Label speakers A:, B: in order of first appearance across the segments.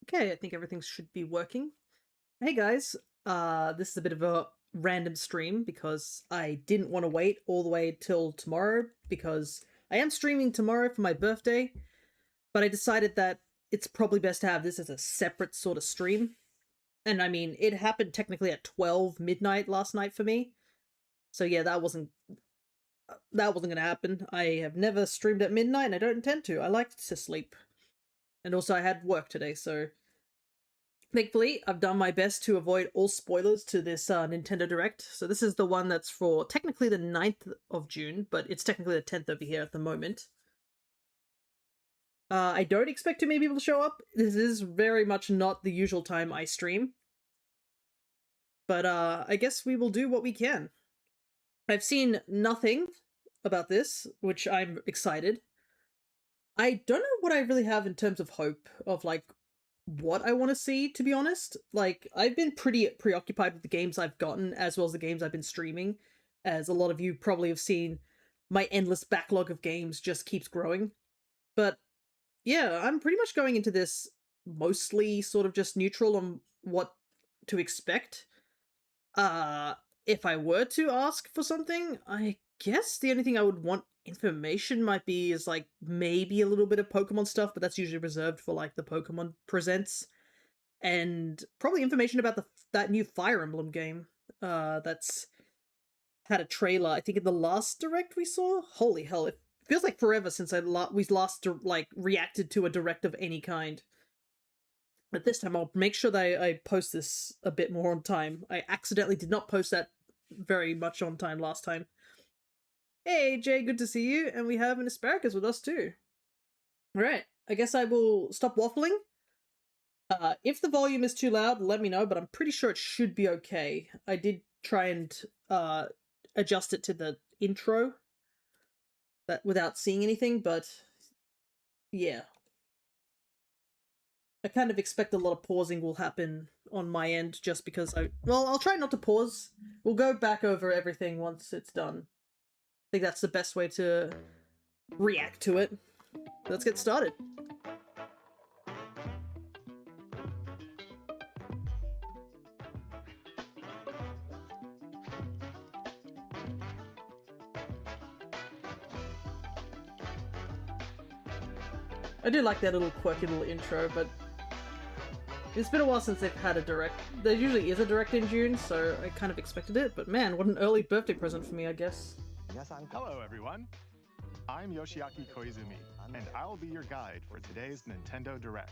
A: Okay, I think everything should be working. Hey guys, this is a bit of a random stream because I didn't want to wait all the way till tomorrow because I am streaming tomorrow for my birthday, but I decided that it's probably best to have this as a separate sort of stream. And I mean, it happened technically at 12 midnight last night for me. So yeah, that wasn't going to happen. I have never streamed at midnight and I don't intend to. I like to sleep. And also I had work today, so thankfully, I've done my best to avoid all spoilers to this Nintendo Direct. So this is the one that's for technically the 9th of June, but it's technically the 10th over here at the moment. I don't expect too many people to show up. This is very much not the usual time I stream. But I guess we will do what we can. I've seen nothing about this, which I'm excited. I don't know what I really have in terms of hope of like what I want to see, to be honest. Like, I've been pretty preoccupied with the games I've gotten as well as the games I've been streaming, as a lot of you probably have seen. My endless backlog of games just keeps growing. But yeah, I'm pretty much going into this mostly sort of just neutral on what to expect. Uh if I were to ask for something, I guess the only thing I would want information might be is like maybe a little bit of Pokemon stuff, but that's usually reserved for like the Pokemon Presents, and probably information about that new Fire Emblem game. That's had a trailer. I think in the last direct we saw. Holy hell! It feels like forever since we last like reacted to a direct of any kind. But this time I'll make sure that I post this a bit more on time. I accidentally did not post that very much on time last time. Hey Jay, good to see you, and we have an asparagus with us too. All right, I guess I will stop waffling. If the volume is too loud, let me know, but I'm pretty sure it should be okay. I did try and adjust it to the intro that without seeing anything, but yeah. I kind of expect a lot of pausing will happen on my end just because I'll try not to pause. We'll go back over everything once it's done. I think that's the best way to react to it. Let's get started. I do like that little quirky little intro, but it's been a while since they've had a direct. There usually is a direct in June, so I kind of expected it, but man, what an early birthday present for me, I guess.
B: Hello, everyone. I'm Yoshiaki Koizumi, and I'll be your guide for today's Nintendo Direct.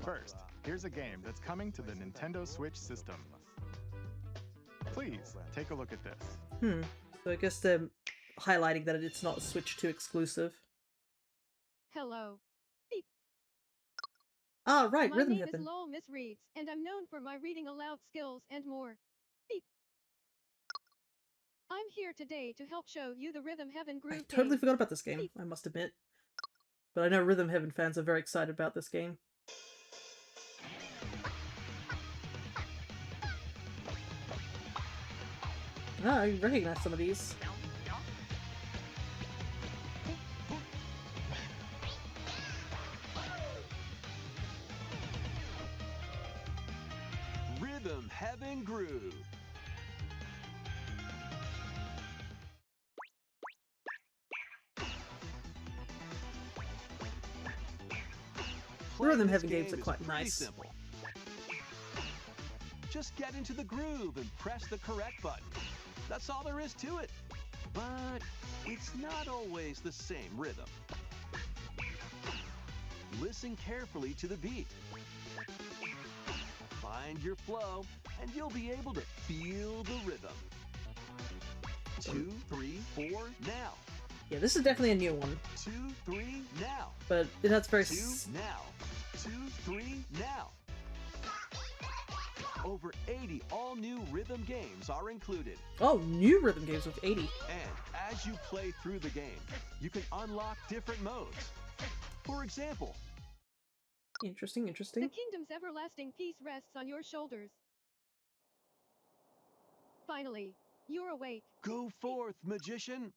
B: First, here's a game that's coming to the Nintendo Switch system. Please, take a look at this.
A: So I guess they're highlighting that it's not Switch 2 exclusive.
C: Hello.
A: Ah, right,
C: My
A: Rhythm
C: name is
A: Heaven.
C: Lowell Miss Reeds, and I'm known for my reading aloud skills and more. Beep. I'm here today to help show you the Rhythm Heaven
A: I
C: Groove
A: totally
C: game.
A: forgot about this game, I must admit. But I know Rhythm Heaven fans are very excited about this game. Ah, I recognize some of these.
D: Rhythm Heaven Groove.
A: Rhythm Heaven games are quite nice.
D: Simple. Just get into the groove and press the correct button. That's all there is to it. But it's not always the same rhythm. Listen carefully to the beat. Find your flow, and you'll be able to feel the rhythm. 2, 3, 4, now.
A: Yeah, this is definitely a new one.
D: 2, 3, now.
A: But it has very
D: 2, now. 2, 3, now. Over 80 all-new rhythm games are included.
A: Oh, new rhythm games with 80.
D: And as you play through the game, you can unlock different modes. For example,
A: Interesting.
C: The kingdom's everlasting peace rests on your shoulders. Finally, you're awake.
D: go forth, magician.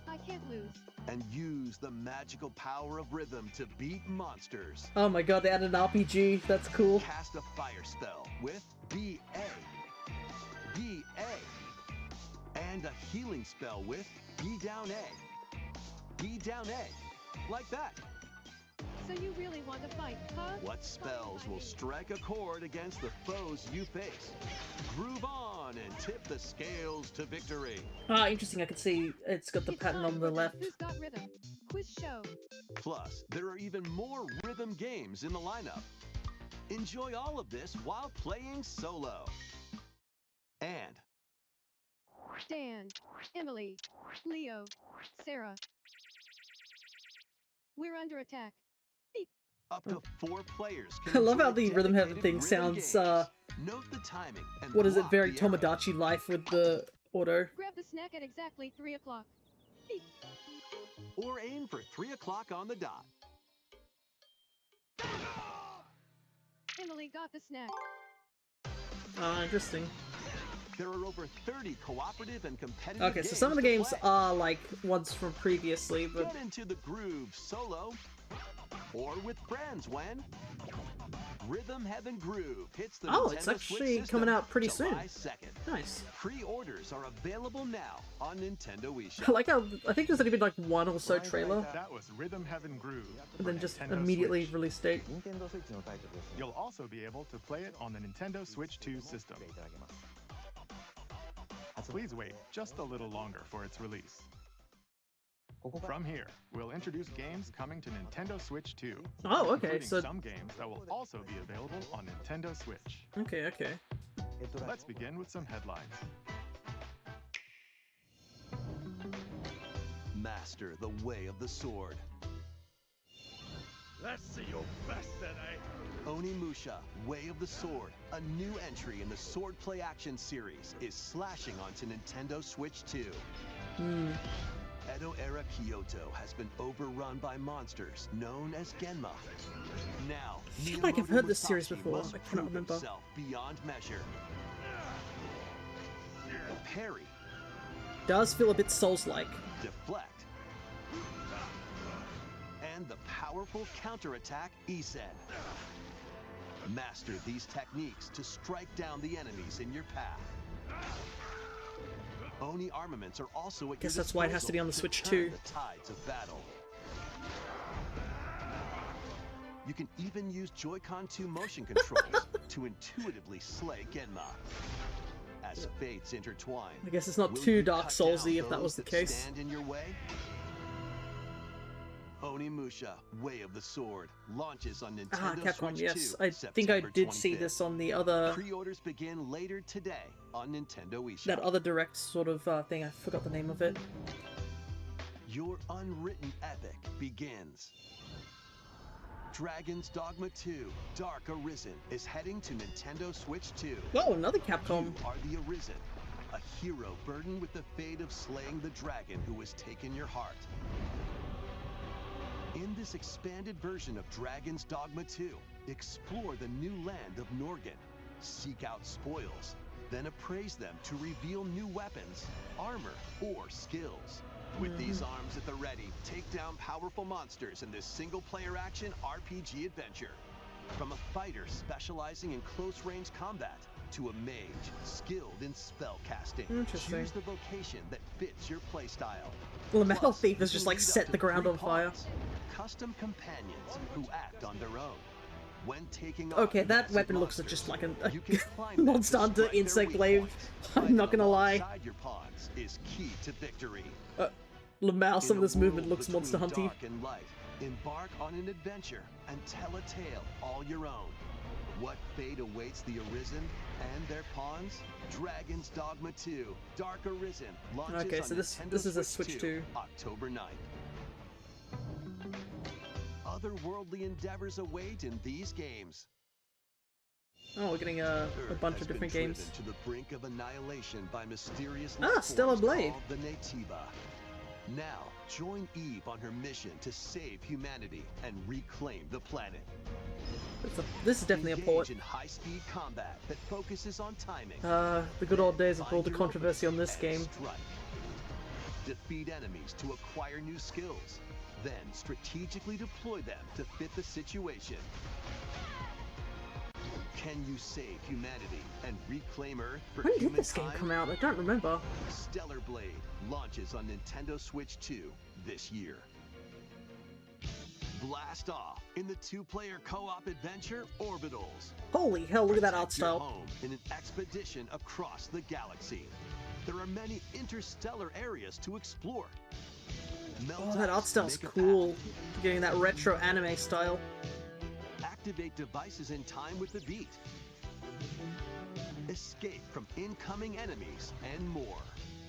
C: I can't lose.
D: And use the magical power of rhythm to beat monsters.
A: Oh my god, they added an RPG. That's cool.
D: Cast a fire spell with BA. BA. And a healing spell with B down A. B down A. Like that.
C: So you really want to fight, huh?
D: What spells will strike a chord against the foes you face? Groove on and tip the scales to victory.
A: Ah, interesting. I can see it's got the
C: It's
A: pattern
C: time
A: on the
C: for
A: left.
C: Who's Got Rhythm? Quiz show.
D: Plus, there are even more rhythm games in the lineup. Enjoy all of this while playing solo. And
C: Dan, Emily, Leo, Sarah. We're under attack.
D: up to 4 players
A: I
D: can
A: love how
D: enjoy
A: the rhythm heaven
D: dedicated
A: thing
D: rhythm
A: sounds,
D: games. Note the timing and
A: what is it,
D: block
A: very
D: the arrow.
A: Tomodachi life with the auto.
C: Grab the snack at exactly 3 o'clock.
D: Or aim for 3 o'clock on the dot.
C: Emily got the snack.
A: Ah, interesting.
D: There are over 30 cooperative and competitive
A: Okay, so some of the
D: to
A: games
D: play.
A: are like ones from previously, but
D: Get into the groove solo or with friends when Rhythm Heaven Groove hits the
A: oh,
D: Nintendo
A: it's
D: Switch
A: actually
D: system
A: coming out pretty soon.
D: July 2nd.
A: Nice.
D: Pre-orders are available now on Nintendo eShop.
A: I like how I think there's only been like one or so trailer,
B: That was Rhythm Heaven Groove.
A: and
B: for
A: then just
B: Nintendo
A: immediately
B: Switch.
A: release date.
B: You'll also be able to play it on the Nintendo Switch 2 system. Please wait just a little longer for its release. From here, we'll introduce games coming to Nintendo Switch 2.
A: Oh, okay,
B: including
A: so
B: some games that will also be available on Nintendo Switch.
A: okay.
B: Let's begin with some headlines.
D: Master the way of the sword.
E: Let's see your best then, eh?
D: Onimusha, Way of the Sword, a new entry in the Sword Play Action series, is slashing onto Nintendo Switch 2.
A: Hmm.
D: Edo-era Kyoto has been overrun by monsters known as Genma. Now,
A: I feel like I've
D: Miyamoto
A: heard this series
D: Musashi
A: before.
D: must
A: I cannot
D: prove
A: remember.
D: himself beyond measure. Parry,
A: Does feel a bit Souls-like.
D: deflect, and the powerful counterattack Isen. Master these techniques to strike down the enemies in your path. Oni armaments are also at
A: Guess
D: your
A: that's why it has to be on the
D: disposal
A: Switch
D: to
A: too.
D: turn the tides of battle. You can even use Joy-Con 2 motion controls to intuitively slay Genma. As fates intertwine,
A: I guess it's not
D: will
A: too
D: you
A: Dark
D: cut
A: Soulsy
D: down
A: if that was the
D: those
A: case.
D: Stand in your way? Onimusha, Way of the Sword, launches on Nintendo
A: Ah, Capcom,
D: Switch
A: yes.
D: 2,
A: I think I
D: September
A: did see
D: 25th.
A: this on the other,
D: Pre-orders begin later today on Nintendo eShop.
A: that other direct sort of thing. I forgot the name of it.
D: Your unwritten epic begins. Dragon's Dogma 2, Dark Arisen, is heading to Nintendo Switch 2.
A: Oh, another Capcom.
D: You are the Arisen, a hero burdened with the fate of slaying the dragon who has taken your heart. In this expanded version of Dragon's Dogma 2, explore the new land of Norgan, seek out spoils, then appraise them to reveal new weapons, armor, or skills. With these arms at the ready, take down powerful monsters in this single-player action RPG adventure. From a fighter specializing in close-range combat to a mage skilled in spell casting,
A: Interesting.
D: choose the vocation that fits your playstyle.
A: Lamel
D: Plus,
A: Thief
D: you
A: has just
D: can
A: like
D: lead up
A: set
D: to
A: the ground
D: 3
A: on fire.
D: pawns, custom companions who act on their own. When taking
A: Okay,
D: on
A: that
D: massive
A: weapon looks
D: monsters,
A: just like a
D: you can climb them to
A: Monster Hunter
D: strike their
A: Insect
D: weak
A: Glaive.
D: points.
A: I'm
D: Fighting
A: not gonna lie.
D: alongside your pawns is key to victory.
A: Lamel, some
D: In
A: of
D: a
A: this movement
D: world
A: looks Monster
D: between
A: Hunty.
D: dark and light, embark on an adventure and tell a tale all your own. What fate awaits the Arisen and their pawns? Dragon's Dogma 2, Dark Arisen, launches
A: Okay,
D: on
A: so this
D: Nintendo
A: is a Switch 2.
D: October 9th. Otherworldly endeavors await in these games.
A: Oh, we're getting a
D: Earth
A: bunch
D: has
A: of
D: been
A: different
D: driven
A: games.
D: to the brink of annihilation by mysterious
A: Ah,
D: life
A: Stellar
D: forms
A: Blade.
D: called the Natiba. Now, join Eve on her mission to save humanity and reclaim the planet.
A: This is definitely a port.
D: Engage in high-speed combat that focuses on timing.
A: The good old days of all
D: Find
A: the
D: your
A: controversy on
D: openings
A: this
D: and
A: game.
D: strike. Defeat enemies to acquire new skills, then strategically deploy them to fit the situation. Can you save humanity and reclaim Earth for
A: When did
D: humankind?
A: this game come out? I don't remember.
D: Stellar Blade launches on Nintendo Switch 2 this year. Blast off in the two-player co-op adventure Orbitals.
A: Holy hell, look at that
D: Protect
A: art
D: your
A: style.
D: home in an expedition across the galaxy. There are many interstellar areas to explore. Melt
A: Oh, that art
D: ice,
A: style's
D: make a
A: cool. Getting that retro anime style.
D: path. Activate devices in time with the beat. Escape from incoming enemies and more.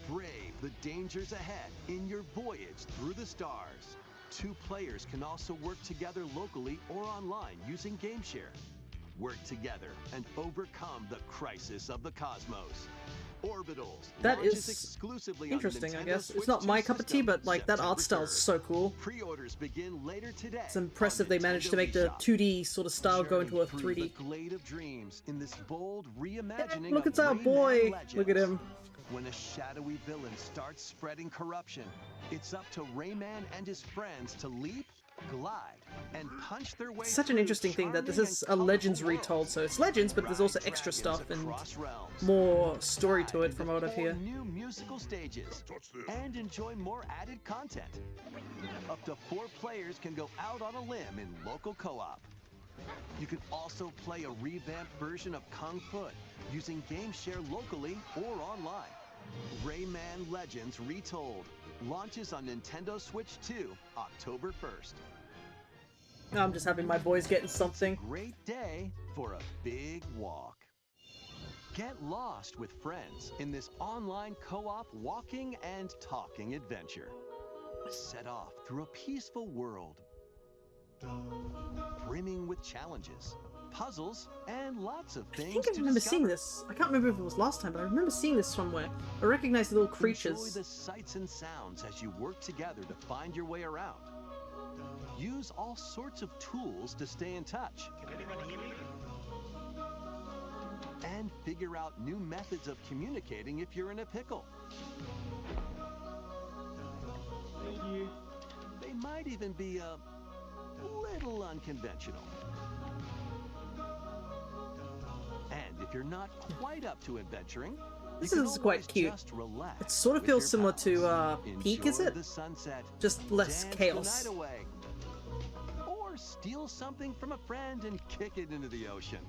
D: Brave the dangers ahead in your voyage through the stars. Two players can also work together locally or online using GameShare. Work together and overcome the crisis of the cosmos. Orbitals.
A: That
D: launches
A: is
D: exclusively on
A: interesting, I
D: Nintendo
A: guess.
D: Switch
A: It's not
D: 2
A: my cup of tea,
D: system,
A: but like that art
D: September
A: style's
D: 3rd.
A: so cool.
D: Pre-orders begin later today.
A: It's impressive
D: on
A: they managed to
D: Nintendo
A: make the
D: eShop.
A: 2D sort of style go into a
D: Journey through
A: 3D.
D: the glade of dreams in this bold reimagining
A: Look,
D: of
A: it's our
D: Rayman
A: boy!
D: Legends.
A: Look at him.
D: When a shadowy villain starts spreading corruption, it's up to Rayman and his friends to leap, glide, and punch their way
A: It's such an
D: through
A: interesting thing that this
D: charming
A: is
D: and
A: a
D: colorful
A: Legends retold,
D: worlds.
A: so it's Legends, but there's also
D: Ride
A: extra
D: dragons
A: stuff and
D: across realms.
A: more story to
D: Dive
A: it from
D: into
A: what I've
D: 4
A: heard.
D: new musical stages and enjoy more added content. Up to 4 players can go out on a limb in local co-op. You can also play a revamped version of Kung Fu using GameShare locally or online. Rayman Legends Retold launches on Nintendo Switch 2 October 1st.
A: I'm just happy my boy's getting something.
D: Great day for a big walk. Get lost with friends in this online co-op walking and talking adventure. Set off through a peaceful world, brimming with challenges, puzzles, and lots of
A: I
D: things
A: think I
D: to
A: remember
D: discover.
A: seeing this. I can't remember if it was last time, but I remember seeing this somewhere. I recognize the little
D: Enjoy
A: creatures.
D: the sights and sounds as you work together to find your way around. Use all sorts of tools to stay in touch.
E: Can anyone hear me?
D: And figure out new methods of communicating if you're in a pickle.
E: Thank you.
D: They might even be a little unconventional. And if you're not quite up to adventuring,
A: This
D: you can
A: is quite
D: always
A: cute.
D: just relax
A: It sort of
D: with
A: feels
D: your
A: similar
D: pals.
A: to Peak, is
D: Enjoy
A: it?
D: the sunset,
A: Just less
D: dance
A: chaos.
D: the night away, or steal something from a friend and kick it into the ocean.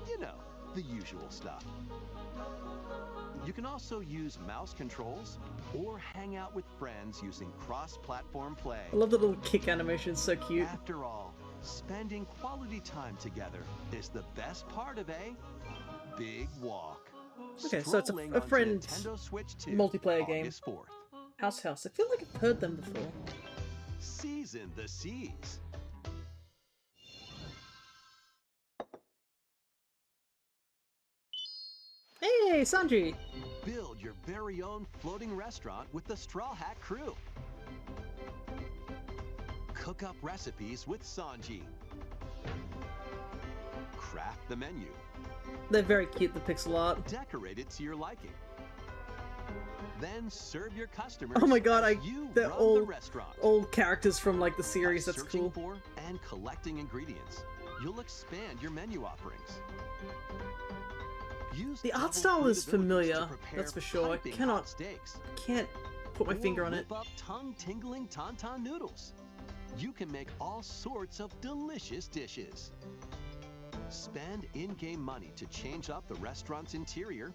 D: You know, the usual stuff. You can also use mouse controls or hang out with friends using cross-platform play.
A: I love the little kick animation, it's so cute.
D: After all, spending quality time together is the best part of a big walk.
A: Okay, so it's
D: Strolling
A: a
D: onto
A: friend
D: Nintendo Switch 2,
A: multiplayer game.
D: August 4th.
A: House. I feel like I've heard them before.
D: Season the seas.
A: Hey, Sanji!
D: Build your very own floating restaurant with the Straw Hat crew. Cook up recipes with Sanji. Craft the menu.
A: They're very cute, the pixel art.
D: Decorate it to your liking. Then serve your customers.
A: Oh my god,
D: as you
A: they're
D: run
A: all
D: the restaurant.
A: old characters from like the series,
D: By
A: that's
D: searching
A: cool.
D: for and collecting ingredients, you'll expand your menu offerings. Use
A: The art
D: double
A: style
D: fruit
A: is
D: abilities to
A: familiar,
D: prepare
A: that's for sure. I
D: piping hot
A: cannot-
D: steaks.
A: Can't put my
D: Or
A: finger on it.
D: whip up tongue-tingling tauntaun noodles. You can make all sorts of delicious dishes. Spend in-game money to change up the restaurant's interior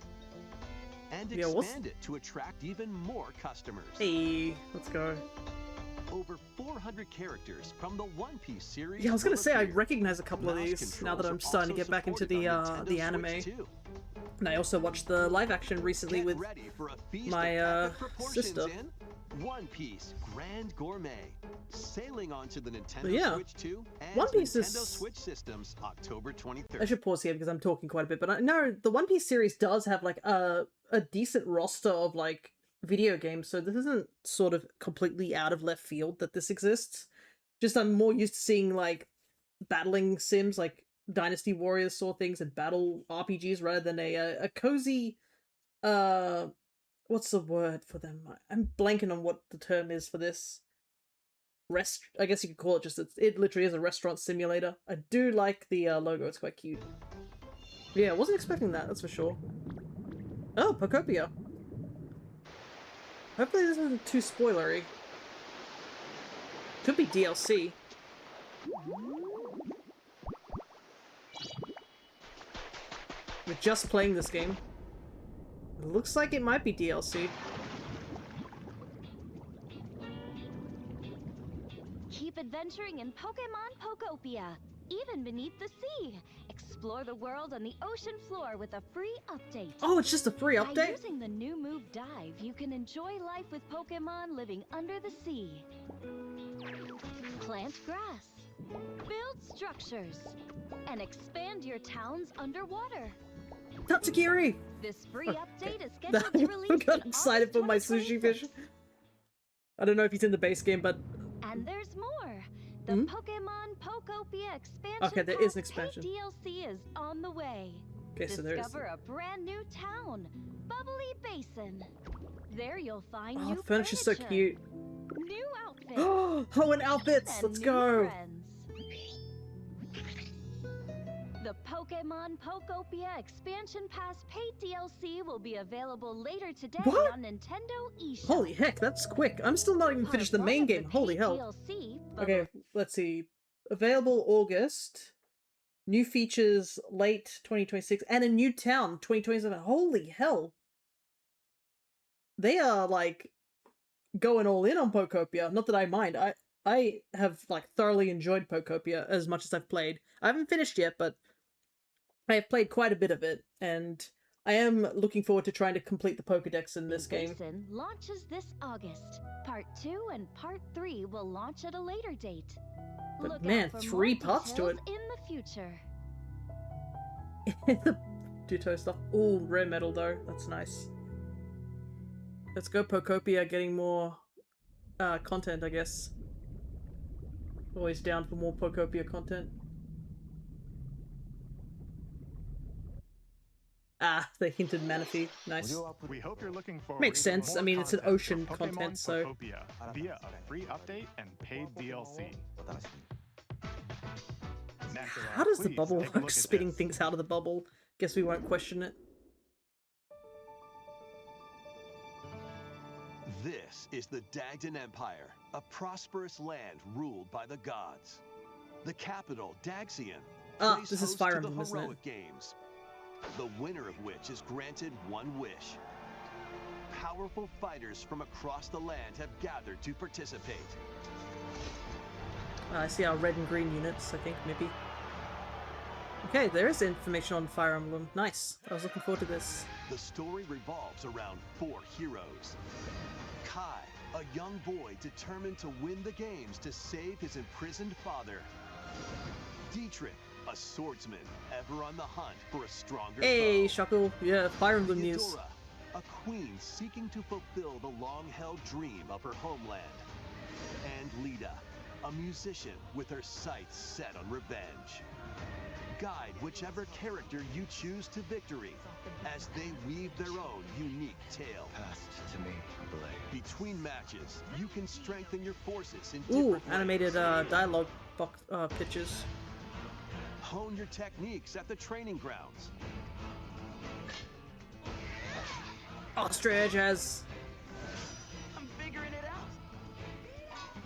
D: and
A: Yeah, what's-
D: expand it to attract even more customers.
A: Hey, let's go.
D: Over 400 characters from the One Piece series.
A: Yeah, I was gonna
D: will
A: say I
D: appear.
A: recognize a couple of
D: Mouse
A: these now that
D: controls
A: I'm
D: are
A: starting to
D: also
A: get back into
D: supported
A: the
D: on Nintendo
A: the
D: Switch
A: anime.
D: too.
A: And I also watched the live action recently
D: Get
A: with
D: ready for a feast
A: my,
D: of epic proportions
A: sister.
D: in One Piece Grand Gourmet, sailing onto the Nintendo
A: But yeah,
D: Switch 2 and
A: One Piece
D: Nintendo
A: is-
D: Switch systems October 23rd.
A: I should pause here because I'm talking quite a bit, but I know the One Piece series does have like a decent roster of like video games, so this isn't sort of completely out of left field that this exists. Just I'm more used to seeing like battling sims like Dynasty Warriors sort of things and battle RPGs rather than a cozy what's the word for them? I'm blanking on what the term is for this. I guess you could call it just, it literally is a restaurant simulator. I do like the logo, it's quite cute. Yeah, I wasn't expecting that, that's for sure. Oh, Pocopia. Hopefully this isn't too spoilery. Could be DLC. We're just playing this game. It looks like it might be DLC.
F: Keep adventuring in Pokemon Pokopia, even beneath the sea. Explore the world on the ocean floor with a free update.
A: Oh, it's just a free
F: By
A: update?
F: using the new move Dive, you can enjoy life with Pokemon living under the sea. Plant grass, build structures, and expand your towns underwater.
A: Tatsukiri!
F: This free update is scheduled to release
A: I got
F: in
A: excited
F: August
A: for my sushi fish.
F: 2026.
A: I don't know if he's in the base game, but...
F: And there's more. The
A: Hmm?
F: Pokemon Pokopia expansion
A: Okay, there is an
F: Pass
A: expansion.
F: paid DLC is on the way.
A: Okay, so there is...
F: Discover a brand new town, Bubbly Basin. There you'll find
A: Oh,
F: new
A: the furniture's so
F: furniture,
A: cute.
F: new outfits,
A: Oh, and outfits!
F: and
A: Let's
F: new
A: go!
F: friends. The Pokemon Pokopia Expansion Pass paid DLC will be available later today
A: What?
F: on Nintendo eShop.
A: Holy heck, that's quick. I'm still not even
F: Part
A: finished the
F: one
A: main
F: of the
A: game. Holy
F: paid
A: hell.
F: DLC,
A: Okay, let's see. Available August. New features late 2026. And a new town 2027. Holy hell. They are, like, going all in on Pokopia. Not that I mind. I have, like, thoroughly enjoyed Pokopia as much as I've played. I haven't finished yet, but I have played quite a bit of it, and I am looking forward to trying to complete the Pokedex in this game.
F: Basin launches this August. Part 2 and Part 3 will launch at a later date.
A: But
F: Look
A: man,
F: out for
A: 3
F: more
A: parts to it.
F: details in the future.
A: The Duto stuff. Ooh, rare metal though. That's nice. Let's go Pokopia, getting more content, I guess. Always down for more Pokopia content. Ah, they hinted Manaphy. Nice.
B: We hope you're looking forward
A: Makes
B: to
A: sense.
B: more
A: I mean, it's an
B: content
A: ocean
B: for
A: content,
B: Pokemon
A: so...
B: Pokopia via a free update and paid DLC. Next,
A: How does the
B: please
A: bubble
B: take a
A: work,
B: look at
A: spitting
B: this.
A: things out of the bubble? Guess we won't question it.
D: This is the Dagdan Empire, a prosperous land ruled by the gods. The capital, Daxian,
A: Ah,
D: plays
A: this is
D: host
A: Fire
D: to the
A: Emblem, isn't it?
D: heroic games, the winner of which is granted one wish. Powerful fighters from across the land have gathered to participate.
A: I see our red and green units, I think, maybe. Okay, there is information on Fire Emblem. Nice. I was looking forward to this.
D: The story revolves around 4 heroes. Kai, a young boy determined to win the games to save his imprisoned father. Dietrich, a swordsman ever on the hunt for a stronger
A: Hey,
D: foe.
A: Shuckle. Yeah, Fire Emblem news.
D: Theodora, a queen seeking to fulfill the long-held dream of her homeland. And Lita, a musician with her sights set on revenge. Guide whichever character you choose to victory as they weave their own unique tale.
G: Passed to me, blade.
D: Between matches, you can strengthen your forces in
A: Ooh,
D: different
A: animated
D: ways.
A: dialogue pitches.
D: Hone your techniques at the training grounds.
A: Ostrich has...
G: I'm figuring it out.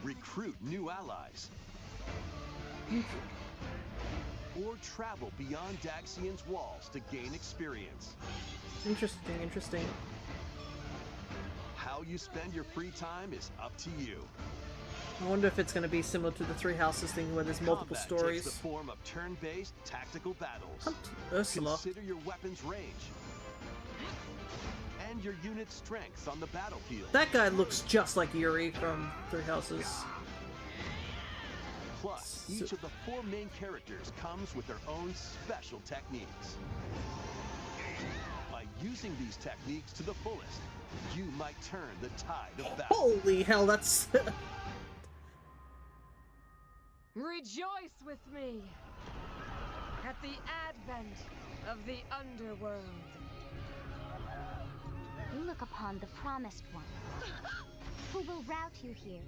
D: Recruit new allies. Or travel beyond Daxian's walls to gain experience.
A: Interesting, interesting.
D: How you spend your free time is up to you.
A: I wonder if it's going to be similar to the Three Houses thing where there's multiple
D: Combat
A: stories.
D: takes the form of turn-based tactical battles.
A: Hunt Ursula.
D: Consider your weapon's range and your unit's strengths on the battlefield.
A: That guy looks just like Yuri from Three Houses.
D: Plus, each of the 4 main characters comes with their own special techniques. By using these techniques to the fullest, you might turn the tide of battle.
A: Holy hell, that's...
H: Rejoice with me at the advent of the underworld.
F: You look upon the promised one, who will route you here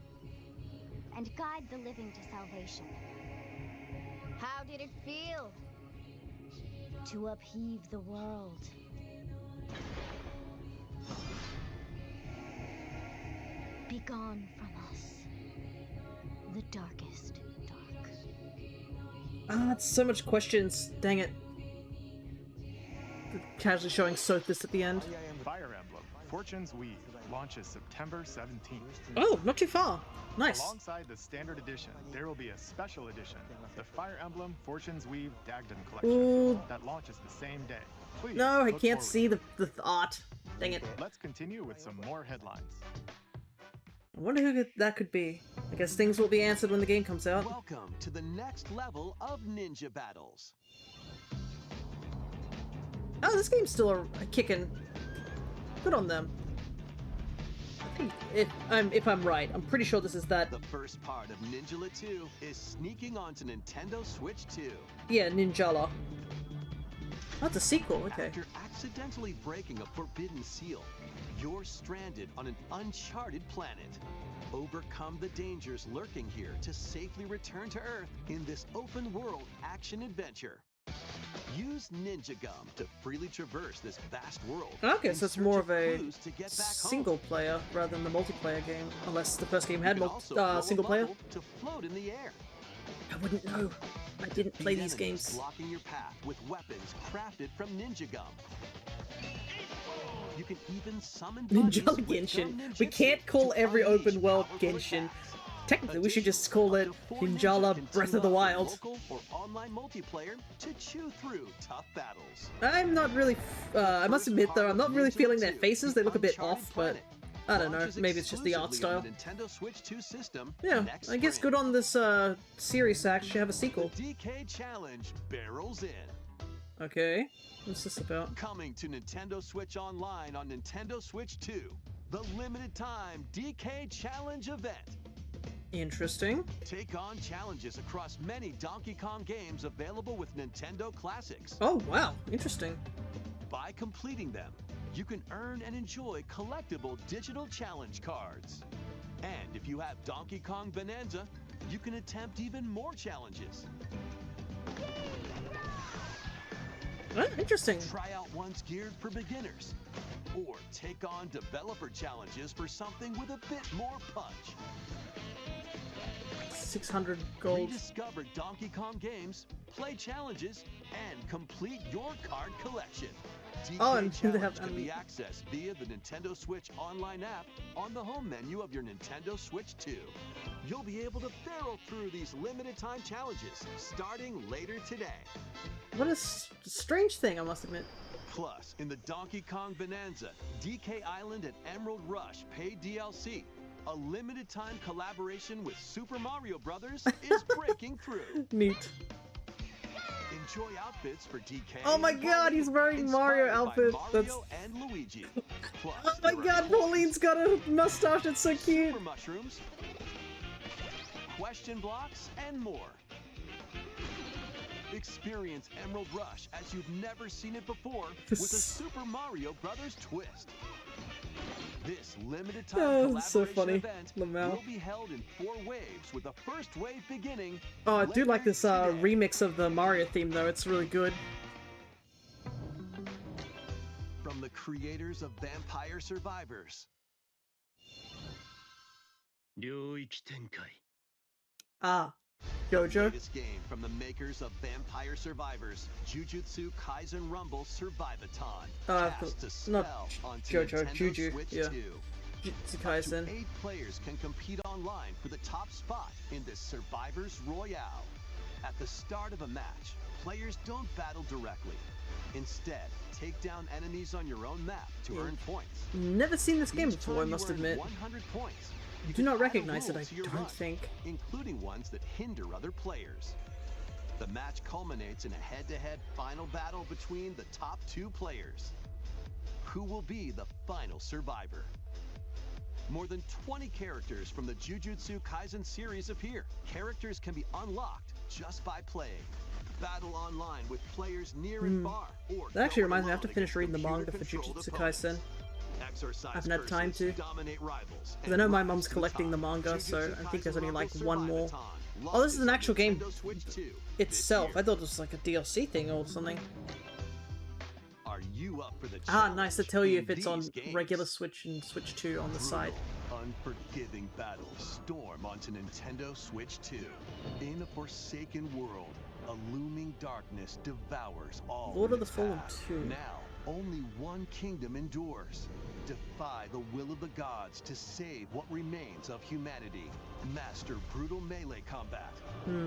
F: and guide the living to salvation. How did it feel to upheave the world? Begone from us, the darkest dark.
A: Ah, it's so much questions. Dang it. Casually showing Sothis at the end.
B: Fire Emblem Fortune's Weave launches September 17th.
A: Oh, not too far. Nice.
B: Alongside the standard edition, there will be a special edition, the Fire Emblem Fortune's Weave Dagden Collection,
A: Ooh.
B: that launches the same day. Please
A: No, I
B: look
A: can't
B: forward.
A: see the art. Dang it.
B: Let's continue with some more headlines.
A: I wonder who that could be. I guess things will be answered when the game comes out.
D: Welcome to the next level of ninja battles.
A: Oh, this game's still a kicking. Good on them. I think if I'm right, I'm pretty sure this is that.
D: The first part of Ninjala 2 is sneaking onto Nintendo Switch 2.
A: Yeah, Ninjala. That's a sequel. Okay.
D: After accidentally breaking a forbidden seal, you're stranded on an uncharted planet. Overcome the dangers lurking here to safely return to Earth in this open world action adventure. Use Ninja Gum to freely traverse this vast world.
A: Okay,
D: in
A: so it's
D: search
A: more of a
D: clues to get back home.
A: single player rather than the multiplayer game. Unless the first game had
D: You can also blow a
A: single player.
D: bubble to float in the air.
A: I wouldn't know. I didn't play
D: Beat
A: these
D: enemies
A: games.
D: blocking your path with weapons crafted from Ninja Gum. You can even summon
A: Ninjala
D: buddies with
A: Genshin.
D: Gum
A: We
D: Ninjutsu
A: can't call
D: to
A: every
D: unleash
A: open world
D: powerful
A: Genshin.
D: attacks.
A: Technically, we should just call it
D: Additionally, up to 4
A: Ninjala
D: ninjas can
A: Breath
D: team
A: of the
D: up with
A: Wild.
D: Local or online multiplayer to chew through tough battles.
A: I'm not really. I must admit though, I'm not really feeling their faces. They look a bit off, but I don't know. Maybe it's just the art style.
D: Nintendo Switch 2 system
A: Yeah,
D: next
A: I guess
D: spring.
A: good on this series to actually have a sequel.
D: The DK Challenge barrels in.
A: Okay, what's this about?
D: Coming to Nintendo Switch Online on Nintendo Switch 2, the limited time DK Challenge event.
A: Interesting.
D: Take on challenges across many Donkey Kong games available with Nintendo Classics.
A: Oh wow, interesting.
D: By completing them, you can earn and enjoy collectible digital challenge cards. And if you have Donkey Kong Bonanza, you can attempt even more challenges.
A: Interesting.
D: Try out ones geared for beginners. Or take on developer challenges for something with a bit more punch.
A: 600 gold.
D: Rediscover Donkey Kong games, play challenges, and complete your card collection. DK
A: Oh, and do they
D: Challenge
A: have
D: can be accessed via the Nintendo Switch Online app on the home menu of your Nintendo Switch 2. You'll be able to barrel through these limited time challenges starting later today.
A: What a strange thing, I must admit.
D: Plus, in the Donkey Kong Bonanza, DK Island and Emerald Rush paid DLC, a limited time collaboration with Super Mario Brothers is breaking through.
A: Neat.
D: Enjoy outfits for DK.
A: Oh my
D: and
A: god, he's wearing
D: Pauline,
A: Mario
D: inspired by
A: outfit.
D: Mario and Luigi. Plus,
A: Oh my
D: there are
A: god, Pauline's got a mustache. It's so cute.
D: super mushrooms, question blocks, and more. Experience Emerald Rush as you've never seen it before with a Super Mario Brothers twist. This limited time
A: Oh,
D: collaboration
A: it's so funny.
D: event
A: Lamau.
D: will be held in 4 waves with the first wave beginning.
A: Oh, I do like
D: later
A: this
D: today.
A: remix of the Mario theme though. It's really good.
D: From the creators of Vampire Survivors.
A: Ah, Jojo.
D: Latest game from the makers of Vampire Survivors, Jujutsu Kaisen Rumble Survivathon. Cast a spell
A: not
D: onto
A: Jojo,
D: Nintendo
A: Juju,
D: Switch
A: yeah.
D: 2.
A: Jujutsu
D: Up to
A: Kaisen.
D: 8 players can compete online for the top spot in this Survivors Royale. At the start of a match, players don't battle directly. Instead, take down enemies on your own map to earn points.
A: Never seen this game
D: Each
A: before, I
D: time you
A: must
D: earn
A: admit.
D: 100 points. You
A: Do
D: can
A: not
D: add a
A: recognize it,
D: rule
A: I
D: to your
A: don't
D: run,
A: think.
D: including ones that hinder other players. The match culminates in a head-to-head final battle between the top 2 players. Who will be the final survivor? More than 20 characters from the Jujutsu Kaisen series appear. Characters can be unlocked just by playing. Battle online with players near and far, or
A: That actually
D: go
A: reminds me, I have
D: alone
A: to finish
D: against
A: reading the manga for
D: computer-controlled
A: Jujutsu
D: opponents.
A: Kaisen.
D: exorcise
A: haven't had time
D: curses,
A: to.
D: dominate rivals,
A: Because I know my
D: and
A: mom's
D: rise to
A: collecting the
D: top.
A: manga, so I
D: Jujutsu
A: think there's
D: Kaisen
A: only like
D: Rumble
A: one more.
D: Survive-a-thon
A: Oh, this is an
D: launches
A: actual
D: on
A: game
D: Nintendo Switch 2
A: itself.
D: this
A: I
D: year.
A: thought it was like a DLC thing or something.
D: Are you up for the
A: Ah, nice to
D: challenge
A: tell you
D: in
A: if it's on
D: these games?
A: regular Switch and Switch 2 on the side.
D: Brutal, unforgiving battles storm onto Nintendo Switch 2. In a forsaken world, a looming darkness devours all
A: Lord
D: in
A: of the
D: its
A: Fallen
D: path.
A: 2.
D: Now, only one kingdom endures. Defy the will of the gods to save what remains of humanity. Master brutal melee combat,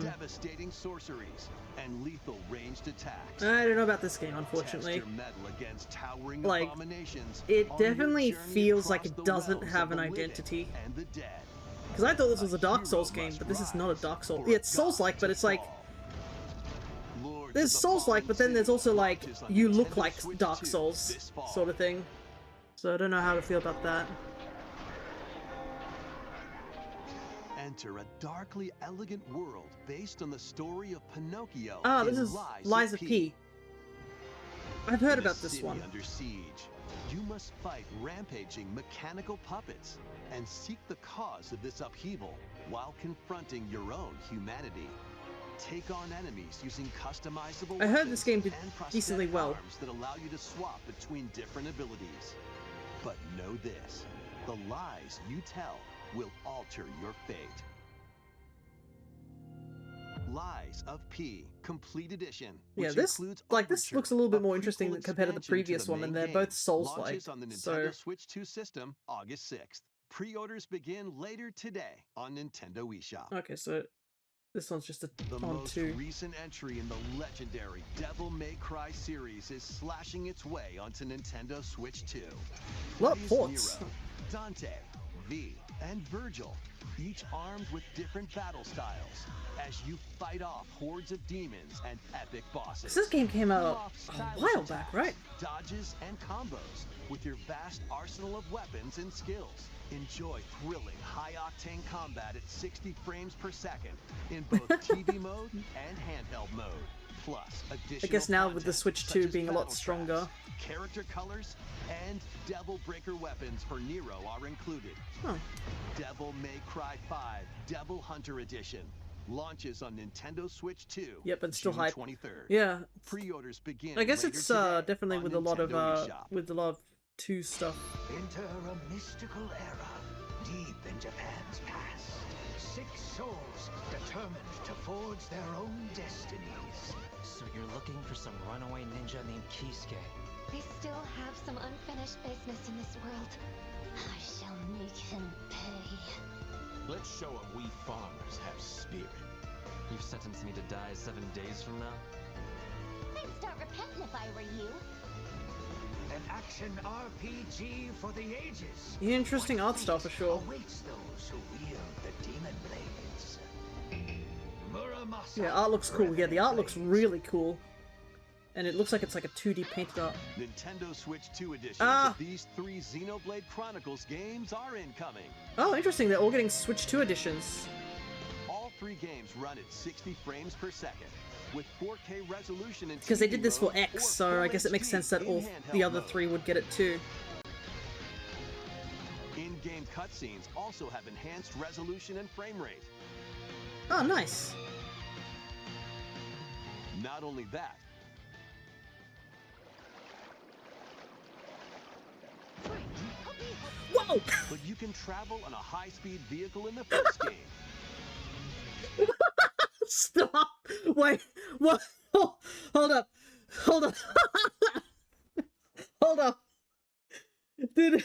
D: devastating sorceries, and lethal ranged attacks.
A: I don't know about this game, unfortunately.
D: Test your mettle against towering
A: Like,
D: abominations
A: it
D: on your
A: definitely
D: journey
A: feels like
D: across
A: it
D: the
A: doesn't
D: realms
A: have
D: of
A: an
D: the living
A: identity.
D: and the dead.
A: Because I thought this was a Dark
D: hero
A: Souls game,
D: must
A: but this is not a
D: rise
A: Dark Souls.
D: for
A: Yeah,
D: a
A: it's Souls-like,
D: god
A: but
D: to
A: it's like...
D: fall. Lords
A: There's
D: of the
A: Souls-like, but then
D: Fallen
A: there's also
D: City
A: like,
D: launches on
A: you look
D: Nintendo
A: like
D: Switch
A: Dark
D: 2
A: Souls
D: this fall.
A: sort of thing. So I don't know how to feel about that.
D: Enter a darkly elegant world based on the story of Pinocchio.
A: Ah, this
D: in
A: is
D: Lies
A: Lies of P. I've heard
D: In a
A: about this
D: city
A: one.
D: under siege, you must fight rampaging mechanical puppets and seek the cause of this upheaval while confronting your own humanity. Take on enemies using customizable
A: I heard this game did
D: weapons and
A: decently
D: prosthetic
A: well.
D: arms that allow you to swap between different abilities. But know this, the lies you tell will alter your fate. Lies of P Complete Edition.
A: Yeah,
D: which
A: this
D: includes
A: like this
D: Overture,
A: looks a little bit more
D: prequel
A: interesting compared to the
D: expansion
A: previous
D: the
A: one, and
D: main
A: they're
D: game.
A: both Souls-like.
D: Launches on the Nintendo
A: So
D: Switch 2 system August 6th. Pre-orders begin later today on Nintendo eShop.
A: okay, so this one's just
D: The
A: on
D: most
A: 2.
D: recent entry in the legendary Devil May Cry series is slashing its way onto Nintendo Switch 2.
A: Lot
D: Play as
A: ports.
D: Nero, Dante, V, and Virgil, each armed with different battle styles, as you fight off hordes of demons and epic bosses.
A: 'Cause this game came
D: Pull
A: out
D: off
A: a
D: stylish
A: while
D: attacks,
A: back, right?
D: Dodges and combos with your vast arsenal of weapons and skills. Enjoy thrilling, high-octane combat at 60 frames per second in both TV mode and handheld mode. Plus, additional
A: I guess now with the
D: content
A: Switch
D: such
A: 2
D: as
A: being a lot
D: battle
A: stronger.
D: tracks, character colors, and Devil Breaker weapons for Nero are included.
A: Huh.
D: Devil May Cry 5 Devil Hunter Edition launches on Nintendo Switch 2.
A: Yep, but still
D: June
A: hype.
D: 23rd.
A: Yeah,
D: Pre-orders begin.
A: I guess
D: later
A: it's
D: today
A: definitely
D: on
A: with a lot of
D: Nintendo eShop.
A: with a lot of 2 stuff.
I: Enter a mystical era deep in Japan's past. 6 souls determined to forge their own destinies.
G: So you're looking for some runaway ninja named Kisuke.
F: They still have some unfinished business in this world. I shall make them pay.
J: Let's show them we farmers have spirit.
G: You've sentenced me to die 7 days from now?
F: I'd start repenting if I were you.
I: An action RPG for the ages.
A: Interesting art style for sure.
I: Awaits those who wield the demon blades. Muramasa
A: Yeah, art looks cool. Yeah, the art looks really cool. And it looks like it's like a 2D painted art.
D: Nintendo Switch 2 editions
A: Ah.
D: of these 3 Xenoblade Chronicles games are incoming.
A: Oh, interesting. They're all getting Switch 2 editions.
D: All 3 games run at 60 frames per second with 4K resolution and
A: Because they
D: TV
A: did this for
D: mode
A: X,
D: or
A: so I
D: Full
A: guess it makes
D: HD
A: sense that
D: in
A: all
D: handheld
A: the other
D: mode.
A: 3 would get it too.
D: In-game cutscenes also have enhanced resolution and frame rate.
A: Oh, nice.
D: Not only that,
A: Whoa!
D: but you can travel on a high-speed vehicle in the first game.
A: Stop! Wait, what? Hold up. Hold up. Hold up. Dude.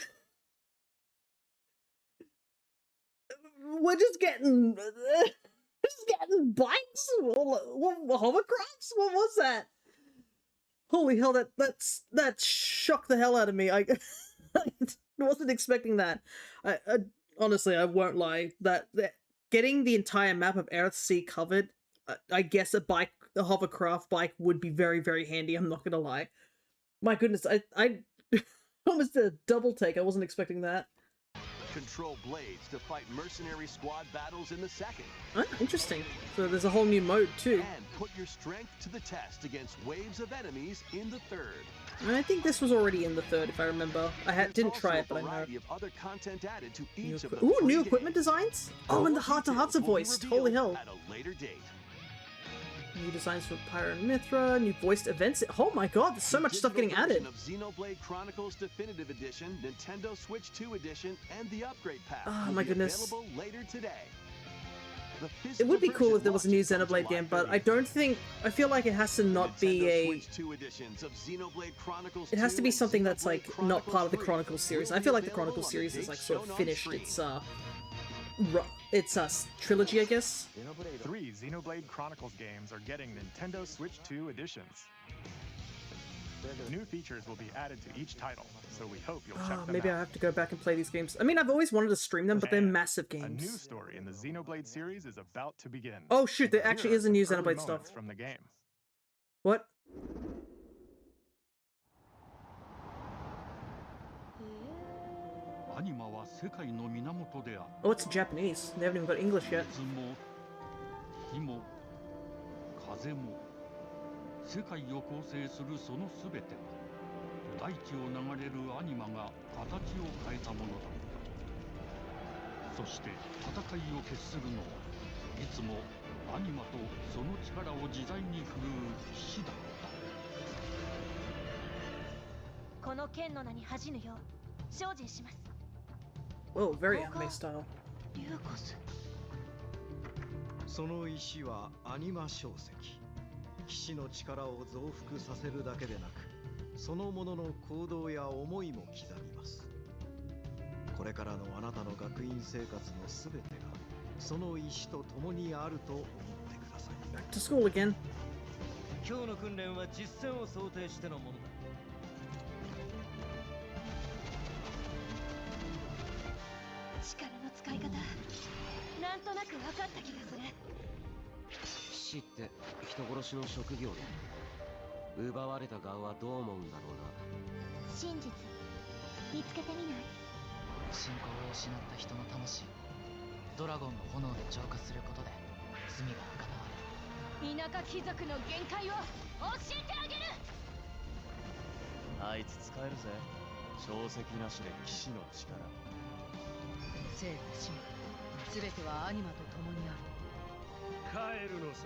A: We're just getting bikes? Hovercrafts? What was that? Holy hell, that shocked the hell out of me. I wasn't expecting that. I honestly, I won't lie. That getting the entire map of Earthsea covered, I guess a hovercraft bike would be very, very handy. I'm not gonna lie. My goodness, I almost did a double take. I wasn't expecting that.
D: Control blades to fight mercenary squad battles in the second.
A: Interesting. So there's a whole new mode too.
D: And put your strength to the test against waves of enemies in the third.
A: And I think this was already in the third, if I remember. Didn't try it, but I know.
D: Of other content added to each of the
A: Ooh, new equipment designs? Oh, and the heart-to-hearts are voiced. Holy hell.
D: At a later date.
A: New designs for Pyra and Mithra, new voiced events. Oh my god, there's so much stuff getting added.
D: Of Xenoblade Chronicles Definitive Edition, Nintendo Switch 2 Edition, and the upgrade pack.
A: Oh my goodness.
D: Available later today.
A: It would be cool if there was a new Xenoblade game, but I don't think... I feel like it has to not be a... It has to be something that's, like, not part of the Chronicles series. I feel like the Chronicles series is, like, sort of finished its trilogy, I guess.
B: 3 Xenoblade Chronicles games are getting Nintendo Switch 2 editions. New features will be added to each title, so we hope you'll check them
A: maybe
B: out.
A: I have to go back and play these games. I mean, I've always wanted to stream them, but they're massive games.
B: A new story in the Xenoblade series is about to begin.
A: Oh shoot, there actually is a new
B: Here are some
A: Xenoblade
B: early
A: stuff.
B: moments from the game.
A: What? Oh, it's Japanese. They haven't even got English yet.
K: 世界を構成するその全ては大地を流れるアニマが形を変えたものだそして戦いを決するのはいつもアニマとその力を自在に振るう騎士だった
L: この剣の名に恥じぬよう精進します
A: Whoa, very anime style.
L: リューコス
M: その石はアニマ小石騎士の力を増幅させるだけでなくそのものの行動や思いも刻みますこれからのあなたの学院生活のすべてがその石と共にあると思ってください
A: Back to school again.
N: 今日の訓練は実戦を想定してのものだ
L: 力の使い方なんとなく分かった気がする
O: 騎士って人殺しの職業で奪われた側はどう思うんだろうな
F: 真実見つけてみない
P: 信仰を失った人の魂ドラゴンの炎で浄化することで罪が贖われ
C: 田舎貴族の限界を教えてあげる
Q: あいつ使えるぜ小石なしで騎士の力
H: 生と死全てはアニマと共にある
N: 帰るのさ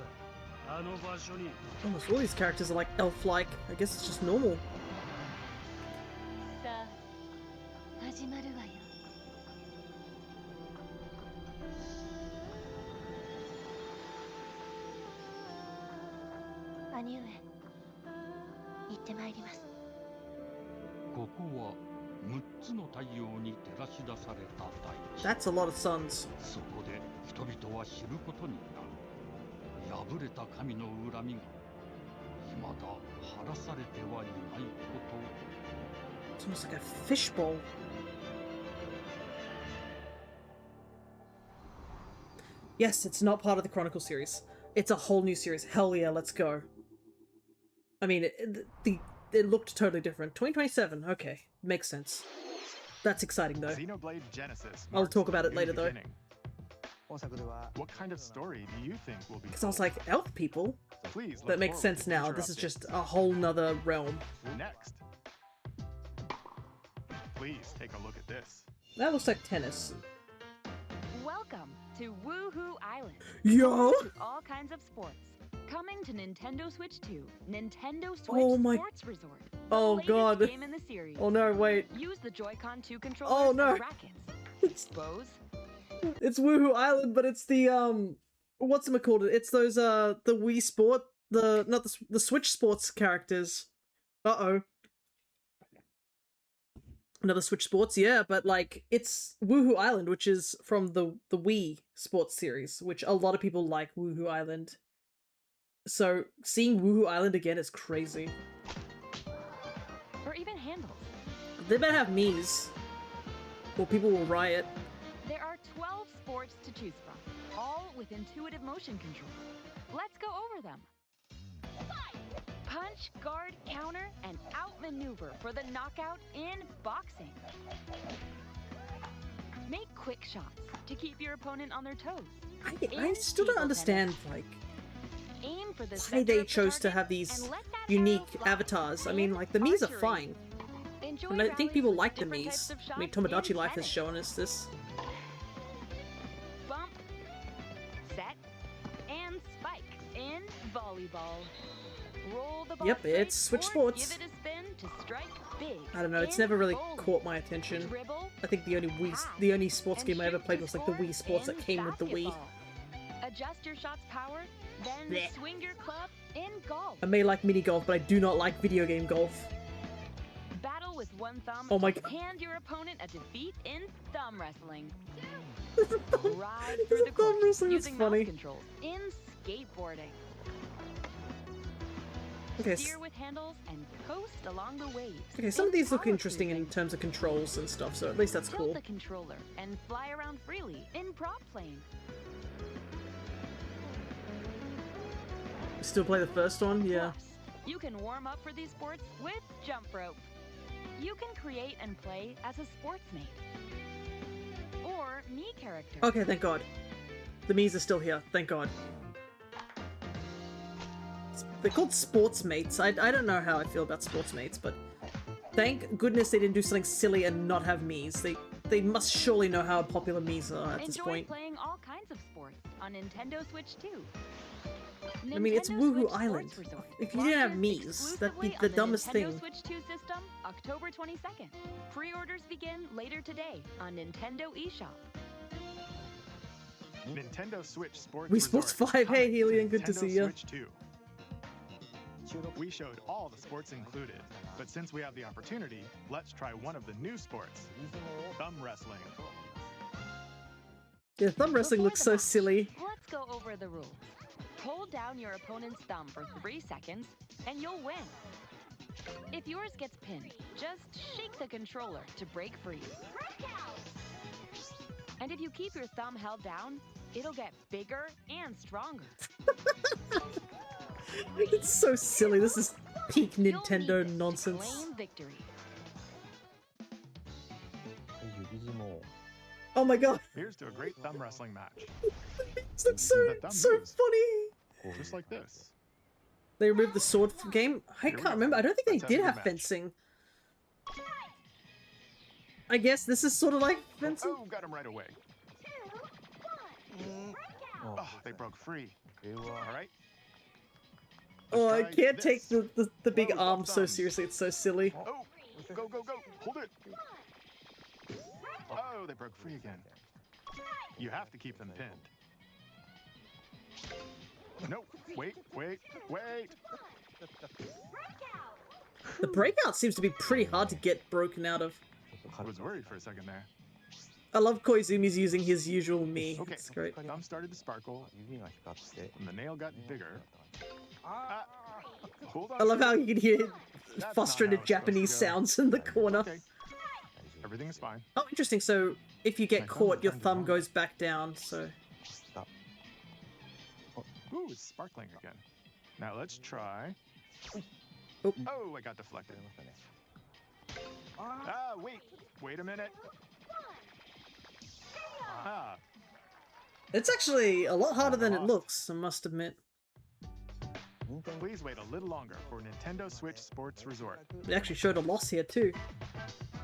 N: あの場所に
A: Almost all these characters are like elf-like. I guess it's just normal.
L: さあ始まるわよ兄上行ってまいります
K: ここは6つの太陽に照らし出された大地
A: That's a lot of suns.
K: そこで人々は知ることになる破れた神の恨みが未だ晴らされてはいないこと
A: It's almost like a fishbowl. Yes, it's not part of the Chronicle series. It's a whole new series. Hell yeah, let's go. I mean, it looked totally different. 2027, okay. Makes sense. That's exciting though.
B: Xenoblade Genesis.
A: I'll talk about it later though.
B: What kind of story do you think will be?
A: Because I was like, elf people?
B: Please
A: that makes sense now. This is just a whole nother realm.
B: Next. Please take a look at this.
A: That looks like tennis.
R: Welcome to Woohoo Island.
A: Yo!
R: All kinds of sports. Coming to Nintendo Switch 2, Nintendo Switch
A: Oh my-
R: Sports Resort.
A: Oh god.
R: Game in the series.
A: Oh no, wait.
R: Use the Joy-Con 2 controllers
A: Oh no.
R: and rackets. Bows.
A: It's Woohoo Island, but it's the whatchamacallit? It's those the Wii Sport, not the Switch Sports characters. Uh-oh. Another Switch Sports, yeah, but like it's Woohoo Island, which is from the Wii Sports series, which a lot of people like Woohoo Island. So seeing Woohoo Island again is crazy.
R: Or even handles.
A: They better have Mii's, or people will riot.
R: There are 12 sports to choose from, all with intuitive motion control. Let's go over them. Punch, guard, counter, and outmaneuver for the knockout in boxing. Make quick shots to keep your opponent on their toes.
A: I still don't understand, like,
R: Aim for the
A: why they chose to have these unique avatars. I mean, like, the Miis are fine. And I think people like the Miis. I mean, Tomodachi Life has shown us this.
R: Bump, set, and spike in volleyball. Roll the ball.
A: Yep, it's Switch Sports.
R: Give it a spin to strike big.
A: I don't know, it's never really caught my attention. I think the only sports game I ever played was like the Wii Sports that came with the Wii.
R: Adjust your shot's power, then swing your club in golf.
A: I may like mini golf, but I do not like video game golf.
R: Battle with one thumb.
A: Oh my god.
R: Hand your opponent a defeat in thumb wrestling. Ride through the
A: thumb
R: court
A: wrestling is
R: using
A: funny.
R: mouse controls in skateboarding.
A: Okay,
R: Steer with handles and coast along the waves.
A: okay, some of these look interesting in terms of controls and stuff, so at least that's
R: Tilt
A: cool.
R: the controller and fly around freely in prop plane.
A: Still play the first one? Yeah.
R: You can warm up for these sports with jump rope. You can create and play as a sports mate or Mii character.
A: Okay, thank god. The Miis are still here, thank god. They're called sports mates. I don't know how I feel about sports mates, but thank goodness they didn't do something silly and not have Miis. They must surely know how popular Miis are at this point.
R: Enjoy playing all kinds of sports on Nintendo Switch 2.
A: I mean, it's
R: Nintendo
A: Woohoo
R: Switch
A: Island.
R: Sports Resort
A: If you didn't have
R: launches
A: Miis, that'd be
R: exclusively
A: the
R: on
A: dumbest
R: Nintendo
A: thing.
R: Switch 2 system, October 22nd. Pre-orders begin later today on Nintendo eShop.
B: Nintendo Switch Sports
A: Wii Sports
B: Resort
A: 5, hey
B: coming to
A: Helian, good to
B: Nintendo
A: see ya.
B: Switch 2. We showed all the sports included, but since we have the opportunity, let's try one of the new sports, thumb wrestling.
A: Yeah, thumb wrestling looks so silly.
R: Let's go over the rules. Hold down your opponent's thumb for 3 seconds, and you'll win. If yours gets pinned, just shake the controller to break free. And if you keep your thumb held down, it'll get bigger and stronger.
A: It's so silly. This is peak Nintendo nonsense.
R: Claim victory.
A: Oh my god.
B: Here's to a great thumb wrestling match.
A: This looks so
B: The thumb
A: so
B: moves.
A: funny.
B: Just like this.
A: They removed the sword game? I
B: Here we
A: can't
B: go.
A: remember. I don't think
B: Let's
A: they
B: have a
A: did
B: good
A: have
B: match.
A: fencing. I guess this is sort of like fencing.
B: Oh, got him right away. Oh, they broke free. All right.
A: Oh, I
B: Let's
A: can't
B: try
A: take
B: this.
A: the big
B: Oh,
A: arm so
B: thumbs.
A: seriously. It's so silly.
B: Oh, go, go, go. Hold it. Oh, they broke free again. You have to keep them pinned. No, wait.
A: The breakout seems to be pretty hard to get broken out of.
B: I was worried for a second there.
A: I love Koizumi's using his usual me.
B: Okay,
A: It's great.
B: thumb started to sparkle, and the nail got bigger. Hold on.
A: I love how you can hear
B: That's not
A: frustrated
B: how it's supposed to
A: Japanese
B: go.
A: sounds in the corner.
B: Okay. Everything is fine.
A: Oh, interesting. So if you get
B: My thumb
A: caught, your
B: turned
A: thumb
B: on.
A: goes back down. So
B: Ooh, it's sparkling again. Now let's try.
A: Oh.
B: Oh, I got deflected. Wait a minute. Ah,
A: it's actually a lot harder than it looks, I must admit.
B: please wait a little longer for Nintendo Switch Sports Resort.
A: It actually showed a loss here too.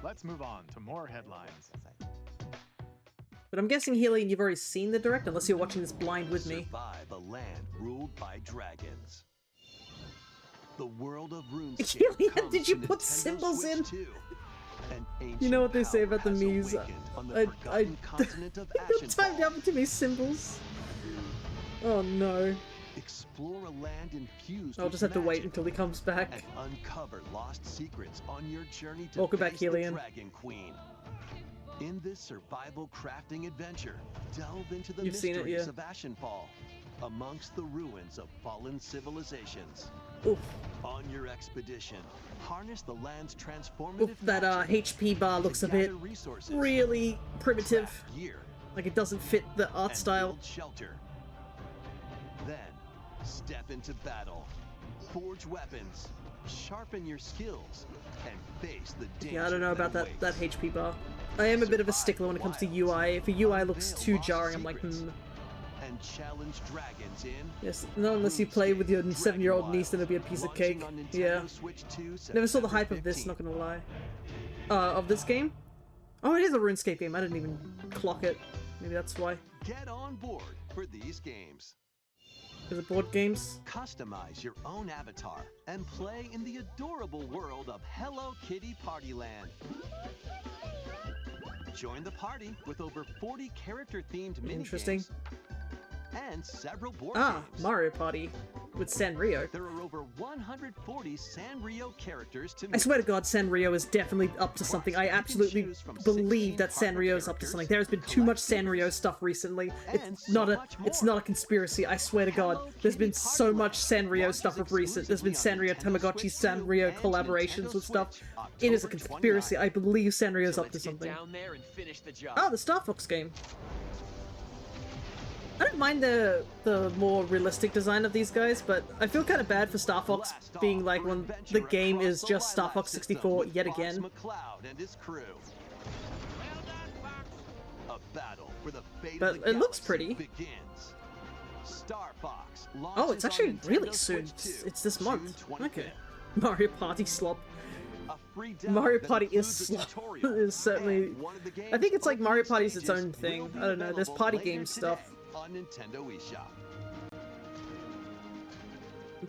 B: Let's move on to more headlines.
A: But I'm guessing, Helian, you've already seen the direct, unless you're watching this blind with me.
D: Survive a land ruled by dragons. The world of RuneScape
A: Helian,
D: comes
A: did you
D: to
A: put
D: Nintendo
A: symbols
D: Switch
A: in?
D: 2. An
A: You know what they
D: ancient
A: say about the
D: power has
A: Miis.
D: awakened on the
A: I
D: forgotten continent of
A: got timed out to me symbols. Oh no.
D: Explore a land infused
A: I'll
D: with
A: just have to wait
D: magic
A: until he comes back.
D: and uncover lost secrets on your journey to
A: Welcome back,
D: face the
A: Helian.
D: Dragon Queen. In this survival crafting adventure, delve into the
A: You've seen it,
D: mysteries
A: yeah.
D: of Ashenfall, amongst the ruins of fallen civilizations.
A: Oof.
D: On your expedition, harness the land's transformative
A: Oof, that
D: magic
A: HP bar looks
D: to
A: a bit
D: gather resources,
A: really primitive.
D: craft gear,
A: Like it doesn't fit the art
D: and
A: style.
D: build shelter. Then, step into battle, forge weapons, sharpen your skills, and face the dangers
A: Yeah, I don't know about that
D: awaits.
A: HP bar. I am a bit of a stickler when it comes to UI. If a UI looks too jarring, I'm like,
D: And challenge dragons in.
A: Yes, not unless you play with your 7-year-old niece, then it'll be a piece of cake. Yeah. Never saw the hype of this, not gonna lie. Of this game? Oh, it is a RuneScape game. I didn't even clock it. Maybe that's why.
D: Get on board for these games.
A: Is it board games?
D: Customize your own avatar and play in the adorable world of Hello Kitty Partyland. Join the party with over 40 character-themed
A: Interesting.
D: minigames and several board
A: Ah,
D: games.
A: Mario Party with Sanrio.
D: There are over 140 Sanrio characters to
A: I
D: meet.
A: swear to God, Sanrio is definitely up to something. I absolutely believe that Sanrio is up to something. There has been too much Sanrio stuff recently. It's not a conspiracy. I swear to God, there's been so much Sanrio stuff of recent. There's been Sanrio Tamagotchi, Sanrio collaborations with stuff. It is a conspiracy. I believe Sanrio's up to something. Oh, the Star Fox game. I don't mind the more realistic design of these guys, but I feel kind of bad for Star Fox being like when the game is just Star Fox 64 yet again. But it looks pretty. Oh, it's actually really soon. It's this month. Okay. Mario Party slop. Mario Party is slop. Is certainly. I think it's like Mario Party's its own thing. I don't know. There's party game stuff.
D: On Nintendo eShop.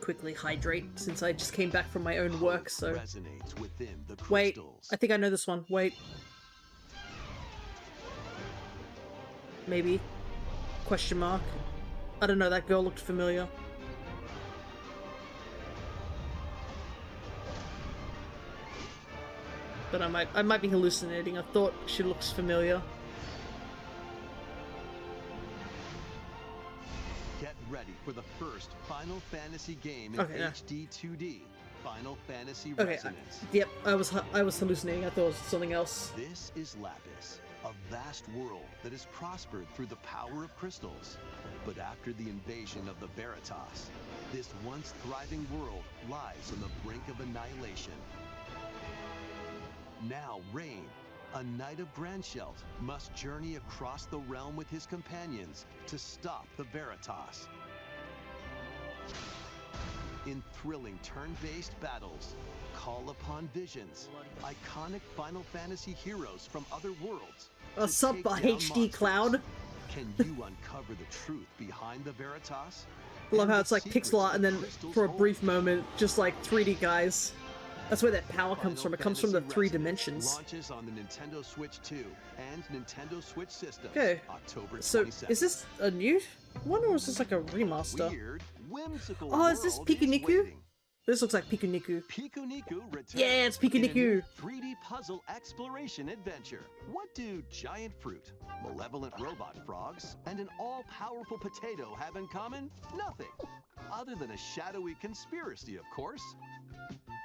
A: Quickly hydrate since I just came back from my own work, so.
D: The
A: Wait, I think I know this one. Wait. Maybe. Question mark. I don't know, that girl looked familiar. But I might be hallucinating. I thought she looks familiar.
D: Get ready for the first Final Fantasy game in HD 2D. Final Fantasy Resonance.
A: Yep, I was hallucinating. I thought it was something else.
D: This is Lapis, a vast world that has prospered through the power of crystals. But after the invasion of the Veritas, this once thriving world lies on the brink of annihilation. Now Rain, a knight of Grandshelt, must journey across the realm with his companions to stop the Veritas. In thrilling turn-based battles, call upon visions, iconic Final Fantasy heroes from other worlds.
A: A sub HD Cloud.
D: Can you uncover the truth behind the Veritas?
A: I love how it's like pixel art and then for a brief moment, just like 3D guys. That's where that power comes from. It comes from the 3 dimensions.
D: Launches on the Nintendo Switch 2 and Nintendo Switch systems.
A: Okay.
D: October 27th.
A: So is this a new one or is this like a remaster?
D: Weird, whimsical
A: oh, is this Pikuniku? This looks like Pikuniku.
D: Pikuniku returns.
A: Yeah, it's Pikuniku.
D: 3D puzzle exploration adventure. What do giant fruit, malevolent robot frogs, and an all-powerful potato have in common? Nothing. Other than a shadowy conspiracy, of course.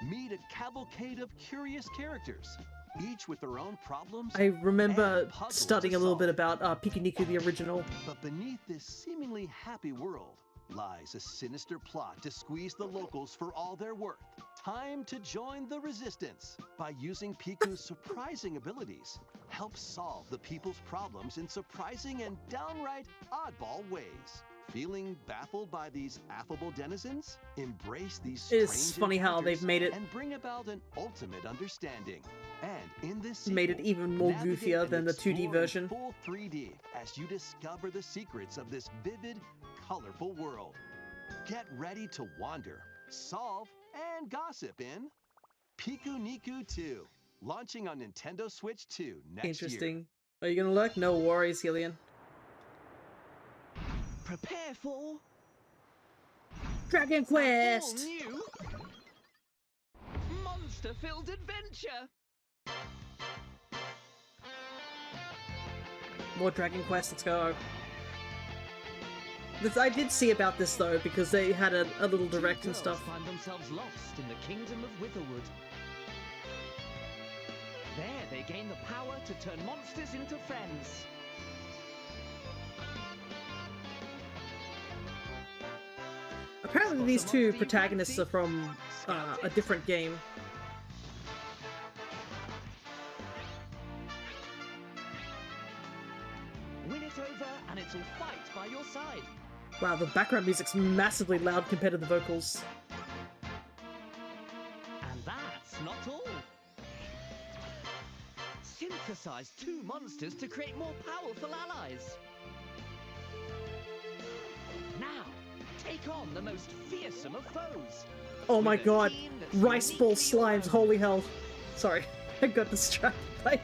D: Meet a cavalcade of curious characters, each with their own problems.
A: I remember studying a little bit about Pikuniku, the original.
D: But beneath this seemingly happy world lies a sinister plot to squeeze the locals for all they're worth. Time to join the resistance by using Piku's surprising abilities. Help solve the people's problems in surprising and downright oddball ways. Feeling baffled by these affable denizens? Embrace these
A: It's funny how they've made it
D: and bring about an ultimate understanding. And in this
A: made it even more goofier than the 2D version.
D: Full 3D as you discover the secrets of this vivid, colorful world. Get ready to wander, solve, and gossip in Pikuniku 2, launching on Nintendo Switch 2 next
A: Interesting.
D: year.
A: Are you gonna lurk? No worries, Helion.
S: Prepare for
A: Dragon Quest!
S: new monster-filled adventure!
A: More Dragon Quest, let's go. I did see about this though, because they had a little direct and stuff.
S: Find themselves lost in the kingdom of Witherwood. There they gain the power to turn monsters into friends.
A: Apparently these two protagonists are from a different game.
S: over and it'll fight by your side.
A: Wow, the background music's massively loud compared to the vocals.
S: And that's not all. Synthesize 2 monsters to create more powerful allies. Now, take on the most fearsome of foes.
A: Oh my god, rice ball slimes, holy hell. Sorry, I got distracted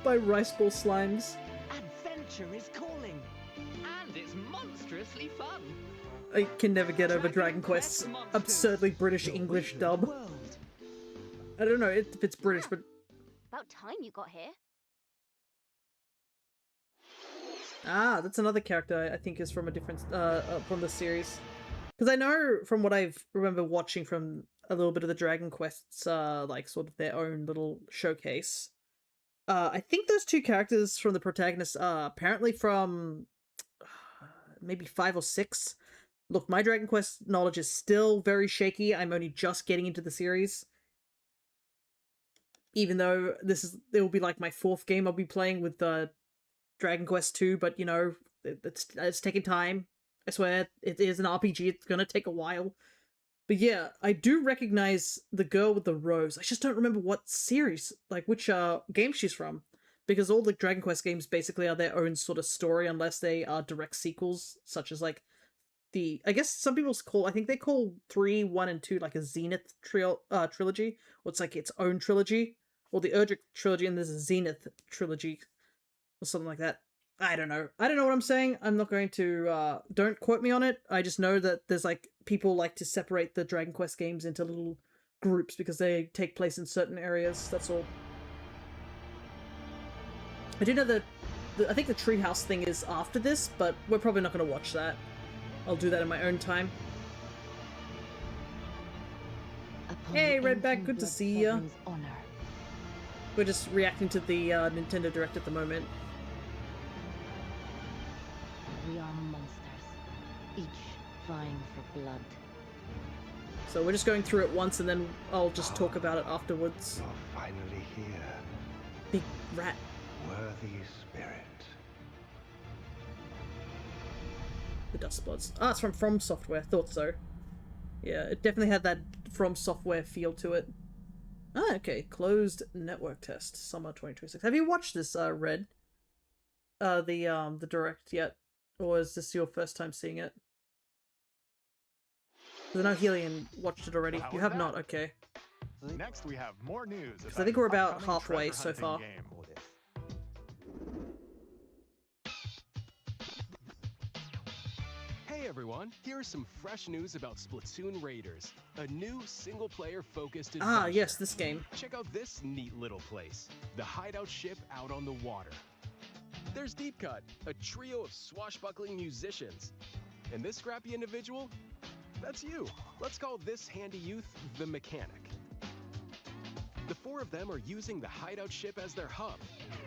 A: by rice ball slimes.
S: Adventure is calling, and it's monstrously fun.
A: I can never get over Dragon Quest's absurdly British English dub. I don't know if it's British, but...
F: About time you got here.
A: Ah, that's another character I think is from a different, from the series. Because I know from what I remember watching from a little bit of the Dragon Quests, like sort of their own little showcase. I think those 2 characters from the protagonist are apparently from maybe 5 or 6. Look, my Dragon Quest knowledge is still very shaky. I'm only just getting into the series. Even though it will be like my 4th game I'll be playing with Dragon Quest 2, but you know, it's taking time. I swear, it is an RPG, it's gonna take a while. But yeah, I do recognize the girl with the rose. I just don't remember what series, like which game she's from. Because all the Dragon Quest games basically are their own sort of story, unless they are direct sequels, such as like I guess some people I think they call 3, 1, and 2 like a Zenith trilogy, or it's like its own trilogy, or the Erdrick trilogy, and there's a Zenith trilogy, or something like that. I don't know what I'm saying. I'm not going to, don't quote me on it. I just know that there's like, people like to separate the Dragon Quest games into little groups because they take place in certain areas, that's all. I do know that, I think the treehouse thing is after this, but we're probably not going to watch that. I'll do that in my own time. Hey, Redback, good to see ya. We're just reacting to the Nintendo Direct at the moment.
L: We are monsters, each vying for blood.
A: So we're just going through it once and then I'll just talk about it afterwards.
T: You're finally here.
A: Big rat.
T: Worthy spirit.
A: The Dust Bloods. Ah, it's from Software. Thought so. Yeah, it definitely had that From Software feel to it. Ah, okay. Closed network test. Summer 2026. Have you watched this, Red? The Direct yet? Or is this your first time seeing it? I know Helion watched it already. You have not, okay.
B: Next, we have more news.
A: Because I think we're about halfway so far.
U: Hey everyone, here's some fresh news about Splatoon Raiders, a new single-player focused adventure.
A: Ah, yes, this game.
U: Check out this neat little place, the hideout ship out on the water. There's Deep Cut, a trio of swashbuckling musicians. And this scrappy individual? That's you. Let's call this handy youth the Mechanic. The 4 of them are using the hideout ship as their hub,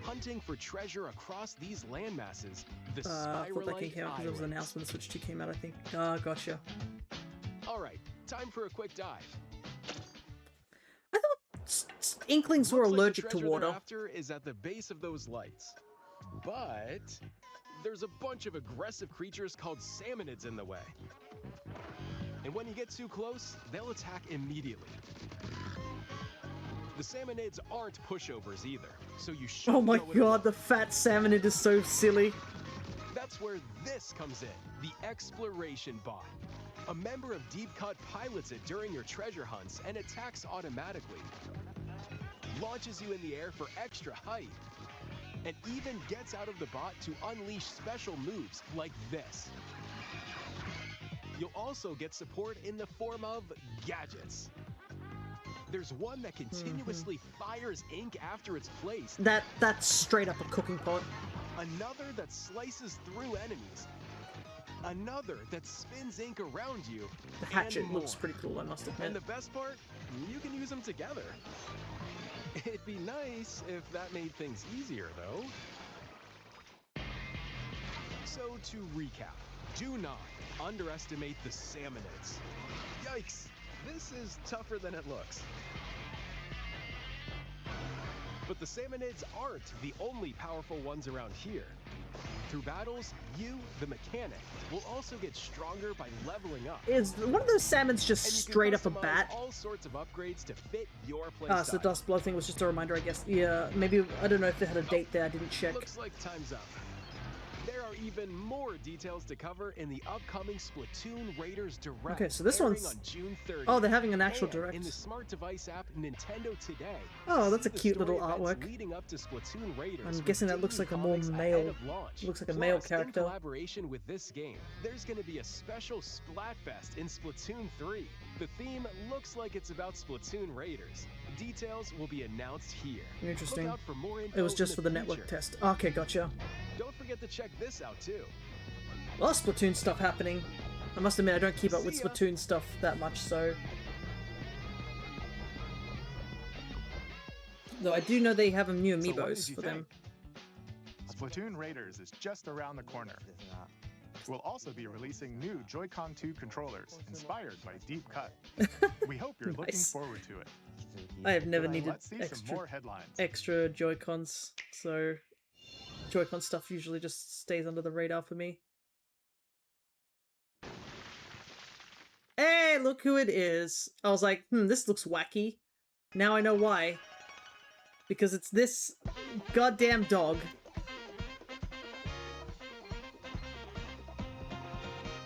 U: hunting for treasure across these landmasses, the
A: I thought that game
U: Spiralite
A: came out because it was an
U: Islands.
A: announcement the Switch 2 came out, I think. Ah, gotcha.
U: Alright, time for a quick dive.
A: Inklings were
U: Looks like the
A: allergic to
U: treasure
A: water.
U: they're after is at the base of those lights. But there's a bunch of aggressive creatures called salmonids in the way. And when you get too close, they'll attack immediately. The salmonids aren't pushovers either, so you should
A: Oh my
U: know it
A: god, the fat salmonid is so silly.
U: That's where this comes in, the exploration bot. A member of Deep Cut pilots it during your treasure hunts and attacks automatically. Launches you in the air for extra height. And even gets out of the bot to unleash special moves like this. You'll also get support in the form of gadgets. There's one that continuously fires ink after it's placed.
A: That's straight up a cooking pot.
U: Another that slices through enemies. Another that spins ink around you.
A: The hatchet
U: and
A: looks
U: more.
A: pretty cool, I must admit.
U: And the best part, you can use them together. It'd be nice if that made things easier, though. So to recap, do not underestimate the salmonids. Yikes, this is tougher than it looks. But the salmonids aren't the only powerful ones around here. Through battles, you, the mechanic, will also get stronger by leveling up.
A: Is one of those salmons just
U: And you can
A: straight up a
U: customize
A: bat?
U: all sorts of upgrades to fit your
A: Ah,
U: playstyle.
A: so the Dust Blood thing was just a reminder, I guess. Yeah, maybe, I don't know if they had a date there, I didn't check.
U: Looks like time's up. There are even more details to cover in the upcoming Splatoon Raiders Direct.
A: Okay, so this
U: airing
A: one's...
U: on June 30th.
A: Oh, they're having an actual
U: And
A: direct.
U: in the smart device app Nintendo Today.
A: Oh, that's
U: See
A: a
U: the
A: cute
U: story
A: little
U: events
A: artwork.
U: leading up to Splatoon Raiders
A: I'm
U: with
A: guessing that
U: daily
A: looks like a more
U: comics ahead
A: male...
U: of launch.
A: Looks like a male
U: Plus,
A: character.
U: in collaboration with this game, there's going to be a special Splatfest in Splatoon 3. The theme looks like it's about Splatoon Raiders. Details will be announced here.
A: Interesting.
U: Look out for more info
A: It was just
U: in
A: for the network
U: future.
A: test. Okay, gotcha.
U: Don't forget to check this out too.
A: A lot of Splatoon stuff happening. I must admit, I don't keep up with
U: See ya.
A: Splatoon stuff that much, so... Though I do know they have new
B: So what did
A: amiibos
B: you
A: for them.
B: think? Splatoon Raiders is just around the corner. We'll also be releasing new Joy-Con 2 controllers inspired by Deep Cut. We hope you're looking
A: Nice.
B: forward to it.
A: I have never needed
B: Let's see some more headlines.
A: extra Joy-Cons, so... Joy-Con stuff usually just stays under the radar for me. Hey, look who it is! I was like, this looks wacky. Now I know why. Because it's this goddamn dog.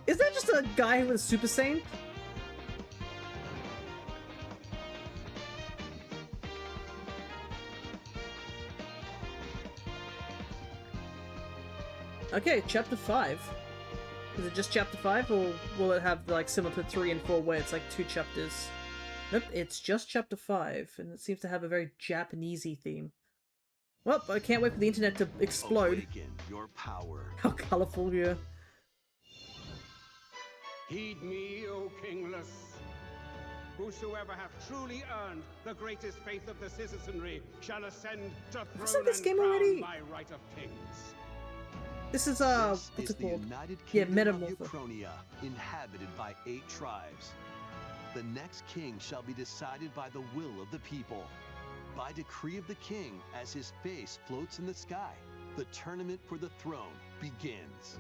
A: Is that just a guy who was Super Saiyan? Okay, chapter 5. Is it just chapter 5, or will it have, like, similar to 3 and 4 where it's, like, 2 chapters? Nope, it's just chapter 5, and it seems to have a very Japanesey theme. Well, I can't wait for the internet to explode.
D: Awaken your power.
A: How colourful you.
E: Heed me, O kingless. Whosoever hath truly earned the greatest faith of the citizenry shall ascend to
A: I've seen
E: throne
A: this
E: and
A: game
E: crown
A: already.
E: by right of kings.
A: This is,
D: This
A: what's
D: is
A: it
D: the
A: called?
D: United
A: Yeah,
D: Kingdom of
A: Metamorpho.
D: Uchronia, inhabited by 8 tribes. The next king shall be decided by the will of the people. By decree of the king, as his face floats in the sky, the tournament for the throne begins.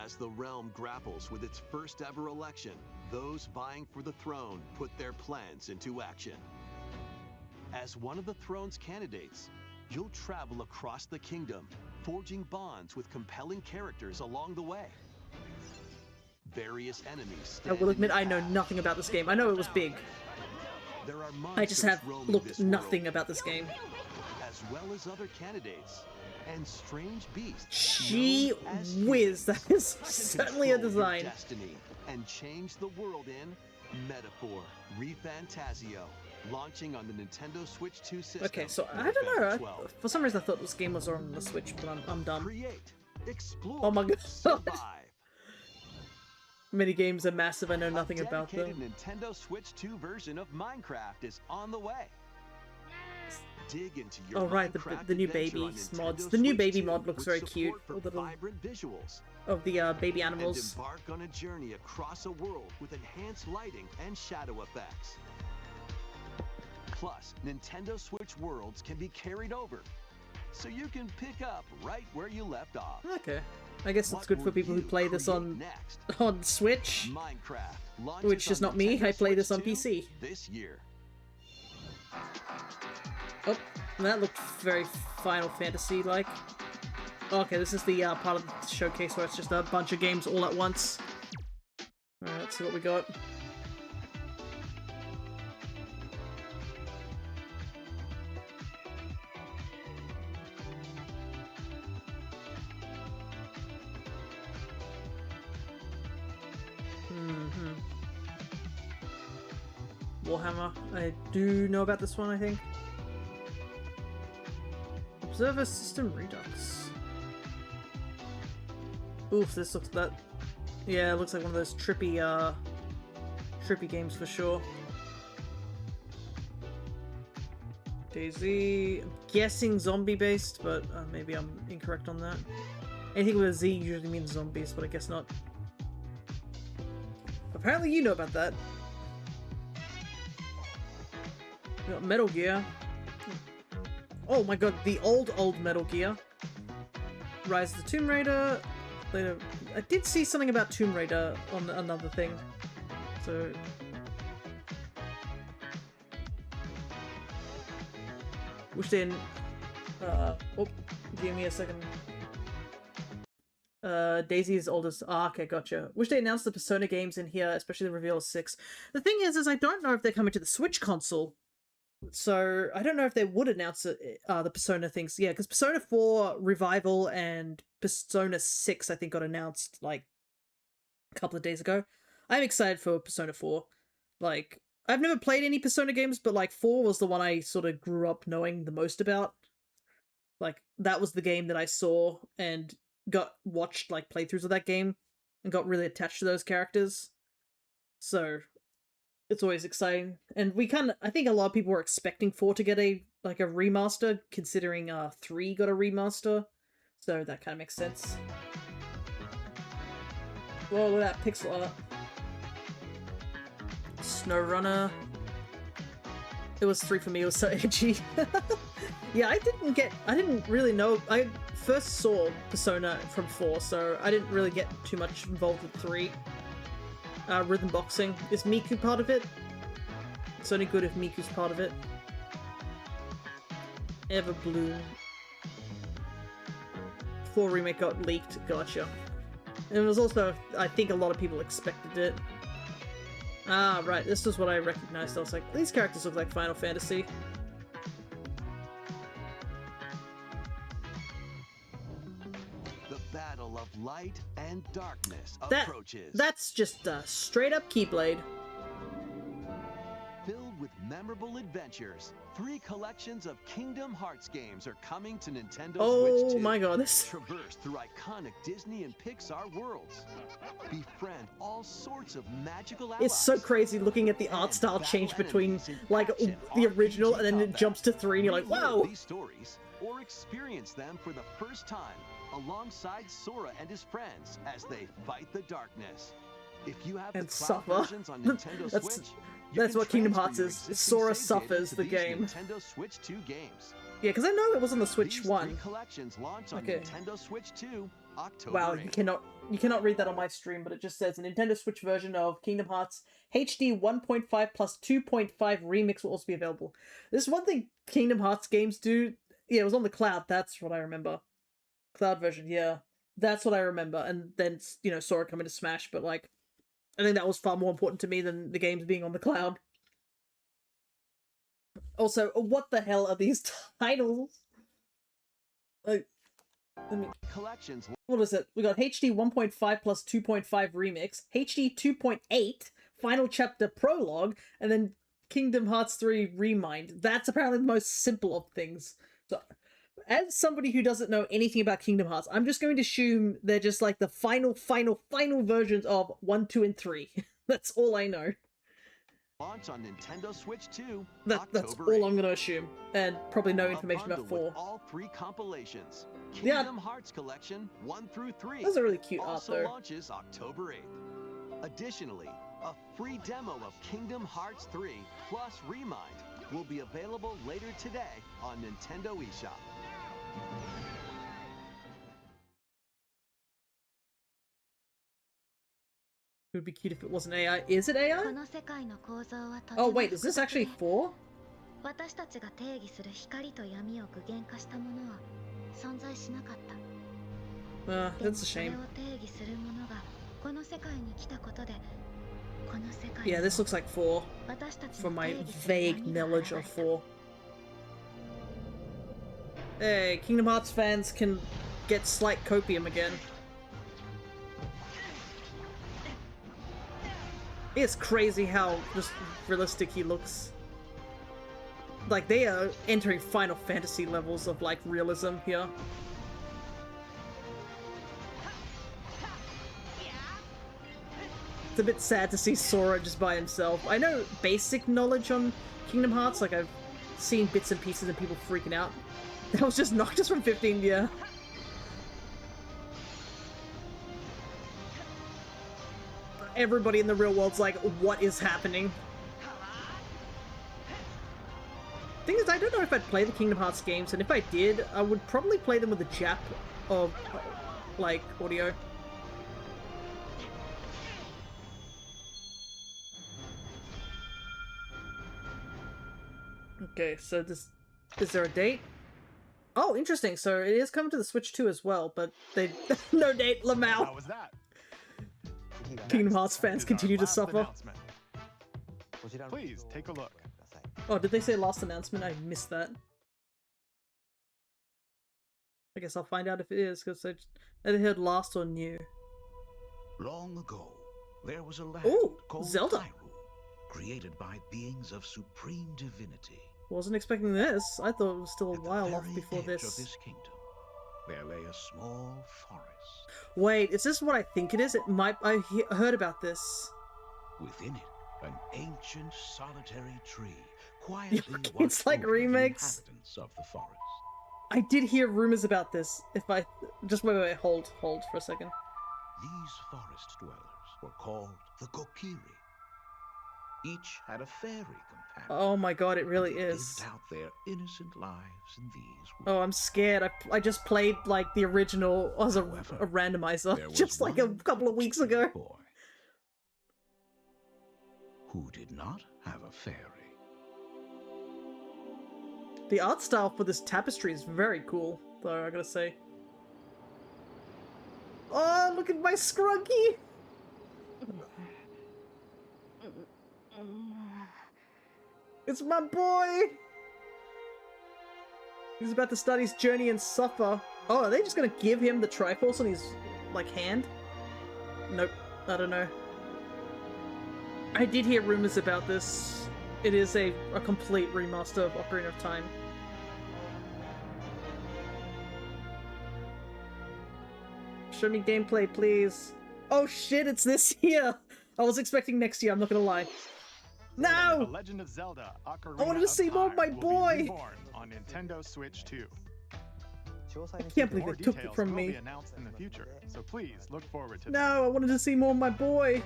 D: As the realm grapples with its first ever election, those vying for the throne put their plans into action. As one of the throne's candidates, you'll travel across the kingdom, forging bonds with compelling characters along the way. Various enemies
A: I will admit I know nothing about this game. I know it was big.
D: There are
A: I just
D: monsters
A: have
D: roaming
A: looked
D: this
A: nothing
D: world,
A: about this game.
D: as well as other candidates and strange beasts.
A: Gee
D: known as
A: whiz, that is
D: humans.
A: certainly a
D: Control your
A: design.
D: Destiny and change the world in Metaphor ReFantazio, launching on the Nintendo Switch 2 system.
A: Okay, so I
D: November
A: don't know.
D: 12th.
A: For some reason I thought this game was on the Switch, but I'm dumb.
D: Create, explore,
A: Oh my god.
D: survive.
A: Mini games are massive, I know nothing about
D: Dedicated
A: them.
D: Nintendo Switch 2 version of Minecraft is on the way. Dig into your
A: Oh right,
D: Minecraft
A: the new
D: adventure on
A: babies
D: Nintendo
A: mods. The new
D: Switch
A: baby
D: 2
A: mod looks
D: with
A: very
D: support
A: cute.
D: for
A: All the little
D: vibrant visuals.
A: of the baby
D: And
A: animals.
D: embark on a journey across a world with enhanced lighting and shadow effects. Plus, Nintendo Switch worlds can be carried over, so you can pick up right where you left off.
A: Okay. I guess it's
D: What
A: good for
D: will
A: people who
D: you
A: play this
D: create
A: on
D: next?
A: on Switch,
D: Minecraft launches
A: which is
D: on
A: not me.
D: Nintendo
A: I play this
D: Switch
A: on
D: 2
A: PC.
D: this year.
A: Oh, that looked very Final Fantasy-like. Okay, this is the part of the showcase where it's just a bunch of games all at once. Alright, let's see what we got. Warhammer. I do know about this one, I think. Observer System Redux. Oof, this looks that. Yeah, it looks like one of those trippy, trippy games for sure. DayZ. I'm guessing zombie-based, but maybe I'm incorrect on that. Anything with a Z usually means zombies, but I guess not. Apparently you know about that. We got Metal Gear. Oh my god, the old Metal Gear. Rise of the Tomb Raider. Later, I did see something about Tomb Raider on another thing. So... Which then... oh, give me a second. Daisy's oldest... Ah, okay, gotcha. Wish they announced the Persona games in here, especially the reveal of 6. The thing is I don't know if they're coming to the Switch console. So, I don't know if they would announce the Persona things. Yeah, because Persona 4 Revival and Persona 6, I think, got announced, like, a couple of days ago. I'm excited for Persona 4. Like, I've never played any Persona games, but, like, 4 was the one I sort of grew up knowing the most about. Like, that was the game that I saw and watched, like, playthroughs of that game and got really attached to those characters. So... it's always exciting. And I think a lot of people were expecting 4 to get a remaster, considering 3 got a remaster. So that kind of makes sense. Whoa, look at that pixel art. SnowRunner. It was 3 for me, it was so edgy. Yeah, I didn't really know. I first saw Persona from 4, so I didn't really get too much involved with 3. Rhythm boxing. Is Miku part of it? It's only good if Miku's part of it. Everbloom. 4 remake got leaked. Gotcha. And it was also, I think a lot of people expected it. Ah, right. This was what I recognized. I was like, these characters look like Final Fantasy.
D: The battle of light and darkness approaches.
A: That's just a straight up Keyblade.
D: Filled with memorable adventures, 3 collections of Kingdom Hearts games are coming to Nintendo Switch 2.
A: Oh my god, this...
D: Traverse through iconic Disney and Pixar worlds. Befriend all sorts of magical allies.
A: It's so crazy looking at the art style change between, like, the original and then it jumps to 3 and you're like, wow!
D: These stories, or experience them for the first time, alongside Sora and his friends as they fight the darkness. If you have the cloud versions on Nintendo Switch,
A: that's what Kingdom Hearts is. Sora suffers the game.
D: Nintendo Switch 2 games.
A: Yeah, because I know it was on the Switch 1.
D: 3 collections launch on Nintendo Switch 2 October
A: Wow,
D: 8th.
A: you cannot read that on my stream, but it just says a Nintendo Switch version of Kingdom Hearts HD 1.5 plus 2.5 remix will also be available. This is one thing Kingdom Hearts games do. Yeah, it was on the cloud. That's what I remember. Cloud version, yeah. That's what I remember. And then, you know, Sora coming to Smash, but, like, I think that was far more important to me than the games being on the cloud. Also, what the hell are these titles? Like,
D: Collections.
A: What is it? We got HD 1.5 plus 2.5 remix, HD 2.8 final chapter prologue, and then Kingdom Hearts 3 Remind. That's apparently the most simple of things. So, as somebody who doesn't know anything about Kingdom Hearts, I'm just going to assume they're just like the final versions of 1, 2, and 3. That's all I know.
D: Launch on Nintendo Switch 2.
A: That's all I'm going to assume, and probably no information about 4.
D: All 3 compilations. Kingdom Hearts Collection 1 through 3.
A: Those are really cute
D: also
A: art, though.
D: Launches October 8th. Additionally, a free demo of Kingdom Hearts 3 plus Remind will be available later today on Nintendo eShop.
A: It would be cute if it wasn't AI. Is it AI? Oh wait, is this actually 4?
F: 私たちが定義する光と闇を具現化したものは存在しなかった。
A: That's a shame.
F: それを定義するものがこの世界に来たことで、この世界
A: Yeah, this looks like 4.
F: 私たち
A: From
F: の
A: my
F: 定義する
A: vague
F: 闇が
A: knowledge of 4. Hey, Kingdom Hearts fans can get slight copium again. It's crazy how just realistic he looks. Like, they are entering Final Fantasy levels of, like, realism here. It's a bit sad to see Sora just by himself. I know basic knowledge on Kingdom Hearts, like I've seen bits and pieces of people freaking out. That was just Noctis from 15, yeah. Everybody in the real world's like, what is happening? Thing is, I don't know if I'd play the Kingdom Hearts games, and if I did, I would probably play them with the Jap of, like, audio. Okay, so is there a date? Oh, interesting. So it is coming to the Switch 2 as well, but they no date, Lamau.
B: How was that?
A: Kingdom Hearts fans continue to suffer.
B: Please take a look.
A: Oh, did they say last announcement? I missed that. I guess I'll find out if it is, because I heard last or new.
J: Long ago, there was a land called
A: Zelda.
J: Hyrule, created by beings of supreme divinity.
A: Wasn't expecting this. I thought it was still a while off before
J: Edge
A: this.
J: of this kingdom, there lay a small forest.
A: Wait, is this what I think it is? It might. I heard about this.
J: Within it, an ancient solitary tree, quietly
A: It's like remakes.
J: inhabitants of the forest.
A: I did hear rumors about this. If I just wait, hold for a second.
J: These forest dwellers were called the Kokiri. Each had a fairy companion.
A: Oh my god, it really
J: They
A: is.
J: lived out their innocent lives in these woods.
A: Oh, I'm scared. I just played like the original as a randomizer just like a couple of weeks ago.
J: Boy who did not have a fairy.
A: The art style for this tapestry is very cool, though, I gotta say. Oh, look at my Scrunky! It's my boy! He's about to start his journey and suffer. Oh, are they just gonna give him the Triforce on his, like, hand? Nope. I don't know. I did hear rumors about this. It is a complete remaster of Ocarina of Time. Show me gameplay, please. Oh shit, it's this year! I was expecting next year, I'm not gonna lie. No!
B: The Legend of Zelda: Ocarina
A: I wanted to see more of my
B: will be
A: boy!
B: reborn on Nintendo Switch 2.
A: I can't believe
B: More
A: they took it
B: details
A: from
B: will
A: me.
B: be announced in the future, so please look forward to them.
A: No, I wanted to see more of my boy!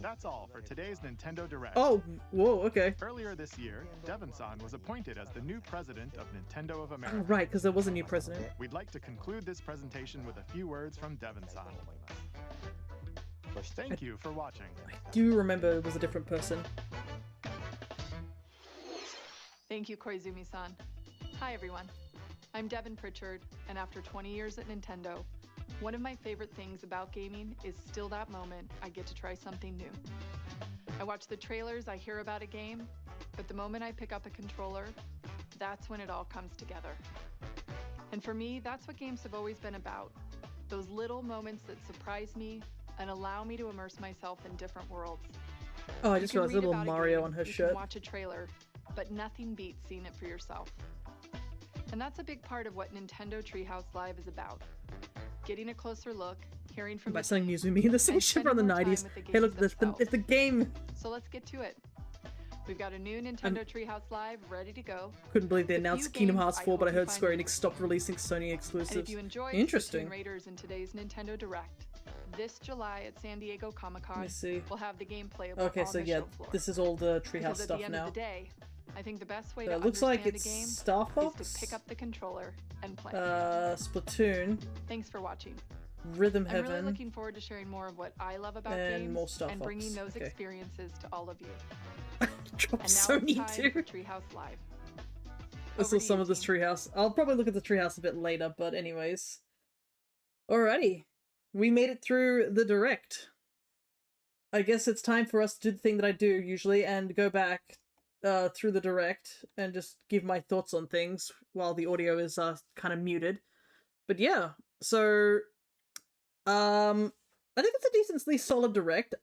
B: That's all for today's Nintendo Direct.
A: Oh, whoa, okay.
B: Earlier this year, Devon-san was appointed as the new president of Nintendo of
A: Oh,
B: America.
A: right, because there was a new president.
B: We'd like to conclude this presentation with a few words from Devon-san. Thank you for watching.
A: Do you remember it was a different person?
V: Thank you, Koizumi-san. Hi, everyone. I'm Devin Pritchard, and after 20 years at Nintendo, one of my favorite things about gaming is still that moment I get to try something new. I watch the trailers, I hear about a game, but the moment I pick up a controller, that's when it all comes together. And for me, that's what games have always been about. Those little moments that surprise me and allow me to immerse myself in different worlds.
A: Oh, I just
V: You can
A: realized
V: read
A: little
V: about a
A: Mario
V: game,
A: on her
V: you
A: shirt.
V: can watch a trailer, but nothing beats seeing it for yourself. And that's a big part of what Nintendo Treehouse Live is about. Getting a closer look, hearing from
A: By
V: the
A: selling
V: team,
A: Mizumi in the same
V: and
A: ship from the
V: spending more
A: 90s.
V: time with the
A: Hey, look,
V: games
A: it's the game.
V: So let's get to it. We've got a new Nintendo Treehouse Live ready to go.
A: Couldn't believe they
V: With a few
A: announced Kingdom
V: games
A: Hearts
V: I
A: 4, but I
V: hope you
A: heard
V: find
A: Square
V: your
A: Enix stopped releasing Sony exclusives.
V: And if you enjoyed
A: Interesting.
V: Splatoon Raiders in today's Nintendo Direct, this July at San Diego Comic-Con,
A: Let me see.
V: we'll have the game playable
A: Okay,
V: on
A: so
V: the
A: yeah,
V: show floor.
A: this is all the
V: Because
A: Treehouse
V: at
A: stuff
V: the end
A: now.
V: of the day, I think the best way
A: So
V: to
A: it looks like
V: understand
A: it's
V: a game
A: Star
V: is
A: Fox,
V: to pick up the controller and play.
A: Splatoon,
V: Thanks for watching.
A: Rhythm
V: I'm really
A: Heaven,
V: looking forward to sharing more of what I love about
A: and
V: games
A: more Star
V: and
A: Fox.
V: bringing those
A: Okay.
V: experiences to all of you.
A: Drop
V: And now
A: Sony
V: it's time
A: too.
V: for Treehouse Live.
A: This
V: Over
A: is
V: to
A: some
V: you,
A: of this Treehouse. I'll probably look at the Treehouse a bit later, but anyways. Alrighty. We made it through the Direct. I guess it's time for us to do the thing that I do usually and go back through the Direct and just give my thoughts on things while the audio is kind of muted. But yeah, so I think it's a decently solid Direct.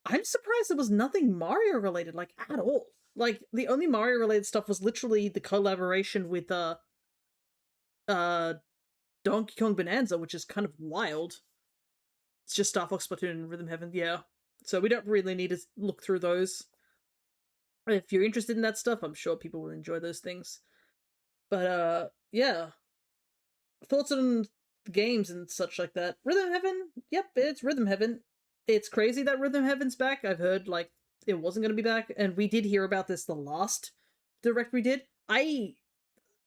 A: I'm surprised there was nothing Mario related, like, at all. Like, the only Mario related stuff was literally the collaboration with Donkey Kong Bonanza, which is kind of wild. It's just Star Fox, Splatoon, and Rhythm Heaven, yeah. So we don't really need to look through those. If you're interested in that stuff, I'm sure people will enjoy those things. But yeah. Thoughts on games and such like that. Rhythm Heaven, yep, it's Rhythm Heaven. It's crazy that Rhythm Heaven's back. I've heard, like, it wasn't going to be back, and we did hear about this the last Direct we did. I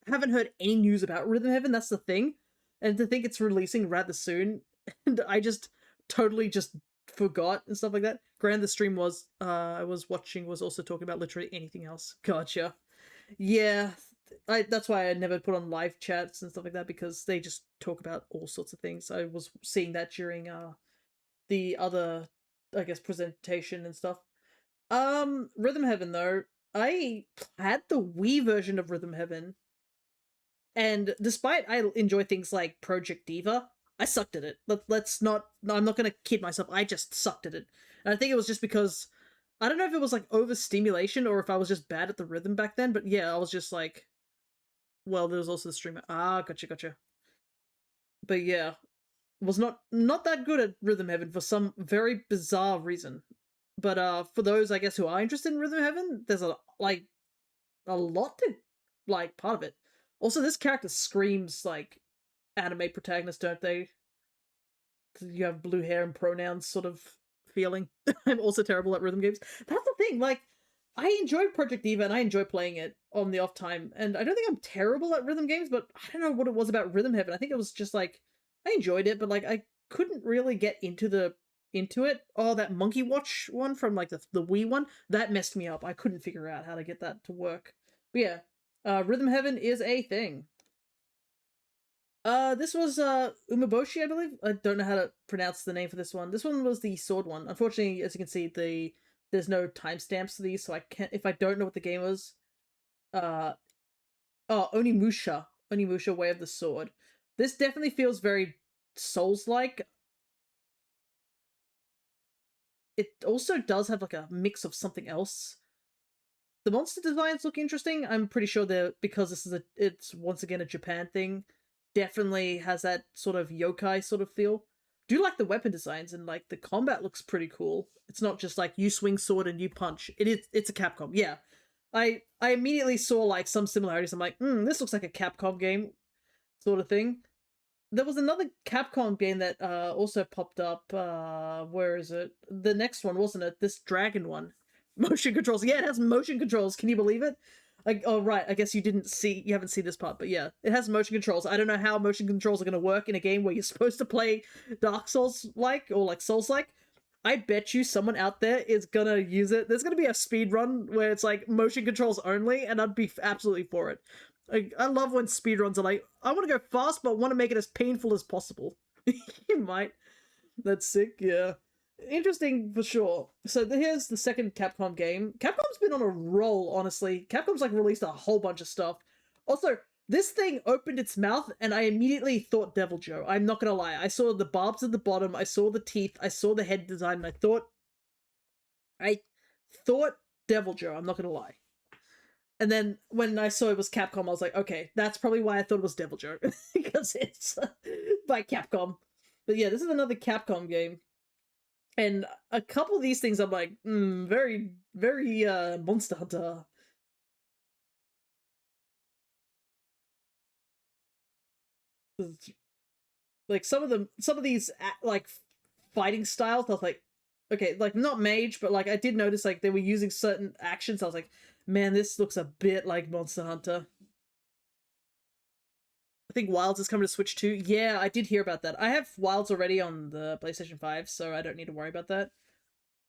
A: haven't heard any news about Rhythm Heaven, that's the thing. And to think it's releasing rather soon, and I just totally just forgot and stuff like that. Granted, the stream was I was watching was also talking about literally anything else. Gotcha. Yeah, that's why I never put on live chats and stuff like that, because they just talk about all sorts of things. I was seeing that during the other, I guess, presentation and stuff. Rhythm Heaven though, I had the Wii version of Rhythm Heaven, and despite I enjoy things like Project Diva, I sucked at it. Let's not. No, I'm not gonna kid myself. I just sucked at it, and I think it was just because I don't know if it was like overstimulation or if I was just bad at the rhythm back then. But yeah, I was just like, well, there was also the streamer. Ah, gotcha. But yeah, was not that good at Rhythm Heaven for some very bizarre reason. But for those I guess who are interested in Rhythm Heaven, there's a lot to like part of it. Also, this character screams like anime protagonist, don't they? You have blue hair and pronouns sort of feeling. I'm also terrible at rhythm games. That's the thing, like, I enjoy Project Diva and I enjoy playing it on the off time, and I don't think I'm terrible at rhythm games, but I don't know what it was about Rhythm Heaven. I think it was just like I enjoyed it, but like I couldn't really get into it. Oh, that Monkey Watch one from like the Wii one, that messed me up. I couldn't figure out how to get that to work. But yeah, Rhythm Heaven is a thing. This was Umeboshi, I believe. I don't know how to pronounce the name for this one. This one was the sword one. Unfortunately, as you can see, there's no timestamps for these, so I can't. If I don't know what the game was, uh, oh, Onimusha, Way of the Sword. This definitely feels very Souls-like. It also does have like a mix of something else. The monster designs look interesting. I'm pretty sure they're, because this is it's once again a Japan thing, definitely has that sort of yokai sort of feel. Do like the weapon designs, and like the combat looks pretty cool. It's not just like you swing sword and you punch. It's a Capcom. Yeah. I immediately saw like some similarities. I'm like, this looks like a Capcom game sort of thing. There was another Capcom game that also popped up. Where is it? The next one, wasn't it? This dragon one. Motion controls. Yeah, it has motion controls. Can you believe it? Like, oh right, I guess you haven't seen this part, but yeah, it has motion controls. I don't know how motion controls are going to work in a game where you're supposed to play Dark Souls like, or like Souls like. I bet you someone out there is gonna use it. There's gonna be a speed run where it's like motion controls only, and I'd be absolutely for it. I love when speedruns are like, I want to go fast, but want to make it as painful as possible. You might. That's sick, yeah. Interesting for sure. So here's the second Capcom game. Capcom's been on a roll, honestly. Capcom's like released a whole bunch of stuff. Also, this thing opened its mouth and I immediately thought Devil Joe. I'm not gonna lie. I saw the barbs at the bottom, I saw the teeth, I saw the head design, and I thought Devil Joe, I'm not gonna lie. And then when I saw it was Capcom, I was like, okay, that's probably why I thought it was Devil Joe. Because it's by Capcom. But yeah, this is another Capcom game. And a couple of these things I'm like, very, very Monster Hunter. Like some of these like fighting styles, I was like, okay, like not mage, but like I did notice like they were using certain actions. I was like, man, this looks a bit like Monster Hunter. I think Wilds is coming to Switch too. Yeah, I did hear about that. I have Wilds already on the PlayStation 5, so I don't need to worry about that.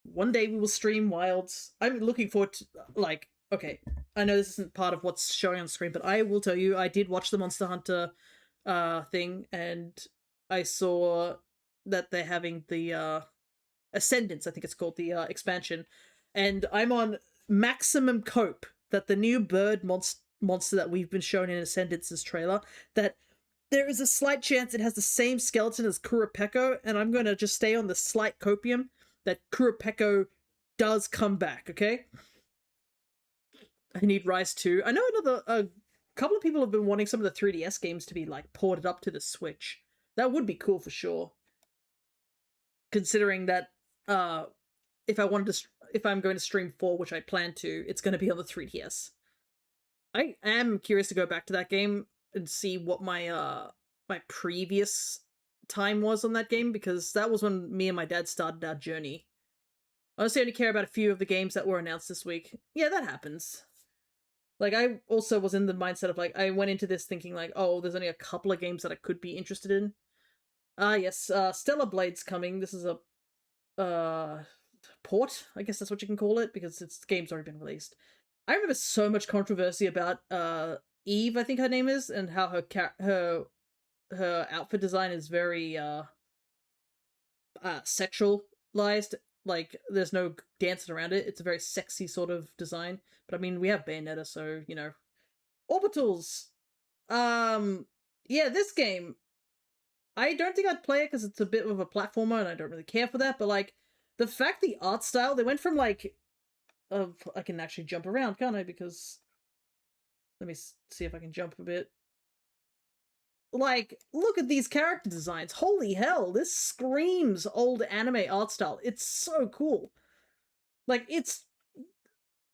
A: One day we will stream Wilds. I'm looking forward to, like, okay, I know this isn't part of what's showing on screen, but I will tell you, I did watch the Monster Hunter thing, and I saw that they're having the Ascendance, I think it's called, the expansion, and I'm on maximum cope that the new bird monster that we've been shown in Ascendance's trailer, that there is a slight chance it has the same skeleton as Kurapeko, and I'm going to just stay on the slight copium that Kurapeko does come back, okay? I need Rise 2. I know a couple of people have been wanting some of the 3DS games to be like ported up to the Switch. That would be cool for sure. Considering that if I'm going to stream 4, which I plan to, it's going to be on the 3DS. I am curious to go back to that game and see what my my previous time was on that game, because that was when me and my dad started our journey. I honestly only care about a few of the games that were announced this week. Yeah, that happens. Like, I also was in the mindset of, like, I went into this thinking, like, oh, there's only a couple of games that I could be interested in. Yes, Stellar Blade's coming. This is a, port, I guess that's what you can call it, because the game's already been released. I remember so much controversy about, Eve, I think her name is, and how her outfit design is very, sexualized. Like, there's no dancing around it. It's a very sexy sort of design. But I mean, we have Bayonetta, so, you know. Orbitals! Yeah, this game, I don't think I'd play it because it's a bit of a platformer and I don't really care for that, but, like, the fact the art style, they went from, like, I can actually jump around, can't I? Because, let me see if I can jump a bit. Like, look at these character designs. Holy hell, this screams old anime art style. It's so cool. Like, it's,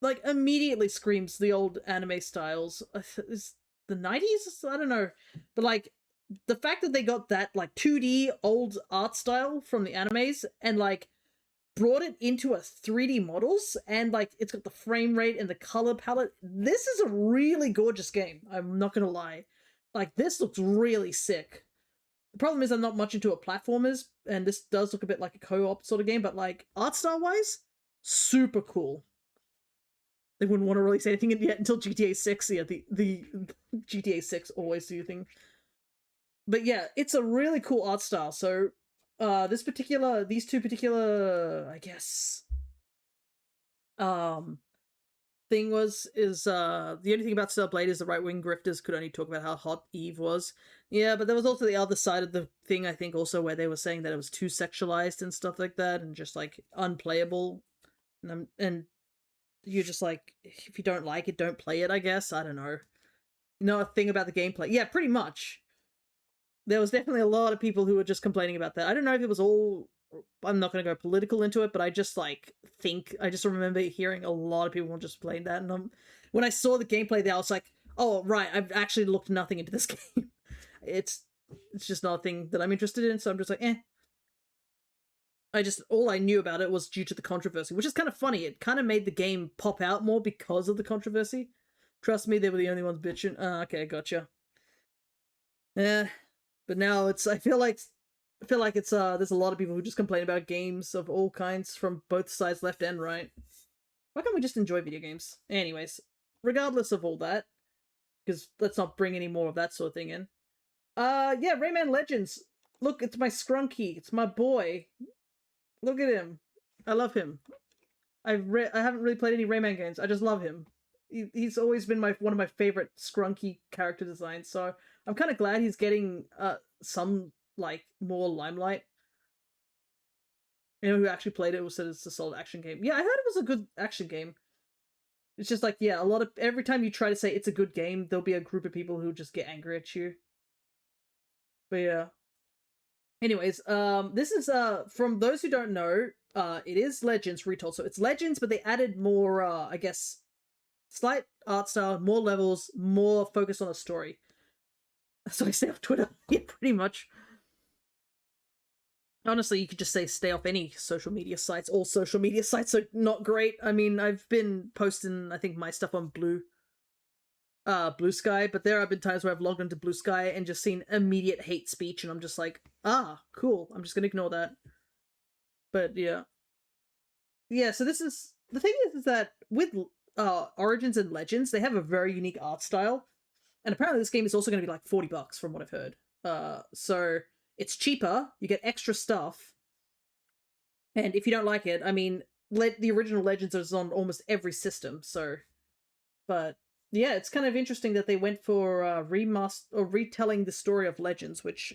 A: like, immediately screams the old anime styles. Is the 90s? I don't know. But, like, the fact that they got that, like, 2D old art style from the animes and, like, brought it into a 3D models and, like, it's got the frame rate and the color palette. This is a really gorgeous game. I'm not gonna lie. Like, this looks really sick. The problem is I'm not much into platformers, and this does look a bit like a co-op sort of game, but, like, art style-wise, super cool. They wouldn't want to release anything yet until GTA 6. Yeah, the GTA 6 always do thing. But yeah, it's a really cool art style. So, these two particular, I guess, thing is the only thing about Stellar Blade is the right-wing grifters could only talk about how hot Eve was. Yeah, but there was also the other side of the thing, I think, also where they were saying that it was too sexualized and stuff like that, and just, like, unplayable. And you're just like, if you don't like it, don't play it, I guess. I don't know. You know, a thing about the gameplay. Yeah, pretty much. There was definitely a lot of people who were just complaining about that. I don't know if it was all... I'm not going to go political into it, but I just, like, I just remember hearing a lot of people were just playing that, and when I saw the gameplay there, I was like, oh, right, I've actually looked nothing into this game. It's just not a thing that I'm interested in, so I'm just like, eh. All I knew about it was due to the controversy, which is kind of funny. It kind of made the game pop out more because of the controversy. Trust me, they were the only ones bitching. Okay, gotcha. Yeah, but now I feel like it's there's a lot of people who just complain about games of all kinds from both sides, left and right. Why can't we just enjoy video games? Anyways, regardless of all that, because let's not bring any more of that sort of thing in. Yeah, Rayman Legends. Look, it's my Scrunky. It's my boy. Look at him. I love him. I haven't really played any Rayman games. I just love him. He's always been one of my favorite Scrunky character designs, so I'm kind of glad he's getting some, like, more limelight. You know who actually played it said it's a solid action game. Yeah, I heard it was a good action game. It's just like, yeah, every time you try to say it's a good game, there'll be a group of people who just get angry at you. But yeah. Anyways, this is, from those who don't know, it is Legends retold. So it's Legends, but they added more, I guess, slight art style, more levels, more focus on a story. So I stay off Twitter. Yeah, pretty much. Honestly, you could just say stay off any social media sites. All social media sites are not great. I mean, I've been posting, I think, my stuff on Blue Sky, but there have been times where I've logged into Blue Sky and just seen immediate hate speech, and I'm just like, cool, I'm just gonna ignore that. But yeah. Yeah, so this is... The thing is that with Origins and Legends, they have a very unique art style, and apparently this game is also going to be like $40 from what I've heard. So it's cheaper, you get extra stuff, and if you don't like it, I mean, the original Legends is on almost every system, so... But yeah, it's kind of interesting that they went for retelling the story of Legends, which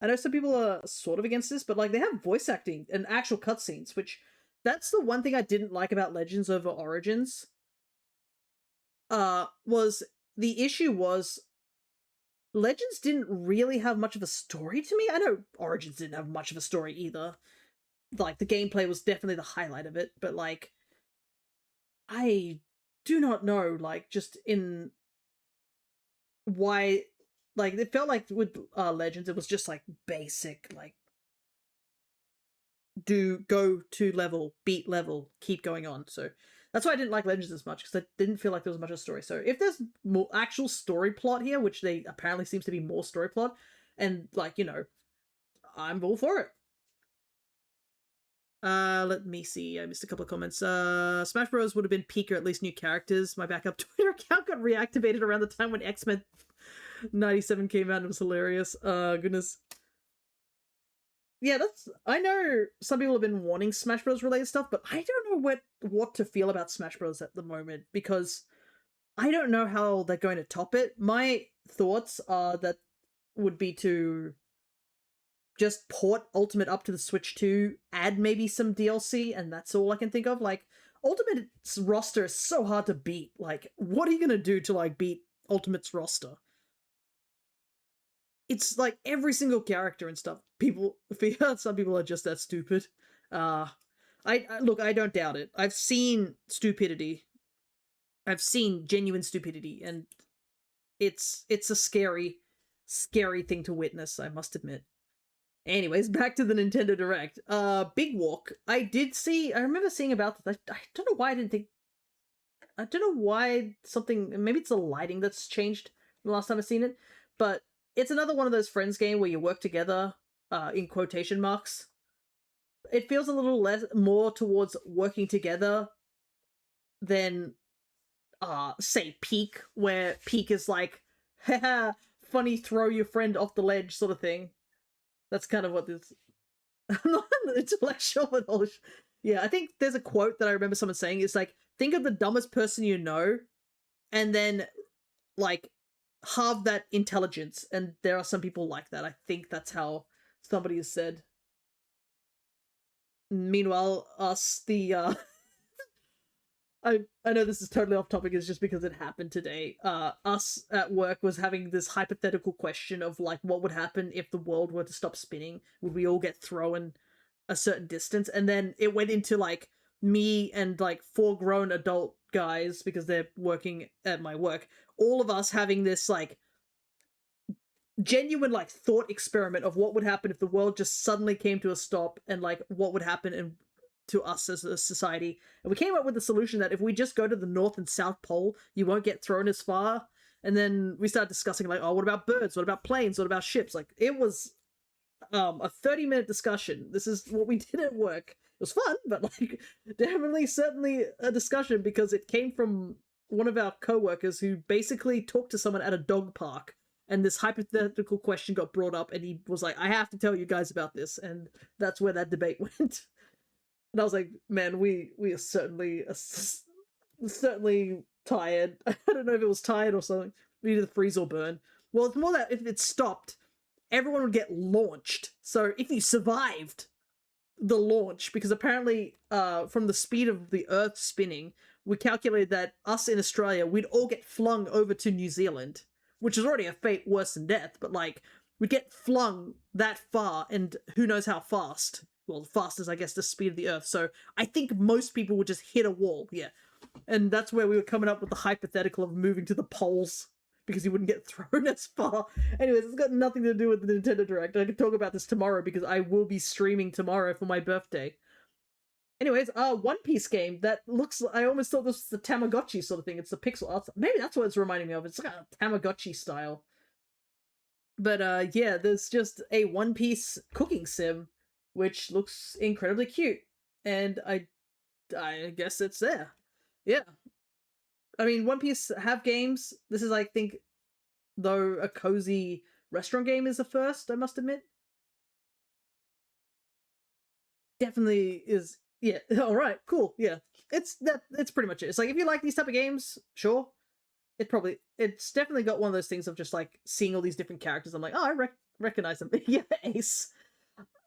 A: I know some people are sort of against this, but, like, they have voice acting and actual cutscenes, which that's the one thing I didn't like about Legends over Origins. Was the issue was Legends didn't really have much of a story to me. I know Origins didn't have much of a story either. Like, the gameplay was definitely the highlight of it, but, like, I do not know, like, just in why, like, it felt like with Legends, it was just, like, basic, like, go to level, beat level, keep going on. So That's why I didn't like Legends as much, because I didn't feel like there was much of a story. So if there's more actual story plot here, which they apparently seems to be more story plot, and like, you know, I'm all for it. Let me see. I missed a couple of comments. Smash Bros would have been peak or at least new characters. My backup Twitter account got reactivated around the time when X-Men 97 came out. It was hilarious. Goodness. Yeah, I know some people have been wanting Smash Bros related stuff, but I don't know what to feel about Smash Bros at the moment, because I don't know how they're going to top it. My thoughts are that would be to just port Ultimate up to the Switch 2, add maybe some DLC, and that's all I can think of. Like, Ultimate's roster is so hard to beat. Like, what are you gonna do to, like, beat Ultimate's roster? It's like every single character and stuff. Some people are just that stupid. Look, I don't doubt it. I've seen stupidity. I've seen genuine stupidity, and it's a scary thing to witness, I must admit. Anyways, back to the Nintendo Direct. Big Walk. I remember seeing about this. I don't know why I don't know why maybe it's the lighting that's changed the last time I've seen it, but it's another one of those Friends game where you work together, in quotation marks. It feels a little more towards working together than, say Peak, where Peak is like, haha, funny, throw your friend off the ledge sort of thing. That's kind of what this... I'm not an intellectual at all. Yeah, I think there's a quote that I remember someone saying. It's like, think of the dumbest person you know, and then, like, halve that intelligence. And there are some people like that. I think that's how somebody has said. Meanwhile, us, I know this is totally off topic, it's just because it happened today. Us at work was having this hypothetical question of, like, what would happen if the world were to stop spinning? Would we all get thrown a certain distance? And then it went into, like, me and, like, 4 grown adult guys, because they're working at my work, all of us having this, like, genuine, like, thought experiment of what would happen if the world just suddenly came to a stop, and, like, what would happen to us as a society. And we came up with the solution that if we just go to the North and South Pole, you won't get thrown as far. And then we started discussing, like, oh, what about birds? What about planes? What about ships? Like, it was a 30-minute discussion. This is what we did at work. It was fun, but, like, certainly a discussion, because it came from one of our co-workers who basically talked to someone at a dog park, and this hypothetical question got brought up, and he was like, I have to tell you guys about this, and that's where that debate went. And I was like, man, we are certainly tired. I don't know if it was tired or something. We needed to freeze or burn. Well, it's more that if it stopped, everyone would get launched. So if you survived the launch, because apparently, from the speed of the Earth spinning, we calculated that us in Australia, we'd all get flung over to New Zealand, which is already a fate worse than death, but, like, we'd get flung that far, and who knows how fast. Well, fast as, I guess, the speed of the Earth. So I think most people would just hit a wall, yeah. And that's where we were coming up with the hypothetical of moving to the poles, because you wouldn't get thrown as far. Anyways, it's got nothing to do with the Nintendo Direct. I can talk about this tomorrow, because I will be streaming tomorrow for my birthday. Anyways, One Piece game that looks... I almost thought this was the Tamagotchi sort of thing. It's the pixel art. Maybe that's what it's reminding me of. It's like a Tamagotchi style. But, yeah, there's just a One Piece cooking sim, which looks incredibly cute. And I guess it's there. Yeah. I mean, One Piece have games. This is, I think, though, a cozy restaurant game is the first, I must admit. Definitely is... Yeah, alright, cool, yeah. It's pretty much it. It's like, if you like these type of games, sure. It's definitely got one of those things of just, like, seeing all these different characters. I'm like, oh, I recognize them. Yeah, Ace.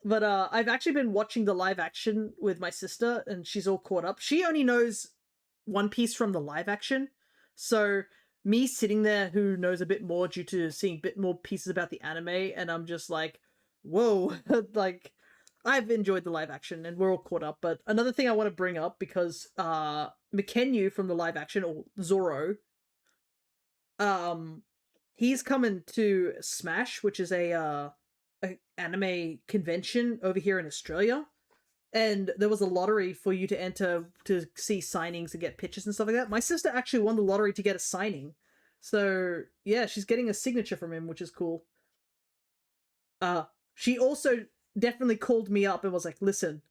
A: But I've actually been watching the live action with my sister, and she's all caught up. She only knows One Piece from the live action. So me sitting there, who knows a bit more due to seeing a bit more pieces about the anime, and I'm just like, whoa, like, I've enjoyed the live action, and we're all caught up. But another thing I want to bring up, because Mikenyu from the live action, or Zoro, he's coming to Smash, which is a anime convention over here in Australia. and there was a lottery for you to enter to see signings and get pictures and stuff like that. My sister actually won the lottery to get a signing. So, yeah, she's getting a signature from him, which is cool. She also definitely called me up and was like, listen.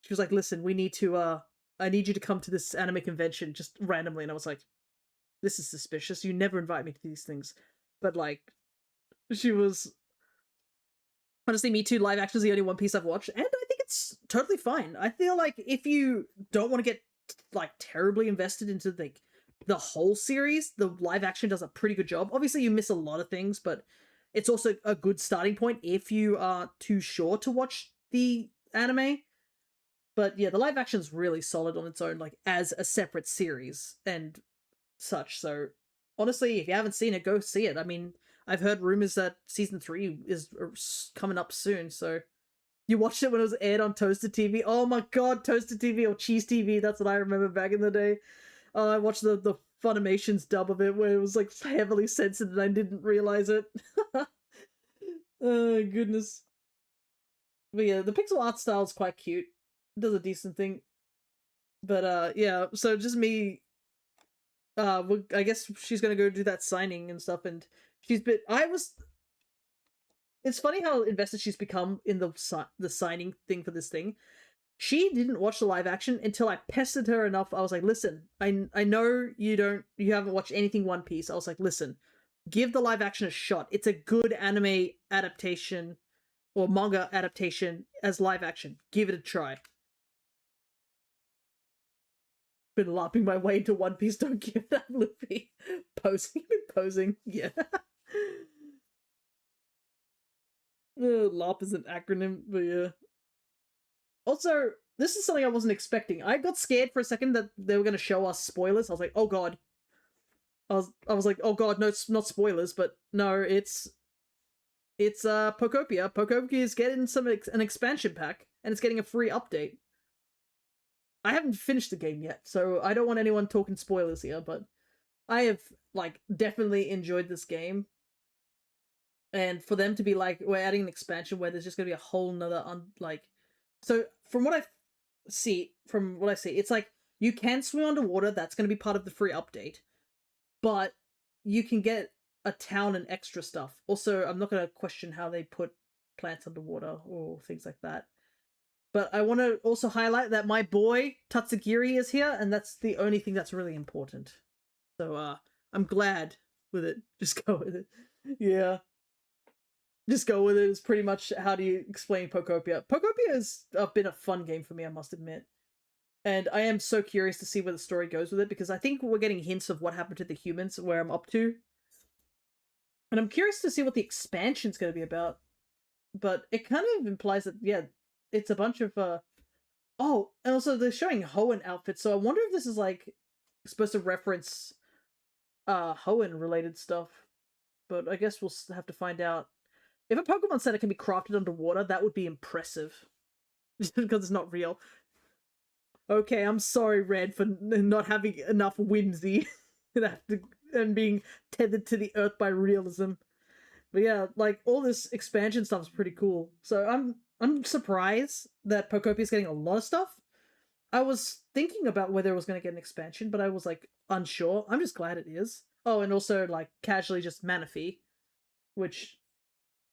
A: She was like, listen, we need to, I need you to come to this anime convention just randomly. And I was like, this is suspicious. You never invite me to these things. But, like, she was... Honestly, Me Too live action is the only One Piece I've watched, and I think it's totally fine. I feel like if you don't want to get, like, terribly invested into, like, the whole series, the live action does a pretty good job. Obviously, you miss a lot of things, but it's also a good starting point if you are too sure to watch the anime. But yeah, the live action is really solid on its own, like, as a separate series and such. So, honestly, if you haven't seen it, go see it. I mean, I've heard rumors that season 3 is coming up soon, so... You watched it when it was aired on Toasted TV? Oh my god, Toasted TV or Cheese TV, that's what I remember back in the day. I watched the Funimation's dub of it, where it was, like, heavily censored and I didn't realize it. Oh, goodness. But yeah, the pixel art style is quite cute. It does a decent thing. But, yeah, so just me... I guess she's gonna go do that signing and stuff, and she's been... It's funny how invested she's become in the signing thing for this thing. She didn't watch the live action until I pestered her enough. I was like, listen, I know you haven't watched anything One Piece. I was like, listen, give the live action a shot. It's a good anime adaptation or manga adaptation as live action. Give it a try. Been LARPing my way into One Piece, don't give that Luffy. Posing, yeah. LARP is an acronym, but yeah. Also, this is something I wasn't expecting. I got scared for a second that they were going to show us spoilers. I was like, oh god. I was like, oh god, no, it's not spoilers, but no, it's Pokopia. Pokopia is getting an expansion pack, and it's getting a free update. I haven't finished the game yet, so I don't want anyone talking spoilers here, but I have, like, definitely enjoyed this game. And for them to be like, we're adding an expansion where there's just gonna be a whole nother, so from what I see, it's like, you can swim underwater, that's gonna be part of the free update, but you can get a town and extra stuff. Also, I'm not gonna question how they put plants underwater or things like that. But I want to also highlight that my boy, Tatsugiri, is here, and that's the only thing that's really important. So, I'm glad with it. Just go with it. Yeah. Just go with it is pretty much how do you explain Pokopia. Pokopia has been a fun game for me, I must admit. And I am so curious to see where the story goes with it, because I think we're getting hints of what happened to the humans, where I'm up to. And I'm curious to see what the expansion's going to be about. But it kind of implies that, yeah, it's a bunch of, Oh, and also they're showing Hoenn outfits, so I wonder if this is, like, supposed to reference, Hoenn-related stuff. But I guess we'll have to find out. If a Pokemon Center can be crafted underwater, that would be impressive. Just because it's not real. Okay, I'm sorry, Red, for not having enough whimsy and being tethered to the earth by realism. But yeah, like, all this expansion stuff is pretty cool. So I'm surprised that Pokopia is getting a lot of stuff. I was thinking about whether it was going to get an expansion, but I was, like, unsure. I'm just glad it is. Oh, and also, like, casually just Manaphy, which,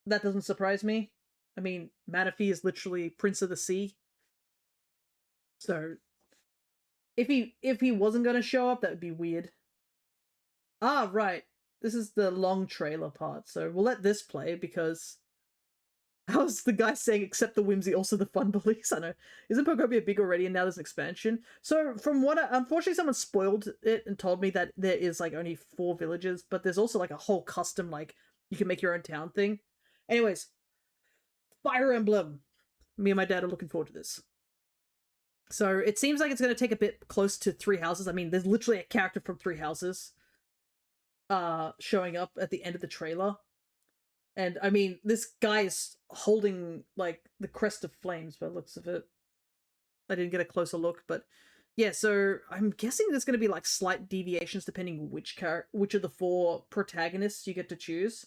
A: that doesn't surprise me. I mean, Manaphy is literally Prince of the Sea. So, if he wasn't going to show up, that would be weird. Ah, right. This is the long trailer part, so we'll let this play, because... How's the guy saying, except the whimsy, also the fun beliefs? I know. Isn't Pokopia big already, and now there's an expansion? So, from what unfortunately someone spoiled it and told me that there is, like, only 4 villages, but there's also, like, a whole custom, like, you can make your own town thing. Anyways, Fire Emblem. Me and my dad are looking forward to this. So, it seems like it's going to take a bit close to Three Houses. I mean, there's literally a character from Three Houses showing up at the end of the trailer. And, I mean, this guy is holding, like, the crest of flames by the looks of it. I didn't get a closer look, but... Yeah, so I'm guessing there's going to be, like, slight deviations depending which of the 4 protagonists you get to choose.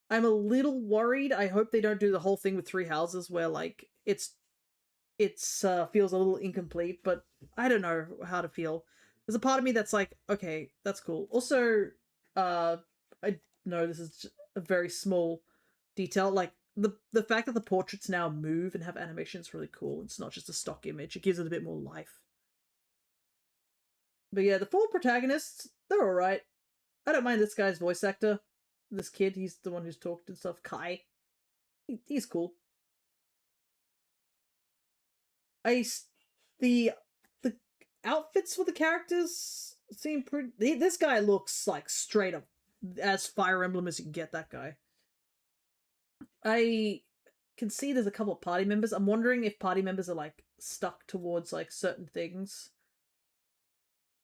A: I'm a little worried. I hope they don't do the whole thing with Three Houses where, like, feels a little incomplete, but I don't know how to feel. There's a part of me that's like, okay, that's cool. Also, I know this is a very small detail. Like the fact that the portraits now move and have animation is really cool. It's not just a stock image. It gives it a bit more life. But yeah, the four protagonists, they're alright. I don't mind this guy's voice actor. This kid, he's the one who's talked and stuff. Kai. He's cool. The outfits for the characters seem pretty. This guy looks like straight up as Fire Emblem as you can get. That guy. I can see there's a couple of party members. I'm wondering if party members are like stuck towards like certain things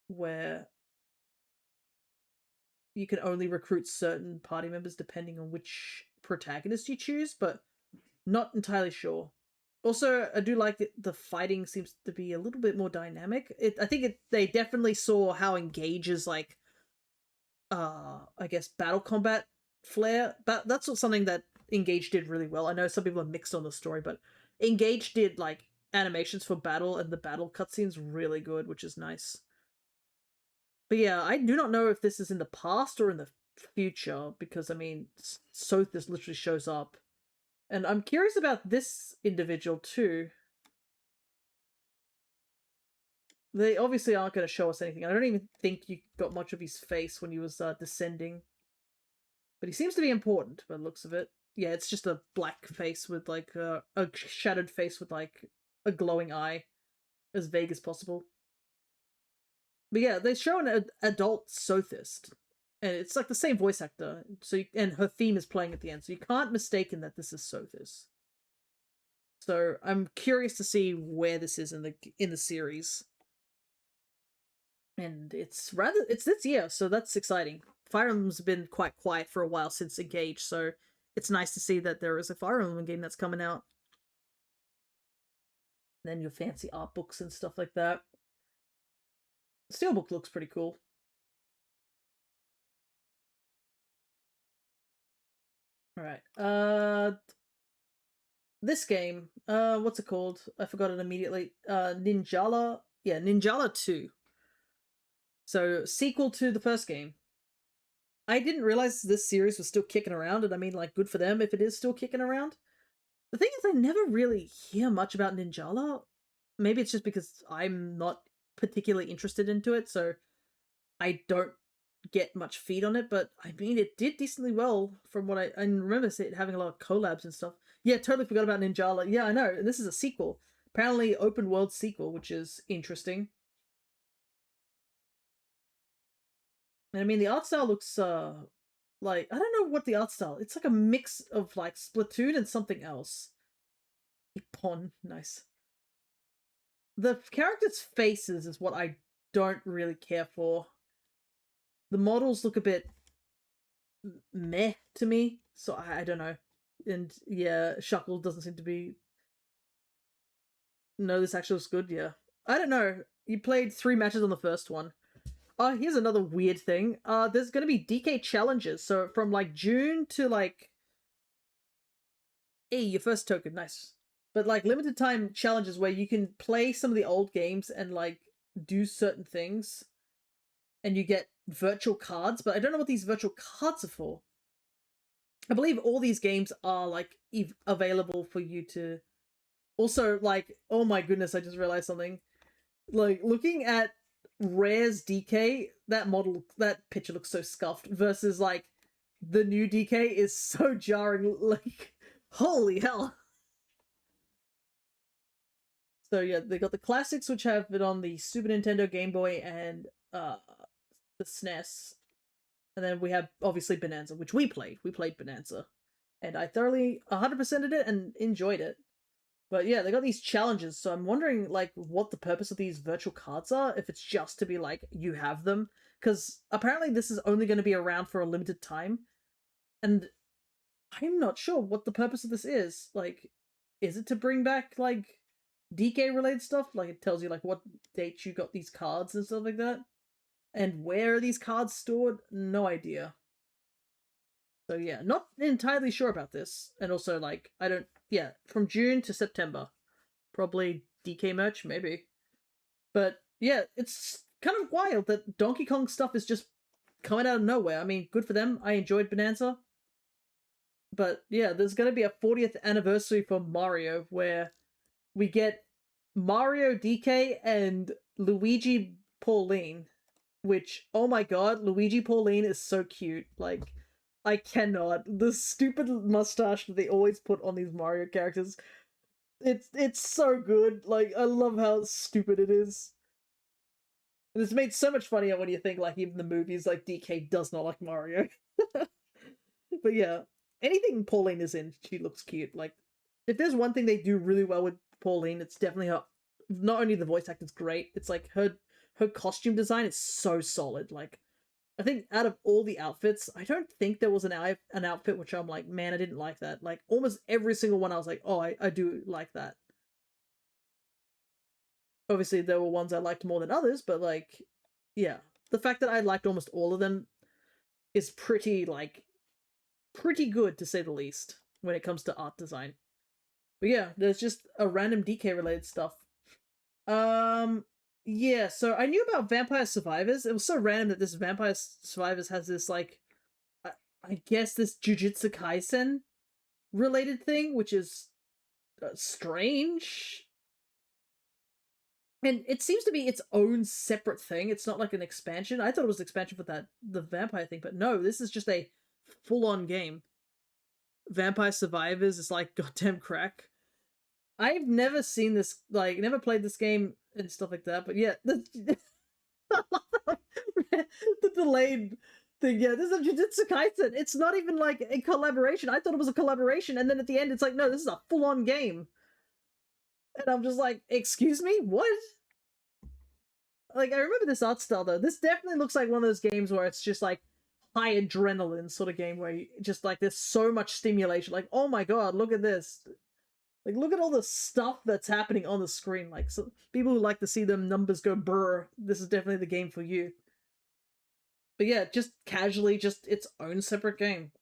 A: where you can only recruit certain party members depending on which protagonist you choose, but not entirely sure. Also, I do like that the fighting seems to be a little bit more dynamic. I think they definitely saw how Engage's like, I guess battle combat flair. But that's something that Engage did really well. I know some people are mixed on the story, but Engage did like animations for battle, and the battle cutscenes really good, which is nice. But yeah, I do not know if this is in the past or in the future, because I mean, Sothis literally shows up. And I'm curious about this individual too. They obviously aren't going to show us anything. I don't even think you got much of his face when he was descending. But he seems to be important by the looks of it. Yeah, it's just a black face with like a shadowed face with like a glowing eye. As vague as possible. But yeah, they show an adult Sothist. And it's like the same voice actor. And her theme is playing at the end. So you can't mistake that this is Sothis. So I'm curious to see where this is in the series. And it's this year, so that's exciting. Fire Emblem's been quite quiet for a while since Engage, so it's nice to see that there is a Fire Emblem game that's coming out. And then your fancy art books and stuff like that. Steelbook looks pretty cool. Alright, this game, what's it called? I forgot it immediately. Ninjala? Yeah, Ninjala 2. So, sequel to the first game. I didn't realize this series was still kicking around, and I mean, like, good for them if it is still kicking around. The thing is, I never really hear much about Ninjala. Maybe it's just because I'm not particularly interested into it, so I don't get much feed on it, but I mean, it did decently well from what I remember it having a lot of collabs and stuff. Yeah, totally forgot about Ninjala. Yeah, I know. This is a sequel. Apparently open world sequel, which is interesting. And I mean, the art style looks, like, I don't know what the art style, it's like a mix of, like, Splatoon and something else. Ippon, nice. The characters' faces is what I don't really care for. The models look a bit meh to me, so I don't know. And yeah, Shuckle doesn't seem to be... No, this actually looks good, yeah. I don't know. You played 3 matches on the first one. Oh, here's another weird thing. There's gonna be DK challenges, so from like June to like... Hey, your first token, nice. But like limited time challenges where you can play some of the old games and like do certain things. And you get virtual cards, but I don't know what these virtual cards are for. I believe all these games are like available for you to... Also, like, oh my goodness, I just realized something. Like, looking at Rare's DK, that picture looks so scuffed, versus like the new DK is so jarring. Like, holy hell. So yeah, they got the classics, which have it on the Super Nintendo, Game Boy, and the SNES. And then we have, obviously, Bonanza, which we played. We played Bonanza. And I thoroughly 100%ed it and enjoyed it. But yeah, they got these challenges, so I'm wondering, like, what the purpose of these virtual cards are, if it's just to be, like, you have them. Because apparently this is only going to be around for a limited time. And I'm not sure what the purpose of this is. Like, is it to bring back, like, DK-related stuff? Like, it tells you, like, what date you got these cards and stuff like that? And where are these cards stored? No idea. So yeah, not entirely sure about this. And also, like, I don't... Yeah, from June to September. Probably DK merch, maybe. But yeah, it's kind of wild that Donkey Kong stuff is just coming out of nowhere. I mean, good for them. I enjoyed Bonanza. But yeah, there's going to be a 40th anniversary for Mario where we get Mario DK and Luigi Pauline, which, oh my god, Luigi Pauline is so cute. Like, I cannot. The stupid mustache that they always put on these Mario characters, it's so good. Like, I love how stupid it is. And it's made so much funnier when you think, like, even the movies, like, DK does not like Mario. But yeah, anything Pauline is in, she looks cute. Like, if there's one thing they do really well with Pauline, it's definitely her. Not only the voice acting's great, it's like her costume design is so solid. Like, I think out of all the outfits, I don't think there was an outfit which I'm like, man, I didn't like that. Like, almost every single one I was like, oh, I do like that. Obviously, there were ones I liked more than others, but like, yeah. The fact that I liked almost all of them is pretty good, to say the least, when it comes to art design. But yeah, there's just a random DK related stuff. Yeah, so I knew about Vampire Survivors. It was so random that this Vampire Survivors has this, like, I guess this Jujutsu Kaisen related thing, which is strange. And it seems to be its own separate thing. It's not like an expansion. I thought it was an expansion for the vampire thing, but no, this is just a full-on game. Vampire Survivors is like goddamn crack. I've never seen this, like, never played this game and stuff like that, but yeah, the delayed thing, yeah, this is a Jujutsu Kaisen. It's not even like a collaboration. I thought it was a collaboration, and then at the end it's like, no, this is a full-on game. And I'm just like, excuse me? What? Like, I remember this art style, though. This definitely looks like one of those games where it's just, like, high adrenaline sort of game where you just, like, there's so much stimulation. Like, oh my god, look at this. Like, look at all the stuff that's happening on the screen. Like, so people who like to see them numbers go brr, this is definitely the game for you. But yeah, just casually, just its own separate game.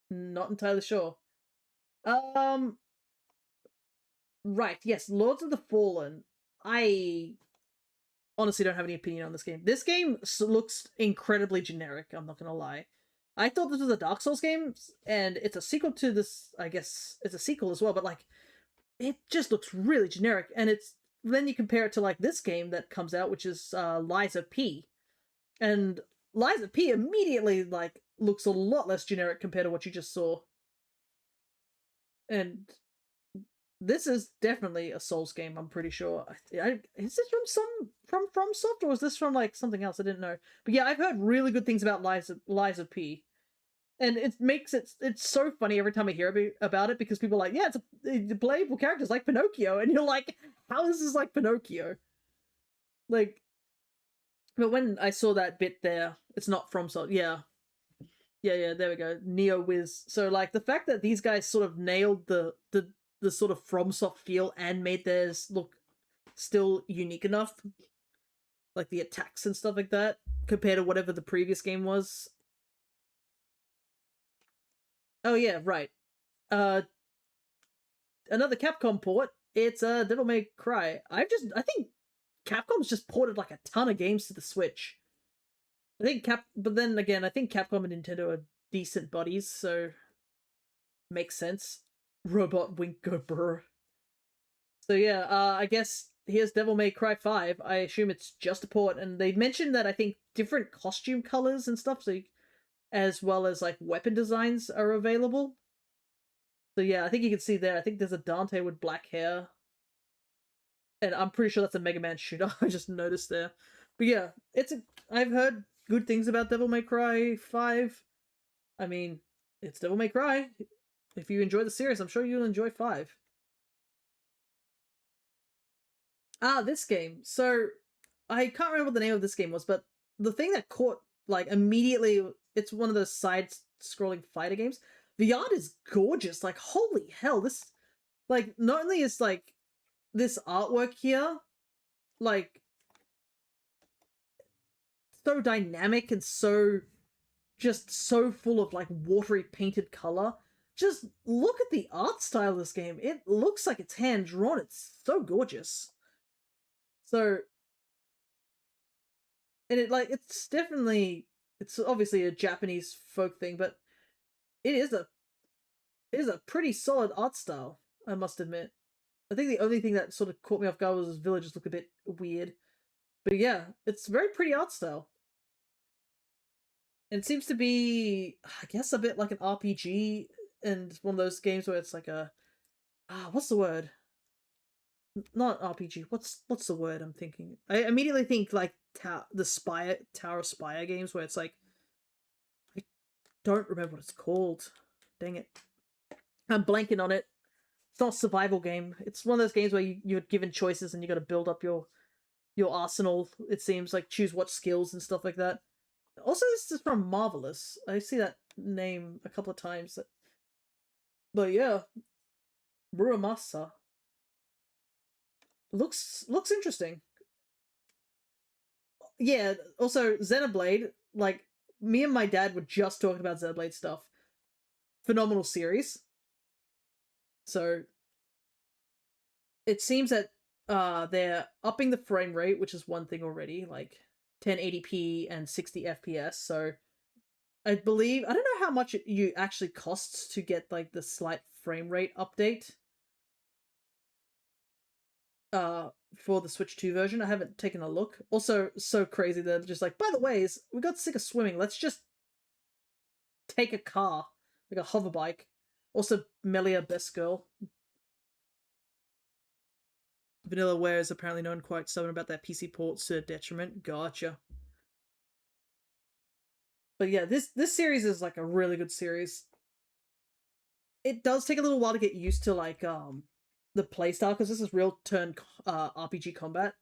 A: Not entirely sure. Right, yes, Lords of the Fallen. I honestly don't have any opinion on this game. This game looks incredibly generic, I'm not gonna lie. I thought this was a Dark Souls game, and it's a sequel to this, I guess it's a sequel as well, but like, it just looks really generic, and it's, then you compare it to like this game that comes out, which is Liza P. And Liza P immediately like looks a lot less generic compared to what you just saw. And this is definitely a Souls game, I'm pretty sure. Is this from FromSoft, or is this from like something else? I didn't know. But yeah, I've heard really good things about Liza P. And it makes it's so funny every time I hear about it, because people are like, yeah, it's a playable character, like Pinocchio, and you're like, how is this like Pinocchio? Like, but when I saw that bit there, it's not FromSoft. Yeah, there we go. Neo Wiz. So like the fact that these guys sort of nailed the sort of FromSoft feel and made theirs look still unique enough, like the attacks and stuff like that, compared to whatever the previous game was. Oh yeah, right. Another Capcom port. It's Devil May Cry. I think Capcom's just ported like a ton of games to the Switch. I think but then again, I think Capcom and Nintendo are decent buddies, so makes sense. Robot Wink Go Brr. So yeah, I guess here's Devil May Cry 5. I assume it's just a port, and they mentioned that I think different costume colors and stuff, so as well as like weapon designs are available. So yeah, I think you can see there. I think there's a Dante with black hair, and I'm pretty sure that's a Mega Man shooter. I just noticed there. But yeah, I've heard good things about Devil May Cry 5. I mean, it's Devil May Cry. If you enjoy the series, I'm sure you'll enjoy 5. This game. So, I can't remember what the name of this game was, but the thing that caught, like, immediately, it's one of those side-scrolling fighter games. The art is gorgeous. Like, holy hell, this, like, not only is, like, this artwork here, like, so dynamic and so just so full of like watery painted color. Just look at the art style of this game. It looks like it's hand drawn. It's so gorgeous. So, and it's definitely, it's obviously a Japanese folk thing, but it is a pretty solid art style, I must admit. I think the only thing that sort of caught me off guard was his villages look a bit weird. But yeah, it's very pretty art style. And it seems to be, I guess, a bit like an RPG, and one of those games where it's like a, what's the word? Not RPG. What's the word I'm thinking? I immediately think like the Tower Spire games where it's like, I don't remember what it's called. Dang it. I'm blanking on it. It's not a survival game. It's one of those games where you're given choices and you got to build up your arsenal. It seems like choose what skills and stuff like that. Also, this is from Marvelous. I see that name a couple of times. But yeah, Muramasa looks interesting. Yeah. Also, Xenoblade. Like, me and my dad were just talking about Xenoblade stuff. Phenomenal series. So it seems that they're upping the frame rate, which is one thing already, like 1080p and 60 FPS. So I believe, I don't know how much you actually costs to get like the slight frame rate update for the Switch 2 version. I haven't taken a look. Also, so crazy that just like, by the way, we got sick of swimming. Let's just take a car, like a hover bike. Also, Melia Best Girl. Vanillaware is apparently known quite stubborn about their PC ports to their detriment. Gotcha. But yeah, this series is like a really good series. It does take a little while to get used to like the playstyle, because this is real turn RPG combat.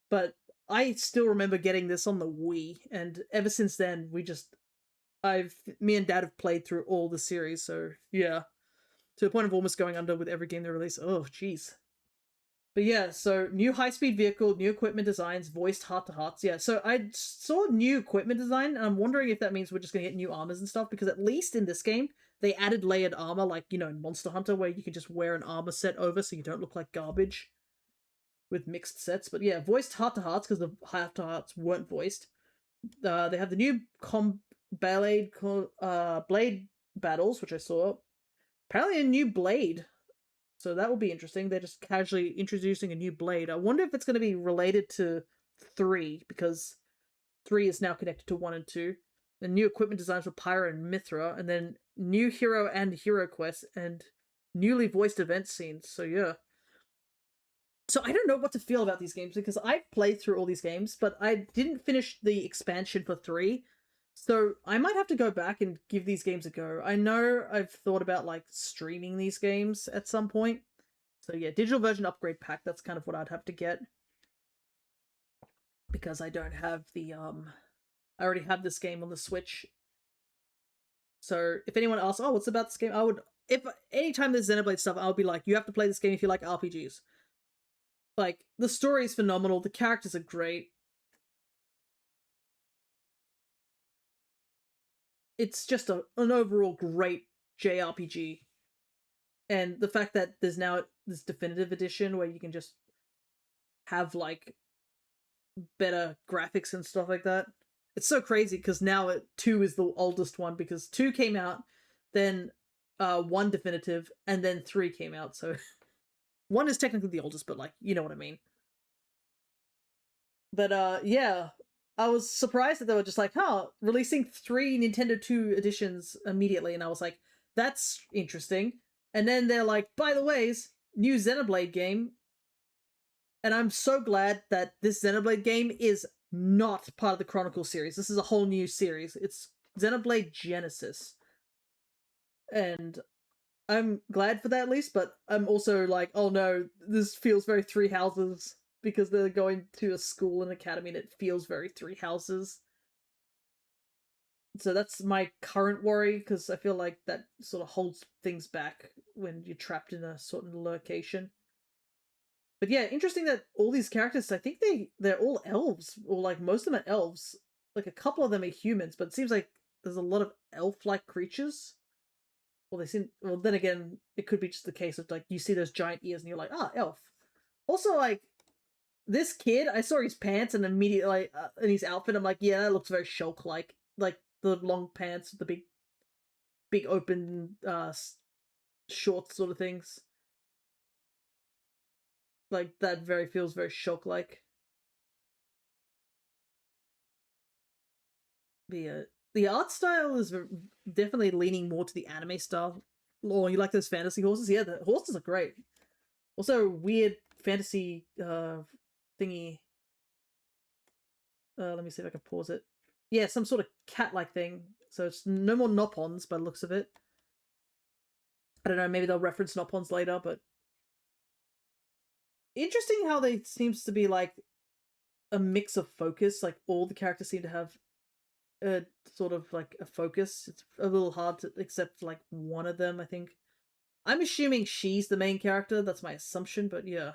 A: But I still remember getting this on the Wii, and ever since then me and Dad have played through all the series, so yeah. To the point of almost going under with every game they release. Oh, jeez. But yeah, so new high-speed vehicle, new equipment designs, voiced heart-to-hearts. Yeah, so I saw new equipment design, and I'm wondering if that means we're just going to get new armors and stuff, because at least in this game, they added layered armor, like, you know, in Monster Hunter, where you can just wear an armor set over so you don't look like garbage with mixed sets. But yeah, voiced heart-to-hearts, because the heart-to-hearts weren't voiced. They have the new blade battles, which I saw. Apparently a new blade. So that will be interesting. They're just casually introducing a new blade. I wonder if it's going to be related to 3, because 3 is now connected to 1 and 2. The new equipment designs for Pyra and Mithra, and then new hero and hero quests, and newly voiced event scenes. So yeah. So I don't know what to feel about these games, because I've played through all these games, but I didn't finish the expansion for 3. So I might have to go back and give these games a go. I know I've thought about like streaming these games at some point. So yeah, digital version upgrade pack, that's kind of what I'd have to get. Because I don't have the I already have this game on the Switch. So if anyone asks, oh, what's about this game? If anytime there's Xenoblade stuff, I'll be like, you have to play this game if you like RPGs. Like, the story is phenomenal, the characters are great. It's just an overall great JRPG. And the fact that there's now this definitive edition where you can just have, like, better graphics and stuff like that. It's so crazy, because now 2 is the oldest one, because 2 came out, then 1 definitive, and then 3 came out, so 1 is technically the oldest, but, like, you know what I mean. But, yeah, I was surprised that they were just like, releasing 3 Nintendo 2 editions immediately, and I was like, that's interesting. And then they're like, by the way, new Xenoblade game. And I'm so glad that this Xenoblade game is not part of the Chronicle series. This is a whole new series. It's Xenoblade Genesis. And I'm glad for that at least, but I'm also like, oh no, this feels very Three Houses, because they're going to a school and academy and it feels very Three Houses. So that's my current worry, because I feel like that sort of holds things back when you're trapped in a certain location. But yeah, interesting that all these characters, I think they're all elves, or like most of them are elves. Like a couple of them are humans, but it seems like there's a lot of elf-like creatures. Well, they seem. Well, then again, it could be just the case of like you see those giant ears and you're like, ah, elf. Also, like this kid, I saw his pants and immediately, like, in his outfit, I'm like, yeah, that looks very Shulk-like. Like the long pants, the big open shorts sort of things. Like that feels very Shulk-like. The art style is definitely leaning more to the anime style. Oh, you like those fantasy horses? Yeah, the horses are great. Also, weird fantasy thingy. Let me see if I can pause it. Yeah, some sort of cat-like thing. So it's no more Noppons by the looks of it. I don't know, maybe they'll reference Noppons later, but interesting how they seems to be like a mix of focus. Like all the characters seem to have a sort of like a focus. It's a little hard to accept like one of them, I think. I'm assuming she's the main character. That's my assumption, but yeah.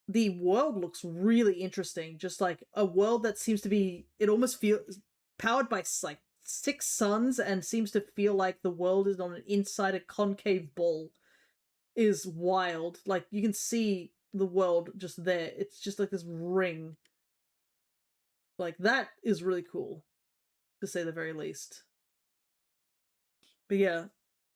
A: The world looks really interesting. Just like a world that seems to be, it almost feels powered by like 6 suns and seems to feel like the world is on an inside a concave ball is wild. Like you can see the world just there. It's just like this ring. Like that is really cool, to say the very least. But yeah,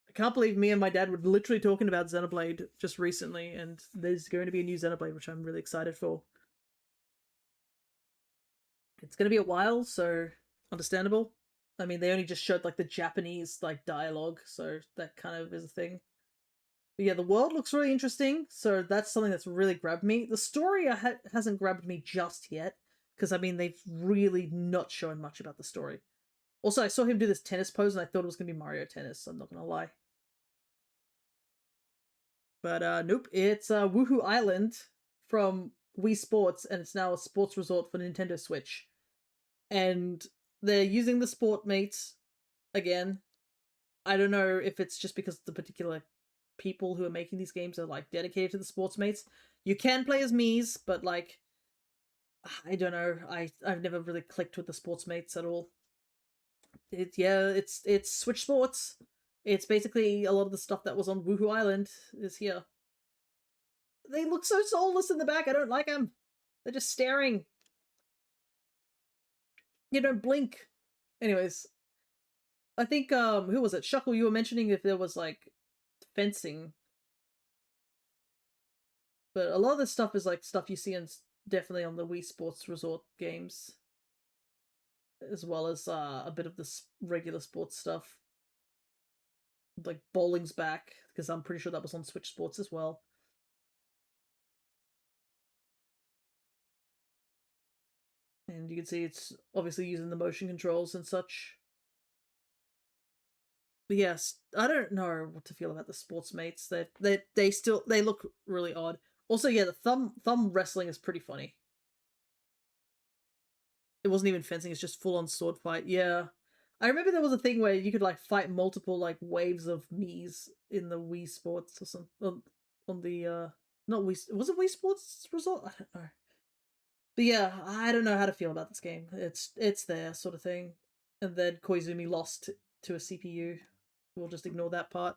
A: I can't believe me and my dad were literally talking about Xenoblade just recently, and there's going to be a new Xenoblade, which I'm really excited for. It's going to be a while, so understandable. I mean, they only just showed like the Japanese like dialogue, so that kind of is a thing. But yeah, the world looks really interesting, so that's something that's really grabbed me. The story hasn't grabbed me just yet, because I mean, they've really not shown much about the story. Also, I saw him do this tennis pose, and I thought it was going to be Mario Tennis, I'm not going to lie. But nope, it's Woohoo Island from Wii Sports, and it's now a sports resort for Nintendo Switch. And they're using the sport mates again. I don't know if it's just because the particular people who are making these games are like dedicated to the sports mates. You can play as Mii's, but like I don't know. I've never really clicked with the sports mates at all. It's Switch Sports. It's basically a lot of the stuff that was on Woohoo Island is here. They look so soulless in the back. I don't like them. They're just staring. You don't blink. Anyways, I think who was it? Shuckle, you were mentioning if there was like fencing. But a lot of this stuff is like stuff you see in definitely on the Wii Sports Resort games, as well as a bit of the regular sports stuff. Like bowling's back, because I'm pretty sure that was on Switch Sports as well. And you can see it's obviously using the motion controls and such. But yes, I don't know what to feel about the sports mates. They look really odd. Also, yeah, the thumb wrestling is pretty funny. It wasn't even fencing, it's just full on sword fight. Yeah. I remember there was a thing where you could like fight multiple like waves of Mii's in the Wii Sports or something on the not Wii, was it Wii Sports Resort? I don't know. But yeah, I don't know how to feel about this game. It's there sort of thing. And then Koizumi lost to a CPU. We'll just ignore that part.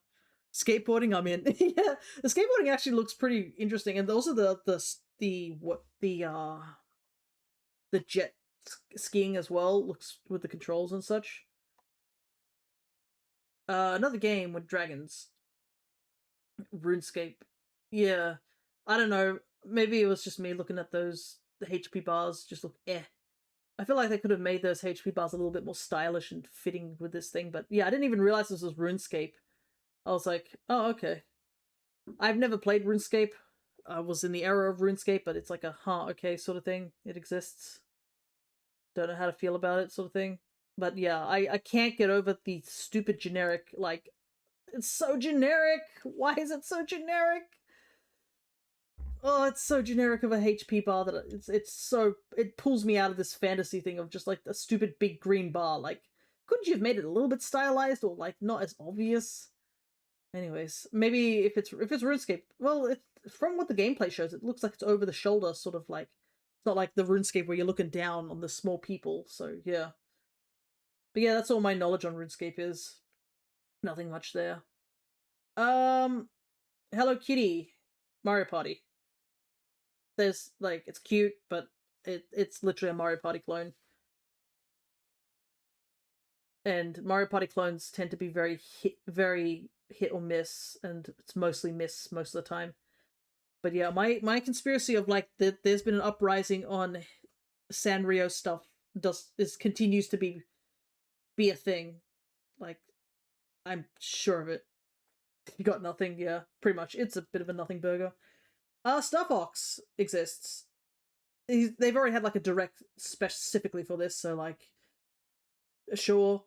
A: Skateboarding, I'm in. Yeah, the skateboarding actually looks pretty interesting, and also the jet skiing as well looks with the controls and such. Another game with dragons. RuneScape. Yeah, I don't know. Maybe it was just me looking at those. The HP bars just look eh. I feel like they could have made those HP bars a little bit more stylish and fitting with this thing, but yeah, I didn't even realize this was RuneScape. I was like, oh, okay. I've never played RuneScape. I was in the era of RuneScape, but it's like a, okay sort of thing. It exists. Don't know how to feel about it sort of thing. But yeah, I can't get over the stupid generic, like, it's so generic! Why is it so generic? Oh, it's so generic of a HP bar that it pulls me out of this fantasy thing of just like a stupid big green bar. Like, couldn't you have made it a little bit stylized or like not as obvious? Anyways, maybe if it's RuneScape, well, from what the gameplay shows, it looks like it's over the shoulder, sort of like it's not like the RuneScape where you're looking down on the small people. So yeah, But yeah, that's all my knowledge on RuneScape is. Nothing much there. Hello Kitty, Mario Party. There's like it's cute, but it's literally a Mario Party clone. And Mario Party clones tend to be very hit or miss, and it's mostly miss most of the time. But yeah, my conspiracy of like there's been an uprising on Sanrio stuff continues to be a thing. Like, I'm sure of it. You got nothing, yeah, pretty much. It's a bit of a nothing burger. Star Fox exists. They've already had like a direct specifically for this, so like, sure.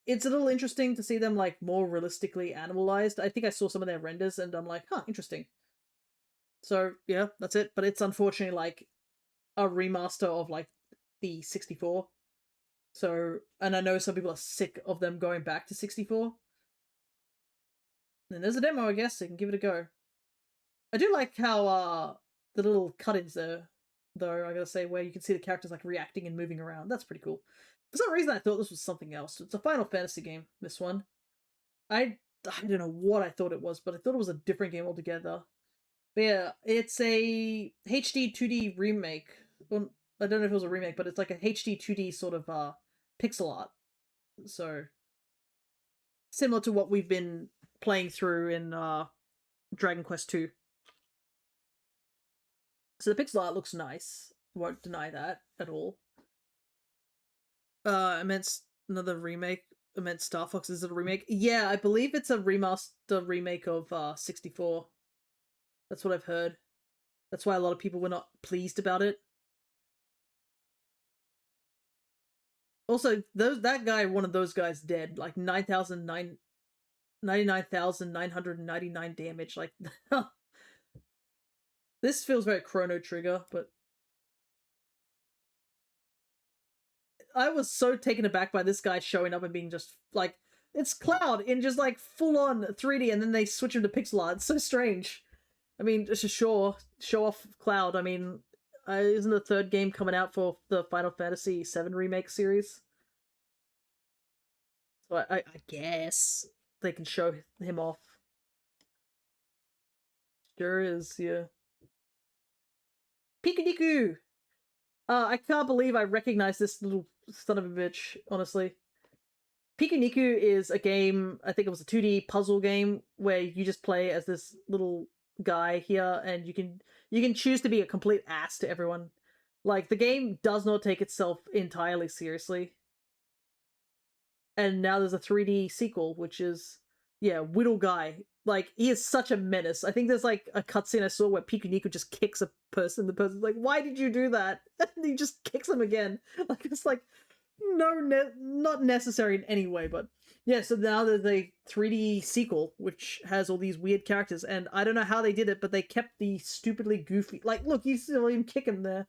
A: It's a little interesting to see them like more realistically animalized. I think I saw some of their renders and I'm like, huh, interesting. So yeah, that's it. But it's unfortunately like a remaster of like the 64. So, and I know some people are sick of them going back to 64. And there's a demo, I guess, so you can give it a go. I do like how the little cut-ins there, though, I gotta say, where you can see the characters like reacting and moving around. That's pretty cool. For some reason I thought this was something else. It's a Final Fantasy game, this one. I don't know what I thought it was, but I thought it was a different game altogether. But yeah, it's a HD 2D remake. Well, I don't know if it was a remake, but it's like a HD 2D sort of pixel art. So similar to what we've been playing through in Dragon Quest II. So the pixel art looks nice. Won't deny that at all. Immense another remake. Immense Star Fox, is it a remake? Yeah, I believe it's a remaster remake of 64. That's what I've heard. That's why a lot of people were not pleased about it. Also, that guy, one of those guys, dead. Like 99,999 damage. Like, this feels very Chrono Trigger, but I was so taken aback by this guy showing up and being just like, it's Cloud in just like full on 3D, and then they switch him to pixel art. It's so strange. I mean, just show off Cloud. I mean, isn't the third game coming out for the Final Fantasy VII Remake series? So I guess they can show him off. Sure is, yeah. Pikuniku! I can't believe I recognize this little son of a bitch, honestly. Pikuniku is a game, I think it was a 2D puzzle game, where you just play as this little guy here, and you can choose to be a complete ass to everyone. Like, the game does not take itself entirely seriously. And now there's a 3D sequel, which is, yeah, Whittle Guy. Like, he is such a menace. I think there's like a cutscene I saw where Pikuniku just kicks a person. The person's like, why did you do that? And he just kicks him again. Like, it's like, no, not necessary in any way, but yeah, so now there's a 3D sequel, which has all these weird characters, and I don't know how they did it, but they kept the stupidly goofy, like, look, you still even kick him there.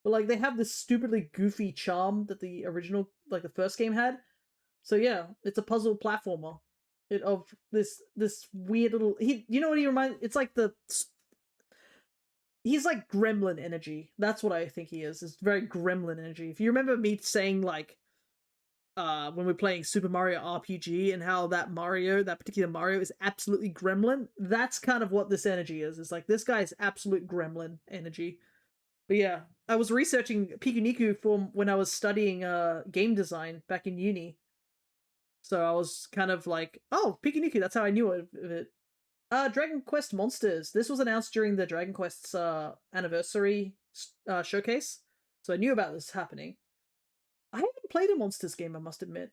A: But like, they have this stupidly goofy charm that the original, like the first game had. So yeah, it's a puzzle platformer. Of this weird little, you know what he reminds, it's like he's like gremlin energy. That's what I think he is. It's very gremlin energy. If you remember me saying like when we're playing Super Mario RPG and how that particular Mario is absolutely gremlin, that's kind of what this energy is. It's like, this guy is absolute gremlin energy. But yeah, I was researching Pikuniku from when I was studying game design back in uni. So I was kind of like, oh, Pikuniku, that's how I knew of it. Dragon Quest Monsters. This was announced during the Dragon Quest's anniversary showcase. So I knew about this happening. I haven't played a Monsters game, I must admit.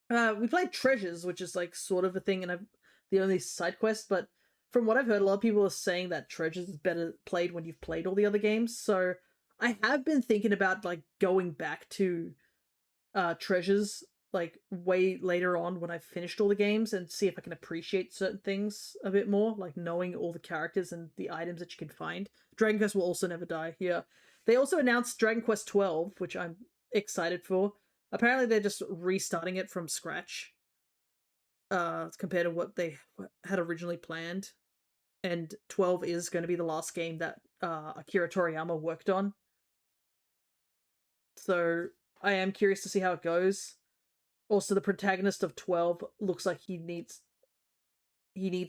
A: We played Treasures, which is like sort of a thing, and the only side quest, but from what I've heard, a lot of people are saying that Treasures is better played when you've played all the other games. So I have been thinking about like going back to Treasures like way later on when I've finished all the games and see if I can appreciate certain things a bit more, like knowing all the characters and the items that you can find. Dragon Quest will also never die. Yeah. They also announced Dragon Quest 12, which I'm excited for. Apparently they're just restarting it from scratch compared to what they had originally planned. And 12 is going to be the last game that Akira Toriyama worked on. So I am curious to see how it goes. Also, the protagonist of 12 looks like he needs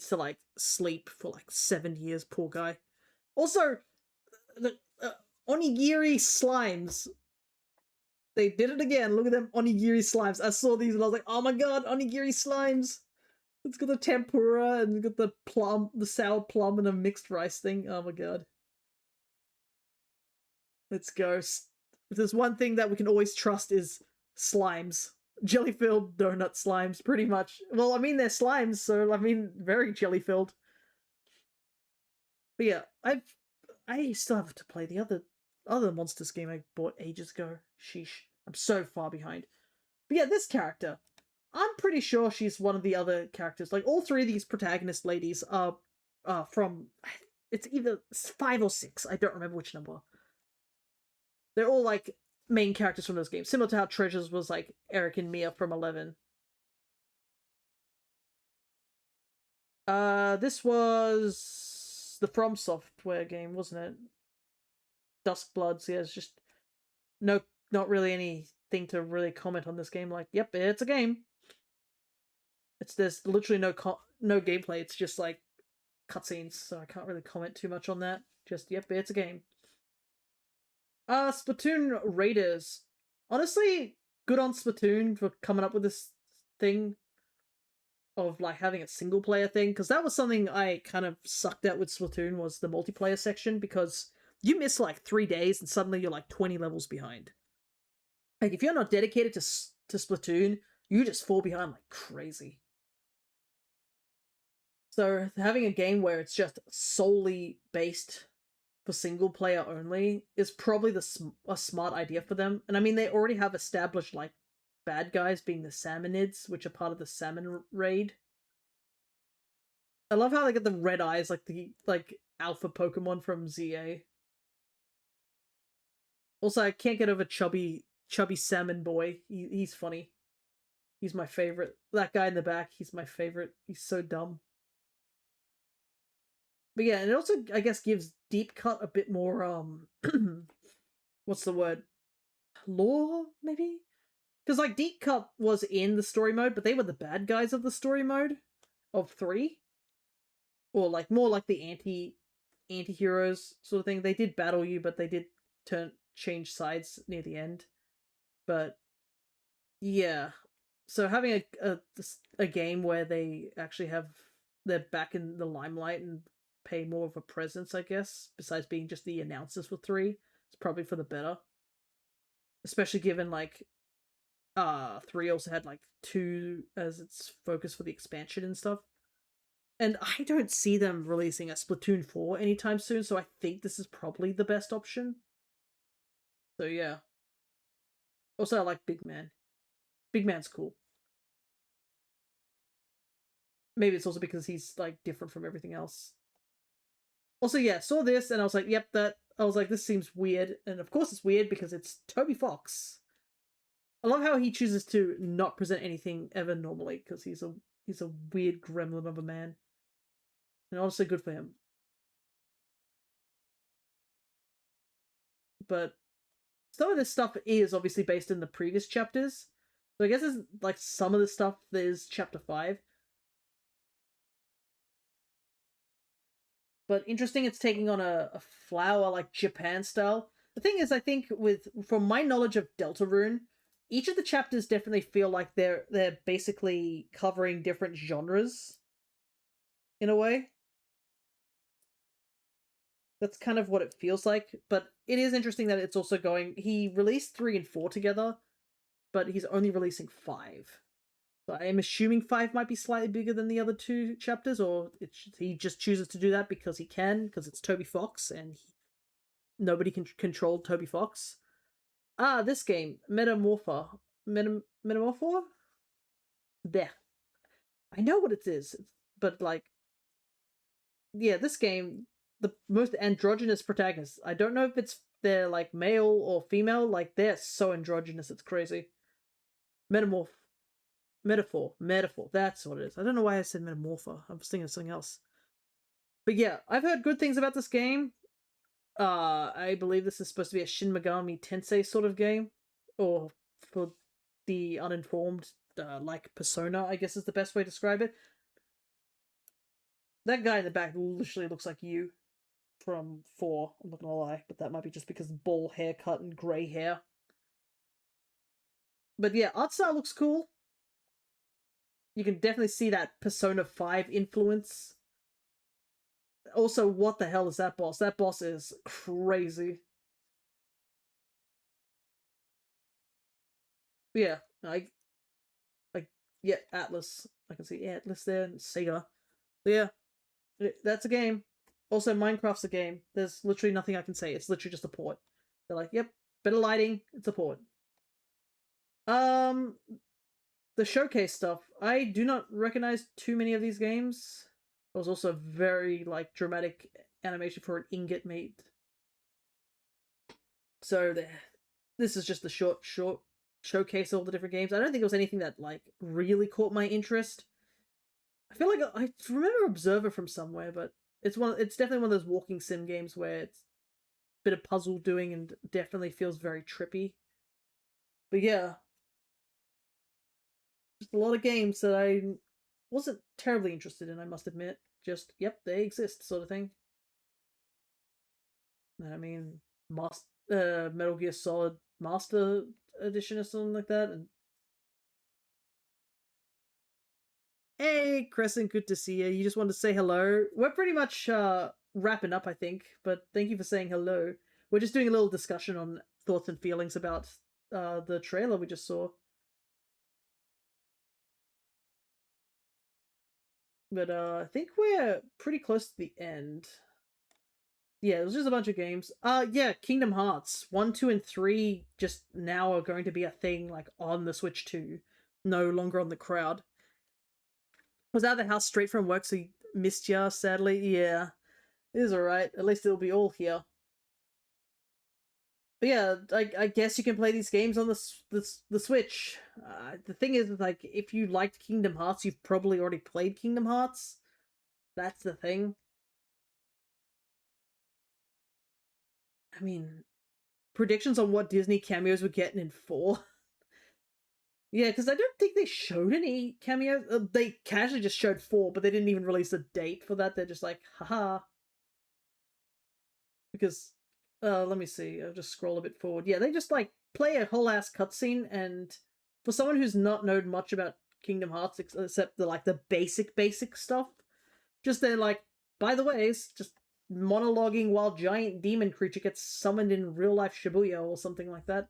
A: to like sleep for like 7 years, poor guy. Also, the onigiri slimes. They did it again. Look at them onigiri slimes. I saw these and I was like, oh my god, onigiri slimes. It's got the tempura and it's got the plum, the sour plum and a mixed rice thing. Oh my god. Let's go. If there's one thing that we can always trust is slimes. Jelly-filled donut slimes, pretty much. Well, I mean, they're slimes, so I mean, very jelly-filled. But yeah, I still have to play the other Monsters game I bought ages ago. Sheesh. I'm so far behind. But yeah, this character. I'm pretty sure she's one of the other characters. Like, all three of these protagonist ladies are from... It's either 5 or 6. I don't remember which number. They're all, like, main characters from those games. Similar to how Treasures was, like, Eric and Mia from 11. This was the From Software game, wasn't it? Duskbloods, yeah, it's just... No, not really anything to really comment on this game. Like, yep, it's a game. There's literally no gameplay. It's just like cutscenes, so I can't really comment too much on that. Just yep, it's a game. Splatoon Raiders. Honestly, good on Splatoon for coming up with this thing of like having a single player thing, because that was something I kind of sucked at with Splatoon, was the multiplayer section, because you miss like 3 days and suddenly you're like 20 levels behind. Like if you're not dedicated to Splatoon, you just fall behind like crazy. So having a game where it's just solely based for single player only is probably a smart idea for them. And I mean, they already have established like bad guys being the Salmonids, which are part of the Salmon raid. I love how they get the red eyes, like the alpha Pokemon from ZA. Also, I can't get over chubby salmon boy. He's funny. He's my favorite. That guy in the back, he's my favorite. He's so dumb. But yeah, and it also, I guess, gives Deep Cut a bit more, what's the word? Lore, maybe? Because, like, Deep Cut was in the story mode, but they were the bad guys of the story mode of 3. Or, like, more like the anti-heroes sort of thing. They did battle you, but they did change sides near the end. But, yeah. So having a game where they actually they're back in the limelight and pay more of a presence, I guess, besides being just the announcers for 3, it's probably for the better. Especially given, like, 3 also had, like, 2 as its focus for the expansion and stuff. And I don't see them releasing a Splatoon 4 anytime soon, so I think this is probably the best option. So, yeah. Also, I like Big Man. Big Man's cool. Maybe it's also because he's, like, different from everything else. Also, yeah, saw this, and I was like, yep, I was like, this seems weird. And of course it's weird because it's Toby Fox. I love how he chooses to not present anything ever normally, because he's a weird gremlin of a man. And honestly, good for him. But some of this stuff is obviously based in the previous chapters. So I guess it's like some of the stuff that is chapter 5. But interesting, it's taking on a flower like Japan style. The thing is, I think from my knowledge of Deltarune, each of the chapters definitely feel like they're basically covering different genres in a way. That's kind of what it feels like, but it is interesting that it's also he released 3 and 4 together, but he's only releasing 5. So I am assuming 5 might be slightly bigger than the other 2 chapters, or he just chooses to do that because he can, because it's Toby Fox, and nobody can control Toby Fox. This game, Metamorpho? There. I know what it is, but like, yeah, this game, the most androgynous protagonists. I don't know if they're like male or female, like they're so androgynous, it's crazy. Metaphor, that's what it is. I don't know why I said Metamorpho. I was thinking of something else. But yeah, I've heard good things about this game. I believe this is supposed to be a Shin Megami Tensei sort of game. Or for the uninformed, like Persona, I guess is the best way to describe it. That guy in the back literally looks like you from 4, I'm not gonna lie, but that might be just because of bald haircut and grey hair. But yeah, art style looks cool. You can definitely see that Persona 5 influence. Also, what the hell is that boss? That boss is crazy. But yeah, yeah, Atlas. I can see Atlas there and Sega. But yeah, that's a game. Also, Minecraft's a game. There's literally nothing I can say. It's literally just a port. They're like, yep, better lighting. It's a port. The showcase stuff. I do not recognize too many of these games. There was also very like dramatic animation for an ingot made. So this is just the short showcase of all the different games. I don't think there was anything that like really caught my interest. I feel like I remember Observer from somewhere, but it's definitely one of those walking sim games where it's a bit of puzzle doing and definitely feels very trippy. But yeah, just a lot of games that I wasn't terribly interested in, I must admit. Just, yep, they exist, sort of thing. I mean, Metal Gear Solid Master Edition or something like that. And hey, Crescent, good to see you. You just wanted to say hello. We're pretty much wrapping up, I think, but thank you for saying hello. We're just doing a little discussion on thoughts and feelings about the trailer we just saw. But I think we're pretty close to the end. Yeah, it was just a bunch of games. Yeah, Kingdom Hearts 1, 2, and 3 just now are going to be a thing like on the Switch 2, no longer on the crowd. Was out of the house straight from work, so you missed ya, sadly. Yeah, it is alright. At least it'll be all here. But yeah, I guess you can play these games on the Switch. The thing is, like, if you liked Kingdom Hearts, you've probably already played Kingdom Hearts. That's the thing. I mean, predictions on what Disney cameos we're getting in 4. Yeah, because I don't think they showed any cameos. They casually just showed 4, but they didn't even release a date for that. They're just like, haha. Because, let me see. I'll just scroll a bit forward. Yeah, they just, like, play a whole ass cutscene, and for someone who's not known much about Kingdom Hearts, except the basic stuff, just they're like, by the way, it's just monologuing while giant demon creature gets summoned in real life Shibuya or something like that.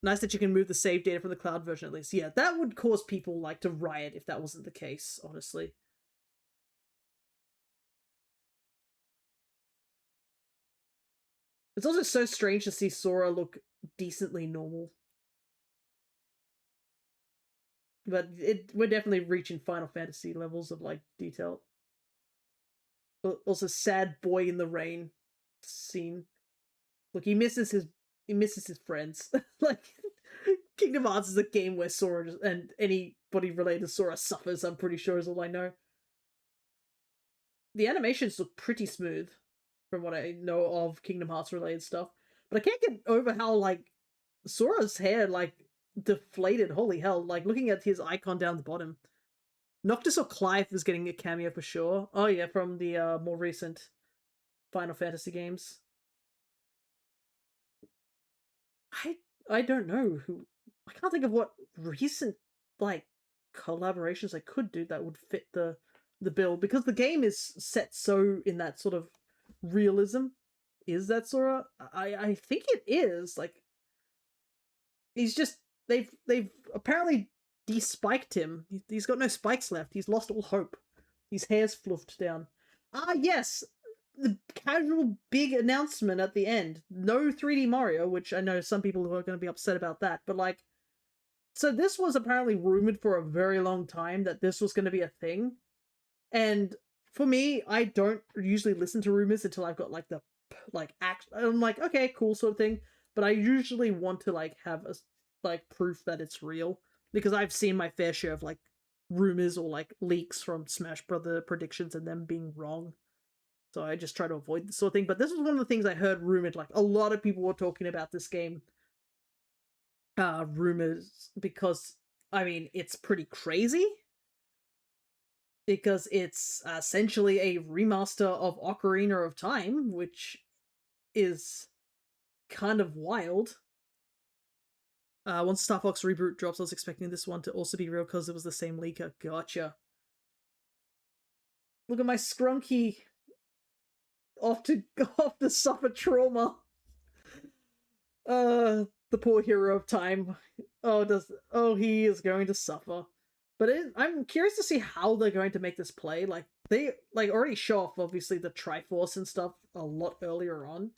A: Nice that you can move the save data from the cloud version at least. Yeah, that would cause people like to riot if that wasn't the case, honestly. It's also so strange to see Sora look decently normal. But we're definitely reaching Final Fantasy levels of like detail. Also, sad boy in the rain scene. Look, he misses his friends. Like, Kingdom Hearts is a game where Sora and anybody related to Sora suffers, I'm pretty sure is all I know. The animations look pretty smooth from what I know of Kingdom Hearts related stuff. But I can't get over how, like, Sora's hair, like, deflated. Holy hell. Like, looking at his icon down the bottom. Noctis or Clive is getting a cameo for sure. Oh yeah, from the more recent Final Fantasy games. I don't know who. I can't think of what recent like collaborations I could do that would fit the bill, because the game is set so in that sort of realism. Is that Sora? I think it is. Like, he's just they've apparently despiked him. He's got no spikes left. He's lost all hope. His hair's fluffed down. Ah, yes, the casual big announcement at the end. No 3D Mario, which I know some people are going to be upset about that, but like, so this was apparently rumored for a very long time that this was going to be a thing. And for me, I don't usually listen to rumors until I've got like the act. I'm like, okay, cool, sort of thing. But I usually want to like have a like proof that it's real, because I've seen my fair share of like rumors or like leaks from Smash Brother predictions and them being wrong. So I just try to avoid this sort of thing. But this was one of the things I heard rumored. Like, a lot of people were talking about this game rumors, because I mean it's pretty crazy, because it's essentially a remaster of Ocarina of Time, which is kind of wild. Once Star Fox Reboot drops, I was expecting this one to also be real because it was the same leaker. Gotcha. Look at my Scrunky off to suffer trauma. The poor hero of time. He is going to suffer. But I'm curious to see how they're going to make this play. Like, they already show off obviously the Triforce and stuff a lot earlier on.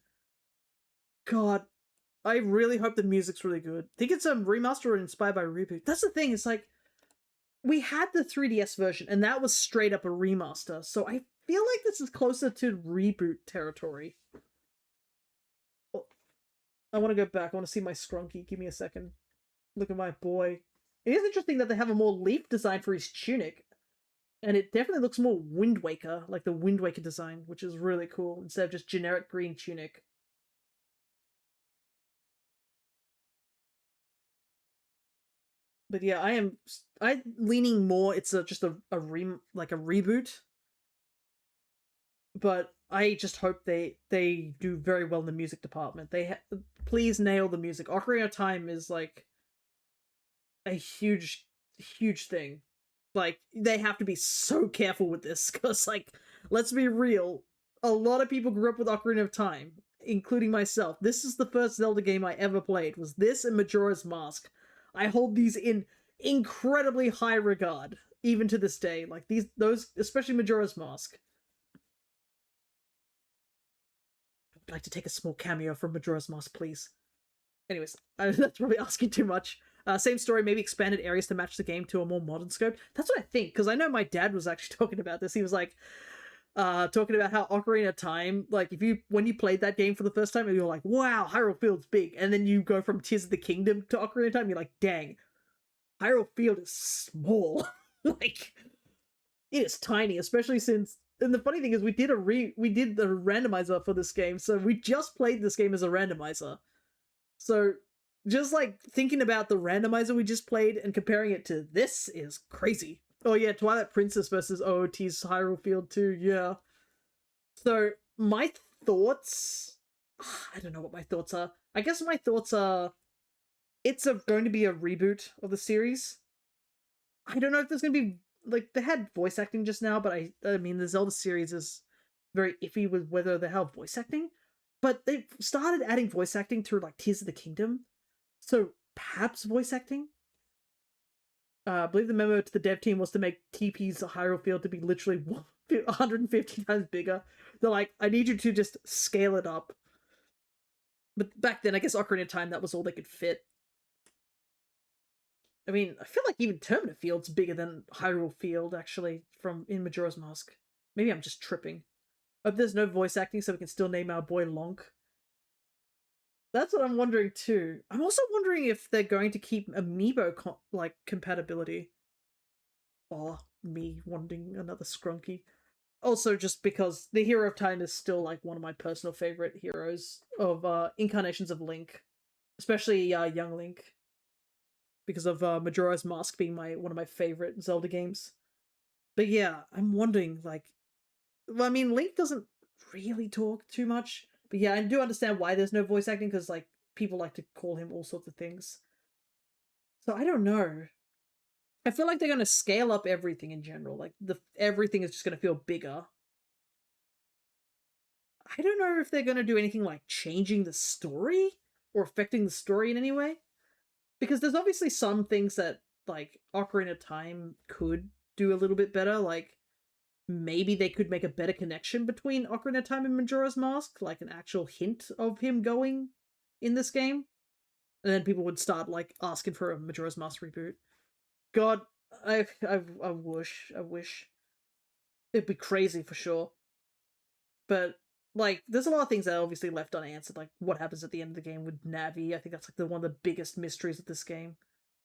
A: God, I really hope the music's really good. I think it's a remaster or inspired by a reboot. That's the thing, it's like, we had the 3DS version, and that was straight up a remaster, so I feel like this is closer to reboot territory. Oh, I want to go back. I want to see my Scrunky. Give me a second. Look at my boy. It is interesting that they have a more leaf design for his tunic, and it definitely looks more Wind Waker, like the Wind Waker design, which is really cool, instead of just generic green tunic. But yeah, I'm leaning more. It's just a reboot. But I just hope they do very well in the music department. Please nail the music. Ocarina of Time is like a huge thing. Like, they have to be so careful with this, because like, let's be real, a lot of people grew up with Ocarina of Time, including myself. This is the first Zelda game I ever played, was this and Majora's Mask. I hold these in incredibly high regard, even to this day. Like, those, especially Majora's Mask. I'd like to take a small cameo from Majora's Mask, please. Anyways, that's probably asking too much. Same story, maybe expanded areas to match the game to a more modern scope. That's what I think, because I know my dad was actually talking about this. He was like, talking about how Ocarina of Time, like, when you played that game for the first time, you're like, wow, Hyrule Field's big, and then you go from Tears of the Kingdom to Ocarina of Time, you're like, dang, Hyrule Field is small. Like, it is tiny, especially since, and the funny thing is, we did the randomizer for this game, so we just played this game as a randomizer. So, just like thinking about the randomizer we just played and comparing it to this is crazy. Oh yeah, Twilight Princess versus OOT's Hyrule Field 2, yeah. So, my thoughts, I don't know what my thoughts are. I guess my thoughts are, it's going to be a reboot of the series. I don't know if there's going to be, like, they had voice acting just now, but I mean, the Zelda series is very iffy with whether they have voice acting. But they've started adding voice acting through, like, Tears of the Kingdom. So, perhaps voice acting? I believe the memo to the dev team was to make TP's Hyrule Field to be literally 150 times bigger. They're like, I need you to just scale it up. But back then, I guess Ocarina of Time, that was all they could fit. I mean, I feel like even Termina Field's bigger than Hyrule Field, actually, in Majora's Mask. Maybe I'm just tripping. Hope there's no voice acting so we can still name our boy Lonk. That's what I'm wondering too. I'm also wondering if they're going to keep amiibo compatibility. Oh, me wanting another Scrunky. Also, just because the Hero of Time is still like one of my personal favorite heroes of incarnations of Link, especially young Link, because of Majora's Mask being one of my favorite Zelda games. But yeah, I'm wondering, like, well, I mean, Link doesn't really talk too much. But yeah, I do understand why there's no voice acting, because, like, people like to call him all sorts of things. So I don't know. I feel like they're going to scale up everything in general. Like, everything is just going to feel bigger. I don't know if they're going to do anything like changing the story or affecting the story in any way. Because there's obviously some things that, like, Ocarina of Time could do a little bit better. Like, maybe they could make a better connection between Ocarina of Time and Majora's Mask, like an actual hint of him going in this game. And then people would start, like, asking for a Majora's Mask reboot. God, I wish. It'd be crazy for sure. But, like, there's a lot of things that are obviously left unanswered, like what happens at the end of the game with Navi. I think that's like one of the biggest mysteries of this game.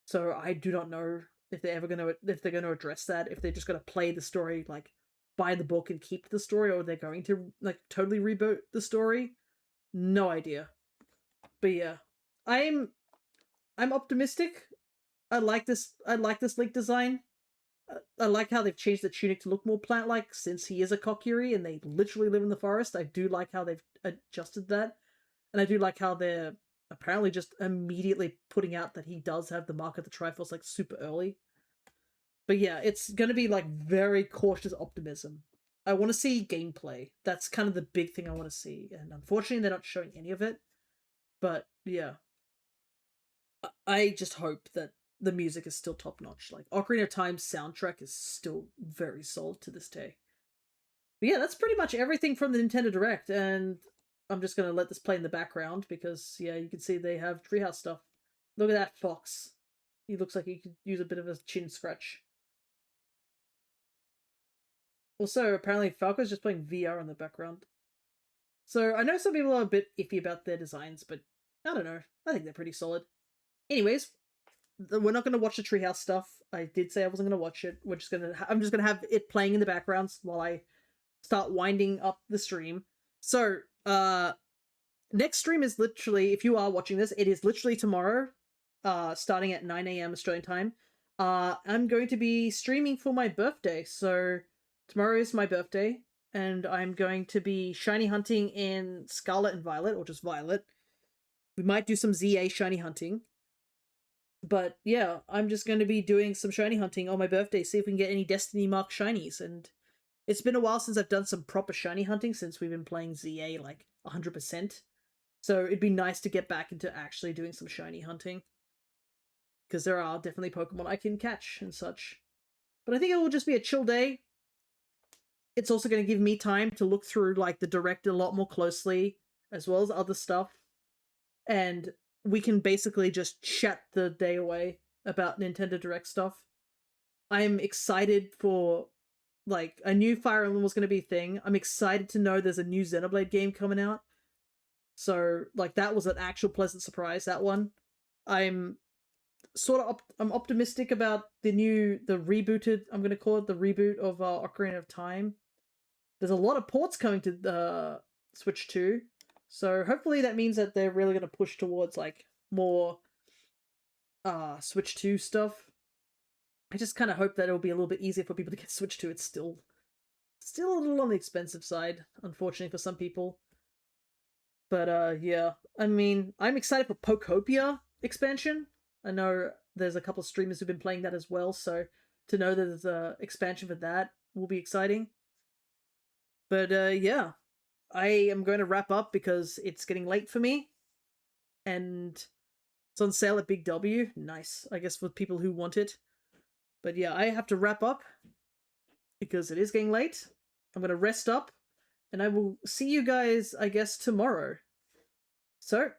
A: So I do not know if they're going to address that, if they're just going to play the story, like, by the book and keep the story, or they're going to, like, totally reboot the story. No idea. But yeah, I'm I'm optimistic. I like this Link design. I like how they've changed the tunic to look more plant-like since he is a Kokiri and they literally live in the forest. I do like how they've adjusted that. And I do like how they're apparently just immediately putting out that he does have the mark of the Triforce like super early. But yeah, it's gonna be like very cautious optimism. I want to see gameplay. That's kind of the big thing I want to see. And unfortunately, they're not showing any of it. But yeah. I just hope that the music is still top notch. Like Ocarina of Time's soundtrack is still very solid to this day. But yeah, that's pretty much everything from the Nintendo Direct, and I'm just gonna let this play in the background because yeah, you can see they have Treehouse stuff. Look at that fox. He looks like he could use a bit of a chin scratch. Also, apparently Falco's just playing VR in the background. So I know some people are a bit iffy about their designs, but I don't know. I think they're pretty solid. Anyways, we're not going to watch the Treehouse stuff. I did say I wasn't going to watch it. I'm just going to have it playing in the background while I start winding up the stream. So, next stream is literally, if you are watching this, it is literally tomorrow, starting at 9 a.m. Australian time. I'm going to be streaming for my birthday. So, tomorrow is my birthday, and I'm going to be shiny hunting in Scarlet and Violet, or just Violet. We might do some ZA shiny hunting. But yeah, I'm just going to be doing some shiny hunting on my birthday, see if we can get any Destiny Mark shinies. And it's been a while since I've done some proper shiny hunting, since we've been playing ZA like 100%. So it'd be nice to get back into actually doing some shiny hunting. Because there are definitely Pokemon I can catch and such. But I think it will just be a chill day. It's also going to give me time to look through like the Direct a lot more closely, as well as other stuff. And we can basically just chat the day away about Nintendo Direct stuff. I'm excited for, like, a new Fire Emblem was going to be a thing. I'm excited to know there's a new Xenoblade game coming out. So, like, that was an actual pleasant surprise, that one. I'm I'm optimistic about the rebooted, I'm going to call it the reboot of Ocarina of Time. There's a lot of ports coming to Switch 2. So hopefully that means that they're really going to push towards like more Switch 2 stuff. I just kind of hope that it'll be a little bit easier for people to get Switch 2. It's still a little on the expensive side, unfortunately for some people. But yeah, I mean, I'm excited for Pokopia expansion. I know there's a couple of streamers who've been playing that as well, so to know that there's a expansion for that will be exciting. But yeah, I am going to wrap up because it's getting late for me. And it's on sale at Big W. Nice, I guess, for people who want it. But yeah, I have to wrap up because it is getting late. I'm going to rest up. And I will see you guys, I guess, tomorrow. So,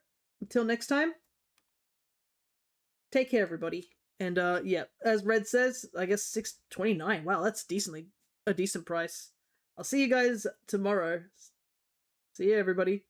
A: until next time, take care, everybody. And yeah, as Red says, I guess $6.29. Wow, that's a decent price. I'll see you guys tomorrow. See you, everybody.